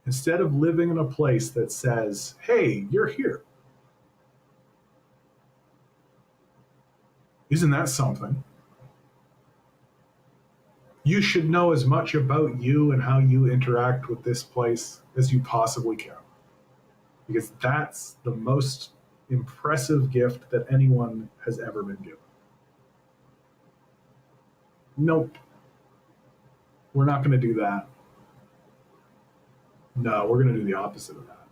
instead of living in a place that says, hey, you're here, isn't that something? You should know as much about you and how you interact with this place as you possibly can. Because that's the most impressive gift that anyone has ever been given. Nope, we're not going to do that. No, we're going to do the opposite of that.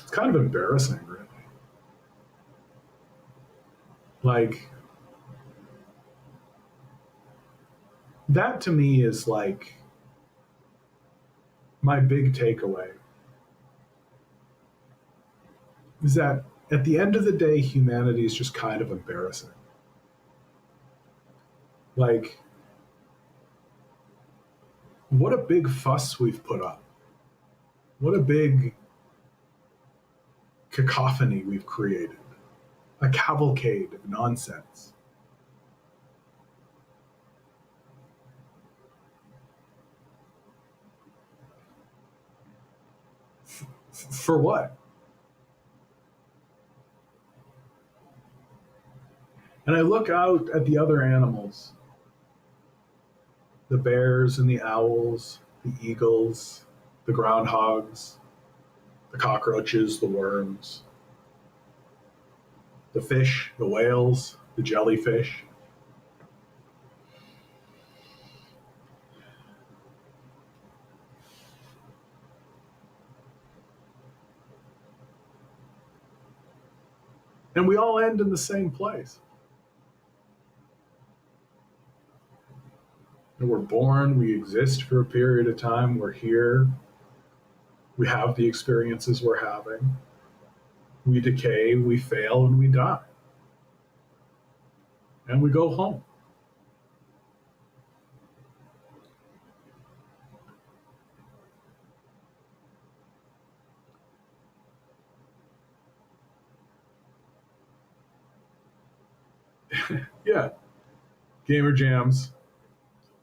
It's kind of embarrassing, really. Like, that to me is like my big takeaway is that at the end of the day, humanity is just kind of embarrassing. Like, what a big fuss we've put up. What a big cacophony we've created. A cavalcade of nonsense. For what? And I look out at the other animals, the bears and the owls, the eagles, the groundhogs, the cockroaches, the worms, the fish, the whales, the jellyfish. And we all end in the same place. And we're born, we exist for a period of time, we're here, we have the experiences we're having, we decay, we fail, and we die. And we go home. Yeah, Gamer Jams.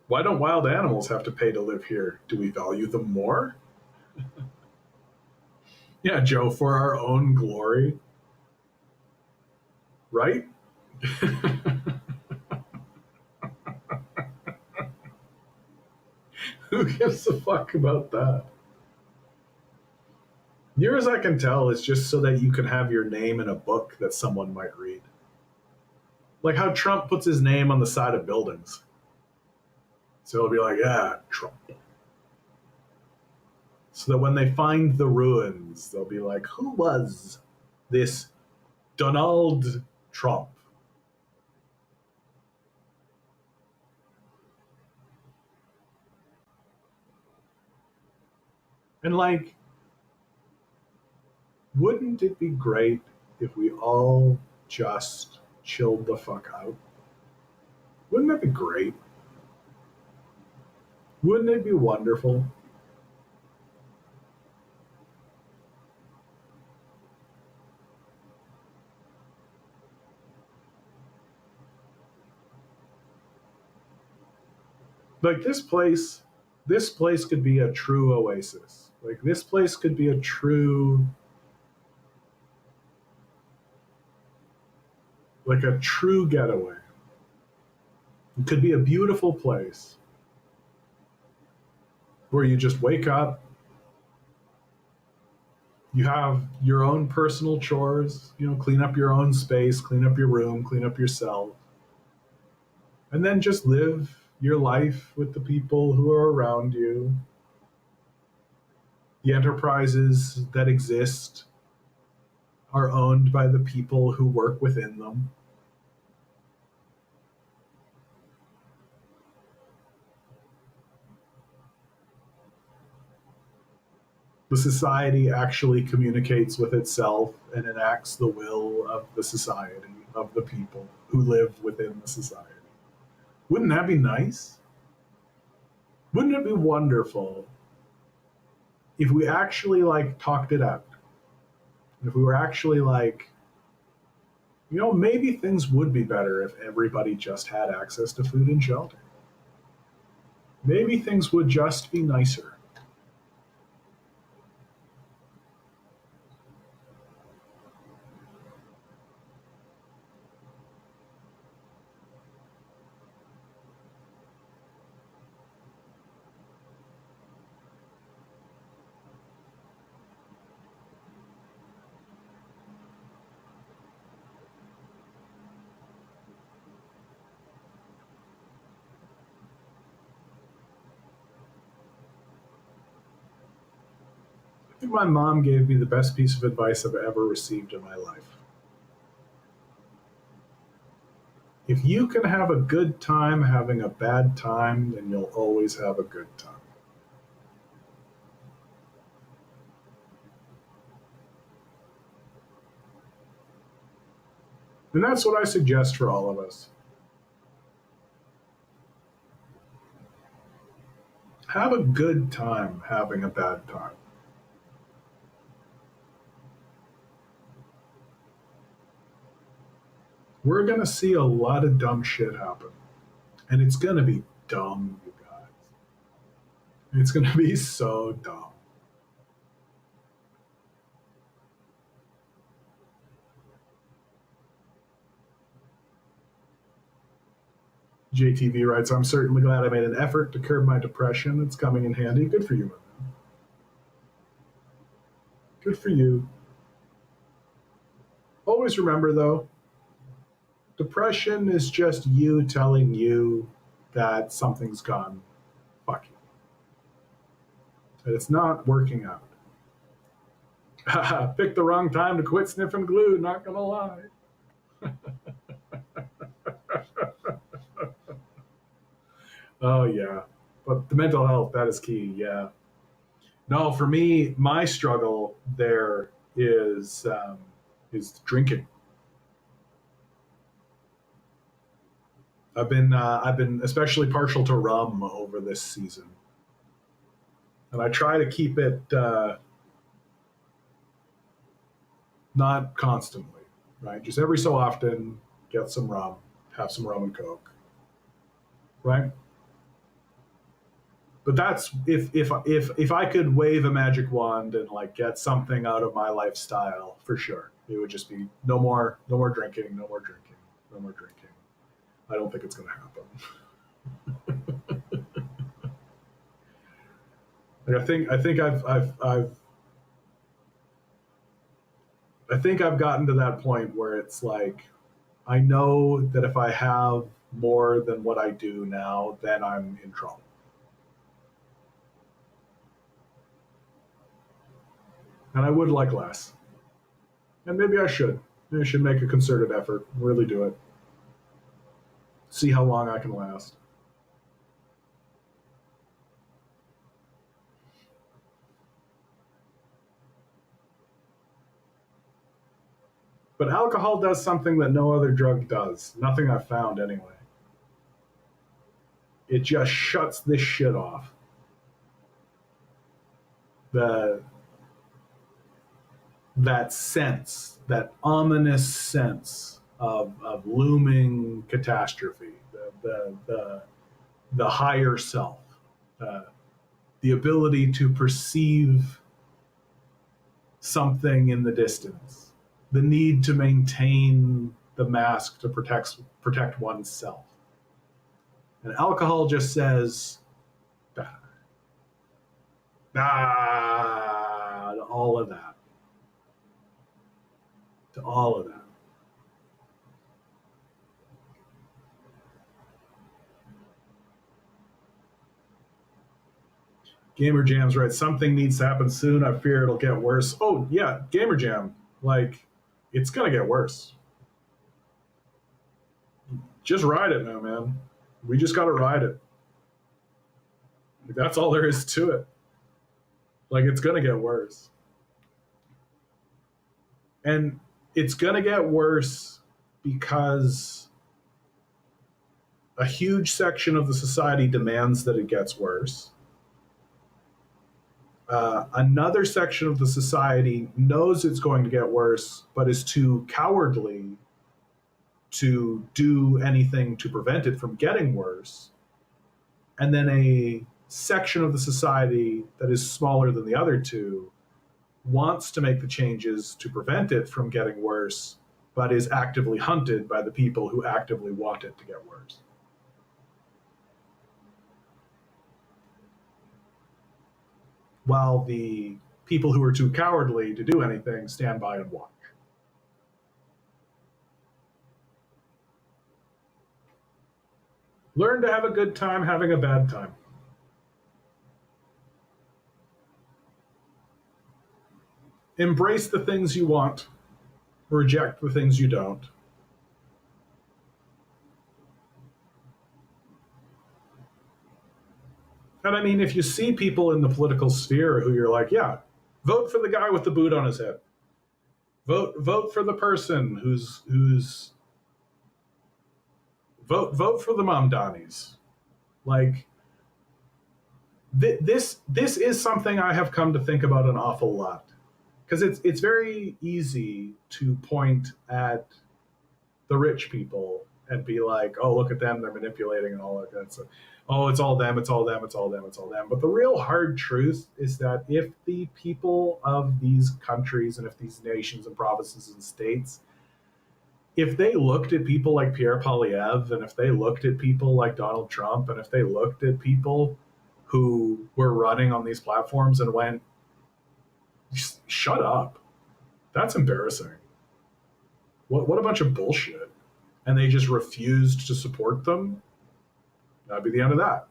Why don't wild animals have to pay to live here? Do we value them more? Yeah, Joe, for our own glory, right? Who gives a fuck about that? Near as I can tell, it's just so that you can have your name in a book that someone might read. Like how Trump puts his name on the side of buildings. So it'll be like, yeah, Trump. So that when they find the ruins, they'll be like, who was this Donald Trump? And like, wouldn't it be great if we all just chilled the fuck out? Wouldn't that be great? Wouldn't it be wonderful? Like this place could be a true oasis. Like this place could be a true, like a true getaway. It could be a beautiful place where you just wake up, you have your own personal chores, clean up your own space, clean up your room, clean up your cell, and then just live your life with the people who are around you. The enterprises that exist are owned by the people who work within them. The society actually communicates with itself and enacts the will of the society, of the people who live within the society. Wouldn't that be nice? Wouldn't it be wonderful if we actually like talked it out? If we were actually like, maybe things would be better if everybody just had access to food and shelter. Maybe things would just be nicer. I think my mom gave me the best piece of advice I've ever received in my life. If you can have a good time having a bad time, then you'll always have a good time. And that's what I suggest for all of us. Have a good time having a bad time. We're going to see a lot of dumb shit happen. And it's going to be dumb, you guys. It's going to be so dumb. JTV writes, I'm certainly glad I made an effort to curb my depression. It's coming in handy. Good for you, man. Good for you. Always remember, though, depression is just you telling you that something's gone fuck you. That it's not working out. Picked the wrong time to quit sniffing glue, not gonna lie. Oh, yeah. But the mental health, that is key, yeah. No, for me, my struggle there is drinking. I've been especially partial to rum over this season, and I try to keep it not constantly, right? Just every so often, get some rum, have some rum and coke, right? But that's if I could wave a magic wand and like get something out of my lifestyle for sure, it would just be no more drinking, no more drinking, no more drinking. I don't think it's going to happen. Like I think I've gotten to that point where it's like I know that if I have more than what I do now, then I'm in trouble. And I would like less. And maybe I should. Maybe I should make a concerted effort, really do it. See how long I can last. But alcohol does something that no other drug does. Nothing I've found anyway. It just shuts this shit off. The that sense, that ominous sense of looming catastrophe, the higher self, uh, the ability to perceive something in the distance, the need to maintain the mask to protect oneself. And alcohol just says, to all of that. To all of that. Gamer Jam's right. Something needs to happen soon. I fear it'll get worse. Oh, yeah, Gamer Jam. Like, it's going to get worse. Just ride it now, man. We just got to ride it. That's all there is to it. Like, it's going to get worse. And it's going to get worse because a huge section of the society demands that it gets worse. Another section of the society knows it's going to get worse, but is too cowardly to do anything to prevent it from getting worse. And then a section of the society that is smaller than the other two wants to make the changes to prevent it from getting worse, but is actively hunted by the people who actively want it to get worse. While the people who are too cowardly to do anything stand by and watch. Learn to have a good time having a bad time. Embrace the things you want, reject the things you don't. And I mean, if you see people in the political sphere who you're like, yeah, vote for the guy with the boot on his head. Vote for the person who's vote for the Mamdanis. Like, This is something I have come to think about an awful lot, because it's very easy to point at the rich people and be like, oh, look at them, they're manipulating and all that kind of stuff. Oh, it's all them, it's all them, it's all them, it's all them. But the real hard truth is that if the people of these countries and if these nations and provinces and states, if they looked at people like Pierre Poilievre and if they looked at people like Donald Trump and if they looked at people who were running on these platforms and went, shut up, that's embarrassing. What a bunch of bullshit. And they just refused to support them, that'd be the end of that.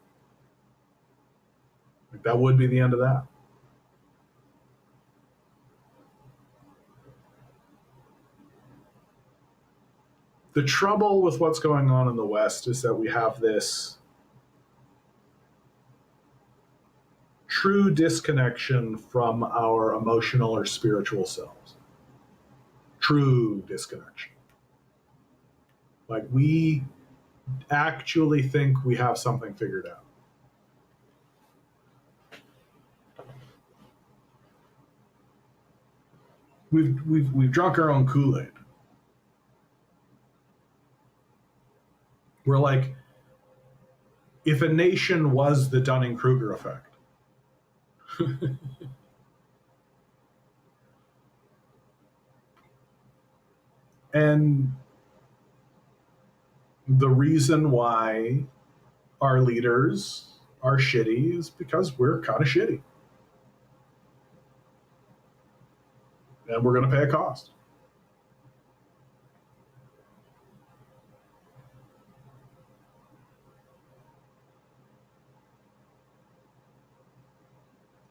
Like, that would be the end of that. The trouble with what's going on in the West is that we have this true disconnection from our emotional or spiritual selves. True disconnection. Like, we actually think we have something figured out. We've drunk our own Kool-Aid. We're like, if a nation was the Dunning-Kruger effect, and the reason why our leaders are shitty is because we're kind of shitty. And we're going to pay a cost.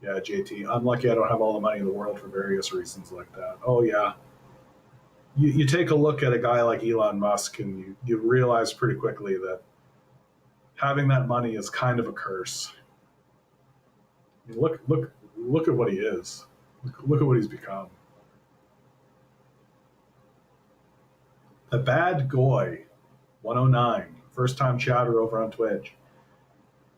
Yeah, JT, I'm lucky I don't have all the money in the world for various reasons like that. Oh, yeah. You take a look at a guy like Elon Musk and you realize pretty quickly that having that money is kind of a curse. I mean, look at what he is. Look at what he's become. The Bad Goy 109, first time chatter over on Twitch.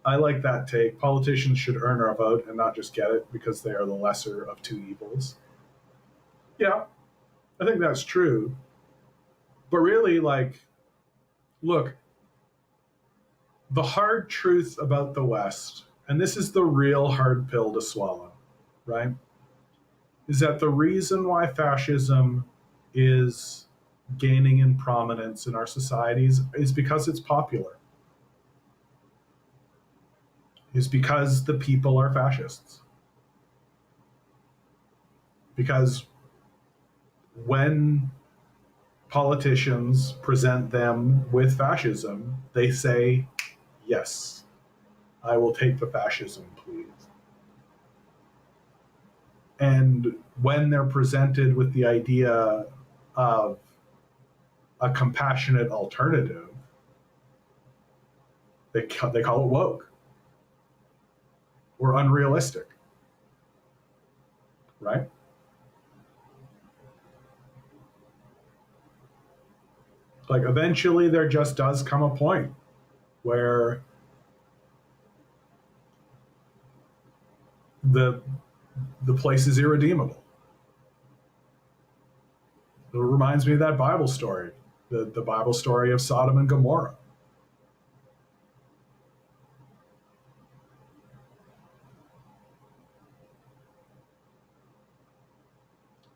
I like that take. Politicians should earn our vote and not just get it because they are the lesser of two evils. Yeah, I think that's true. But really, like, look, the hard truth about the West, and this is the real hard pill to swallow, right? Is that the reason why fascism is gaining in prominence in our societies is because it's popular. Is because the people are fascists. Because when politicians present them with fascism, they say, yes, I will take the fascism, please. And when they're presented with the idea of a compassionate alternative, they call it woke or unrealistic, right? Like, eventually there just does come a point where the place is irredeemable. It reminds me of that Bible story, the Bible story of Sodom and Gomorrah.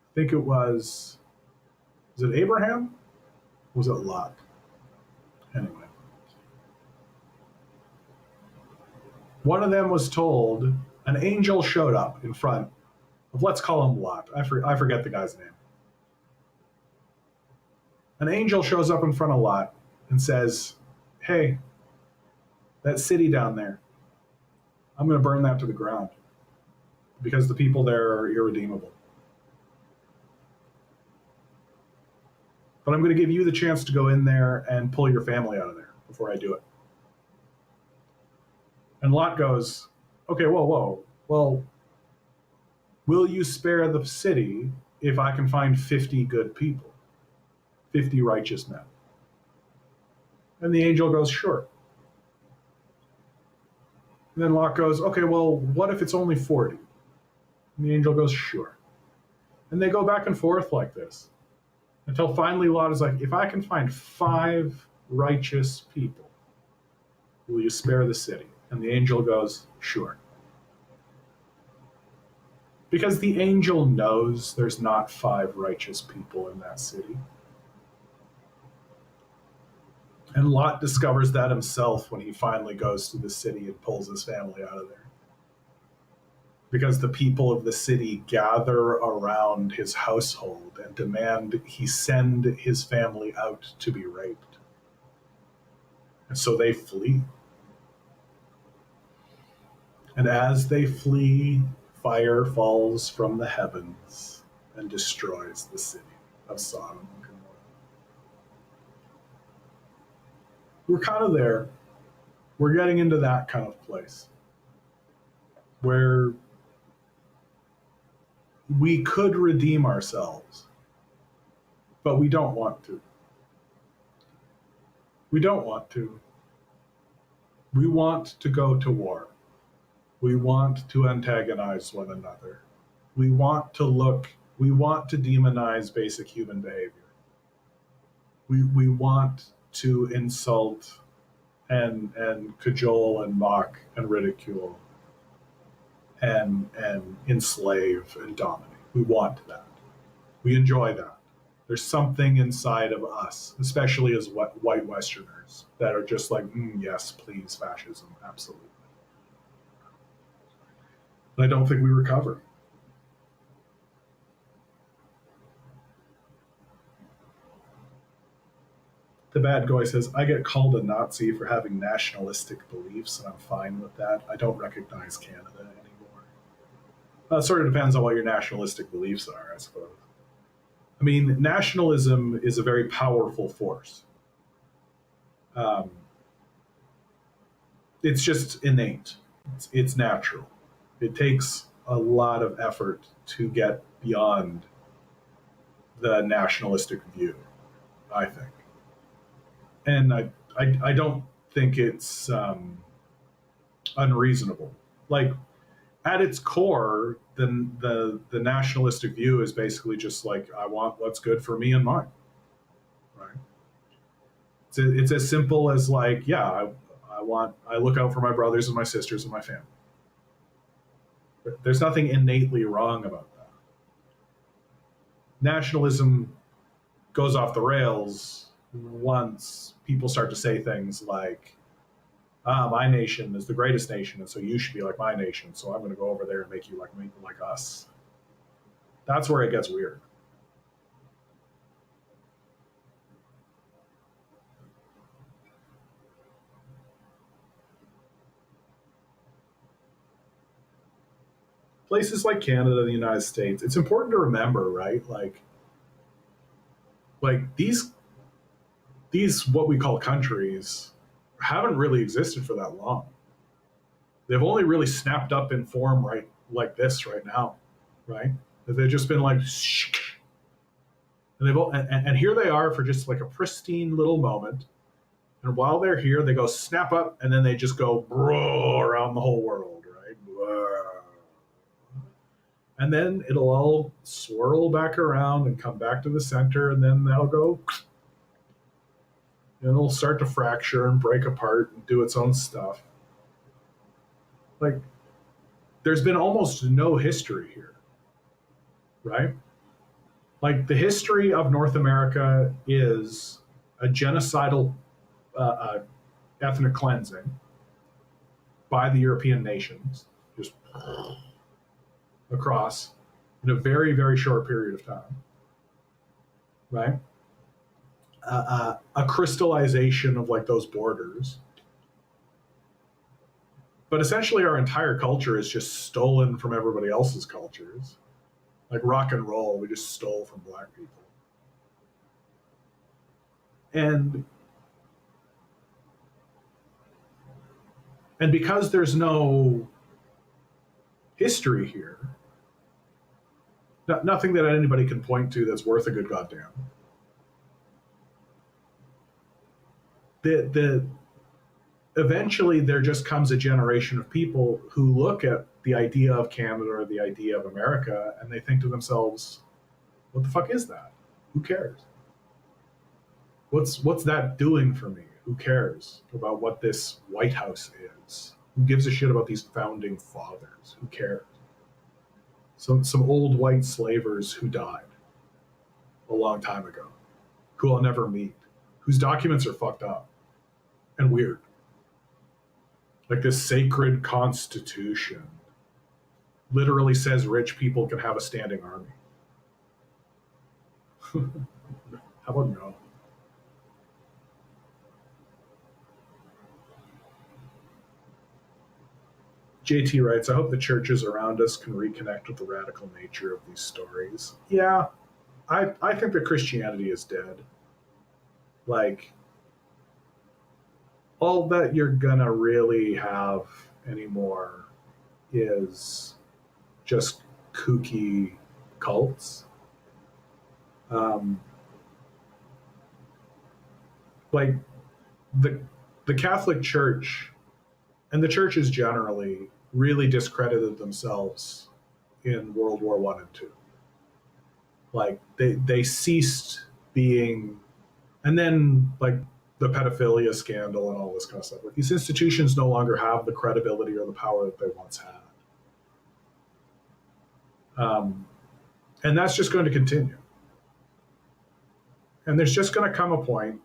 I think it was it Abraham? Was it Lot? Anyway. One of them was told, an angel showed up in front of, let's call him Lot. I forget the guy's name. An angel shows up in front of Lot and says, hey, that city down there, I'm going to burn that to the ground because the people there are irredeemable. But I'm going to give you the chance to go in there and pull your family out of there before I do it. And Lot goes, okay, whoa. Well, will you spare the city if I can find 50 good people, 50 righteous men? And the angel goes, sure. And then Locke goes, okay, well, what if it's only 40? And the angel goes, sure. And they go back and forth like this until finally Lot is like, if I can find 5 righteous people, will you spare the city? And the angel goes, sure. Because the angel knows there's not 5 righteous people in that city. And Lot discovers that himself when he finally goes to the city and pulls his family out of there. Because the people of the city gather around his household and demand he send his family out to be raped. And so they flee. And as they flee, fire falls from the heavens and destroys the city of Sodom and Gomorrah. We're kind of there. We're getting into that kind of place where we could redeem ourselves, but we don't want to. We don't want to. We want to go to war. We want to antagonize one another. We want to demonize basic human behavior. We want to insult and cajole and mock and ridicule and enslave and dominate. We want that. We enjoy that. There's something inside of us, especially as white Westerners, that are just like, yes, please, fascism, absolutely. And I don't think we recover. The bad guy says, I get called a Nazi for having nationalistic beliefs, and I'm fine with that. I don't recognize Canada anymore. It sort of depends on what your nationalistic beliefs are, I suppose. I mean, nationalism is a very powerful force. It's just innate. It's natural. It takes a lot of effort to get beyond the nationalistic view, I think. And I don't think it's unreasonable. Like, at its core, the nationalistic view is basically just like, I want what's good for me and mine, right? It's as simple as like, yeah, I look out for my brothers and my sisters and my family. There's nothing innately wrong about that. Nationalism goes off the rails once people start to say things like, my nation is the greatest nation, and so you should be like my nation, so I'm going to go over there and make you like us. That's where it gets weird. Places like Canada and the United States, it's important to remember, right? Like these what we call countries haven't really existed for that long. They've only really snapped up in form right like this right now, right? They've just been like, and and here they are for just like a pristine little moment. And while they're here, they go snap up, and then they just go around the whole world, right? And then it'll all swirl back around and come back to the center, and then that'll go, and it'll start to fracture and break apart and do its own stuff. Like, there's been almost no history here, right? Like, the history of North America is a genocidal ethnic cleansing by the European nations, just across in a very, very short period of time, right? A crystallization of like those borders. But essentially, our entire culture is just stolen from everybody else's cultures. Like rock and roll, we just stole from black people. And because there's no history here, nothing that anybody can point to that's worth a good goddamn. eventually there just comes a generation of people who look at the idea of Canada or the idea of America and they think to themselves, what the fuck is that? Who cares? What's that doing for me? Who cares about what this White House is? Who gives a shit about these founding fathers? Who cares? Some old white slavers who died a long time ago, who I'll never meet, whose documents are fucked up and weird. Like this sacred constitution literally says rich people can have a standing army. How about no? JT writes, I hope the churches around us can reconnect with the radical nature of these stories. Yeah, I think that Christianity is dead. Like, all that you're gonna really have anymore is just kooky cults. Um, like the the Catholic Church and the churches generally really discredited themselves in World War One and Two. Like they ceased being, and then like the pedophilia scandal and all this kind of stuff. Like these institutions no longer have the credibility or the power that they once had, and that's just going to continue. And there's just going to come a point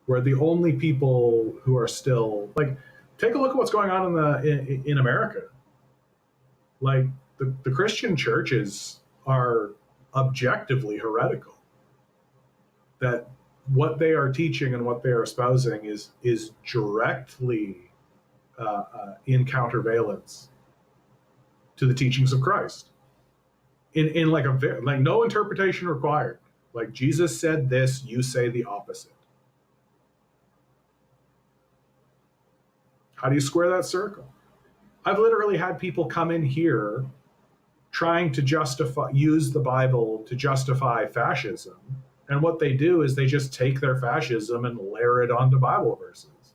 where the only people who are still like, take a look at what's going on in America. Like the Christian churches are objectively heretical. That what they are teaching and what they are espousing is directly in countervalence to the teachings of Christ. In like like no interpretation required. Like Jesus said this, you say the opposite. How do you square that circle? I've literally had people come in here trying to use the Bible to justify fascism. And what they do is they just take their fascism and layer it onto Bible verses.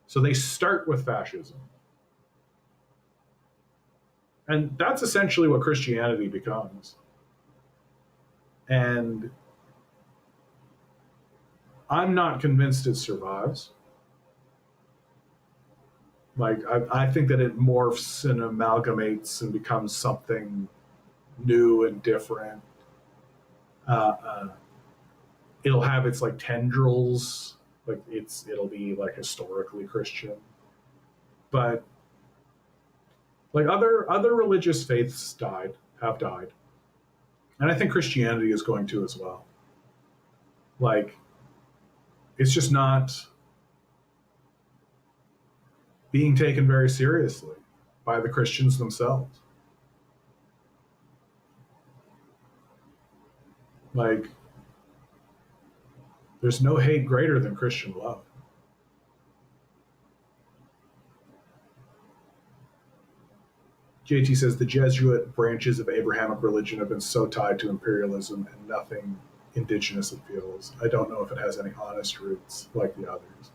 So they start with fascism. And that's essentially what Christianity becomes. And I'm not convinced it survives. Like, I think that it morphs and amalgamates and becomes something new and different. It'll have its like tendrils, like it'll be like historically Christian, but like other religious faiths have died, and I think Christianity is going to as well. Like, it's just not being taken very seriously by the Christians themselves. Like, there's no hate greater than Christian love. JT says the Jesuit branches of Abrahamic religion have been so tied to imperialism and nothing indigenous it feels. I don't know if it has any honest roots like the others.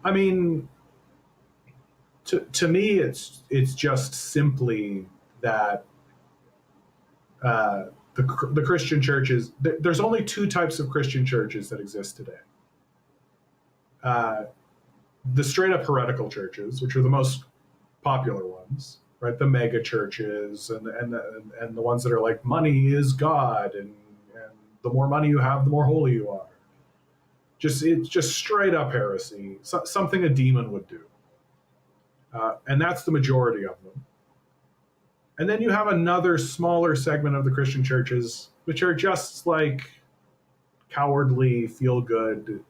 I mean, to me, it's just simply that the Christian churches. There's only two types of Christian churches that exist today. The straight up heretical churches, which are the most popular ones, right? The mega churches and the ones that are like money is God, and the more money you have, the more holy you are. It's just straight up heresy, something a demon would do, and that's the majority of them. And then you have another smaller segment of the Christian churches, which are just like cowardly, feel good,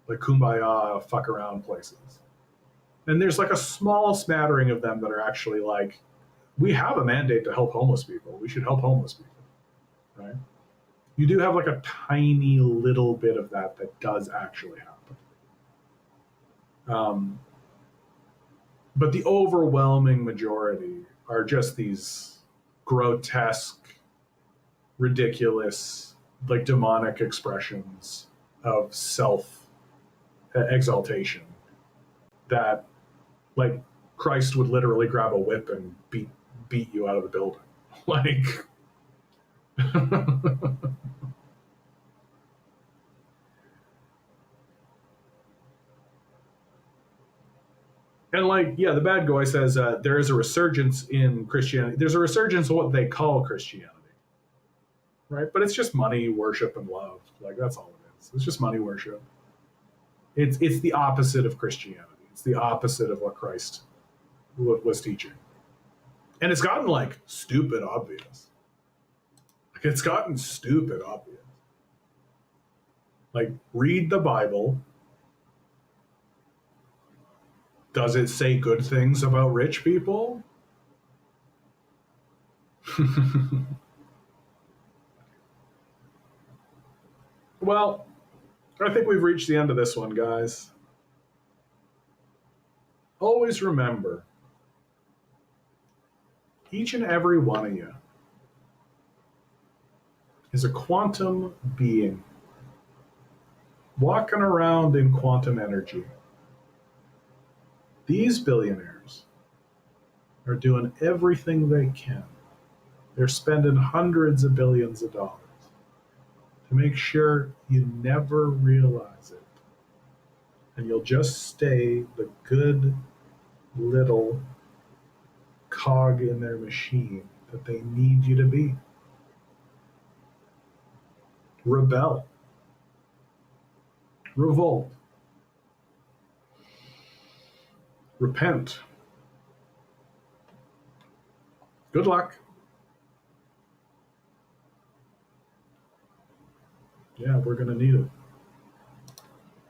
like kumbaya, fuck around places. And there's like a small smattering of them that are actually like, we have a mandate to help homeless people. We should help homeless people, right? You do have like a tiny little bit of that does actually happen. But the overwhelming majority are just these grotesque, ridiculous, like demonic expressions of self exaltation that, like, Christ would literally grab a whip and beat you out of the building. Like, and like, yeah, the bad guy says there is a resurgence in Christianity. There's a resurgence of what they call Christianity, right? But it's just money, worship, and love. Like, that's all it is. It's just money, worship. It's the opposite of Christianity. It's the opposite of what Christ was teaching, and it's gotten like stupid obvious. Like, it's gotten stupid obvious. Like, read the Bible. Does it say good things about rich people? Well, I think we've reached the end of this one, guys. Always remember, each and every one of you is a quantum being walking around in quantum energy. These billionaires are doing everything they can. They're spending hundreds of billions of dollars to make sure you never realize it. And you'll just stay the good little cog in their machine that they need you to be. Rebel. Revolt. Repent. Good luck. Yeah, we're going to need it.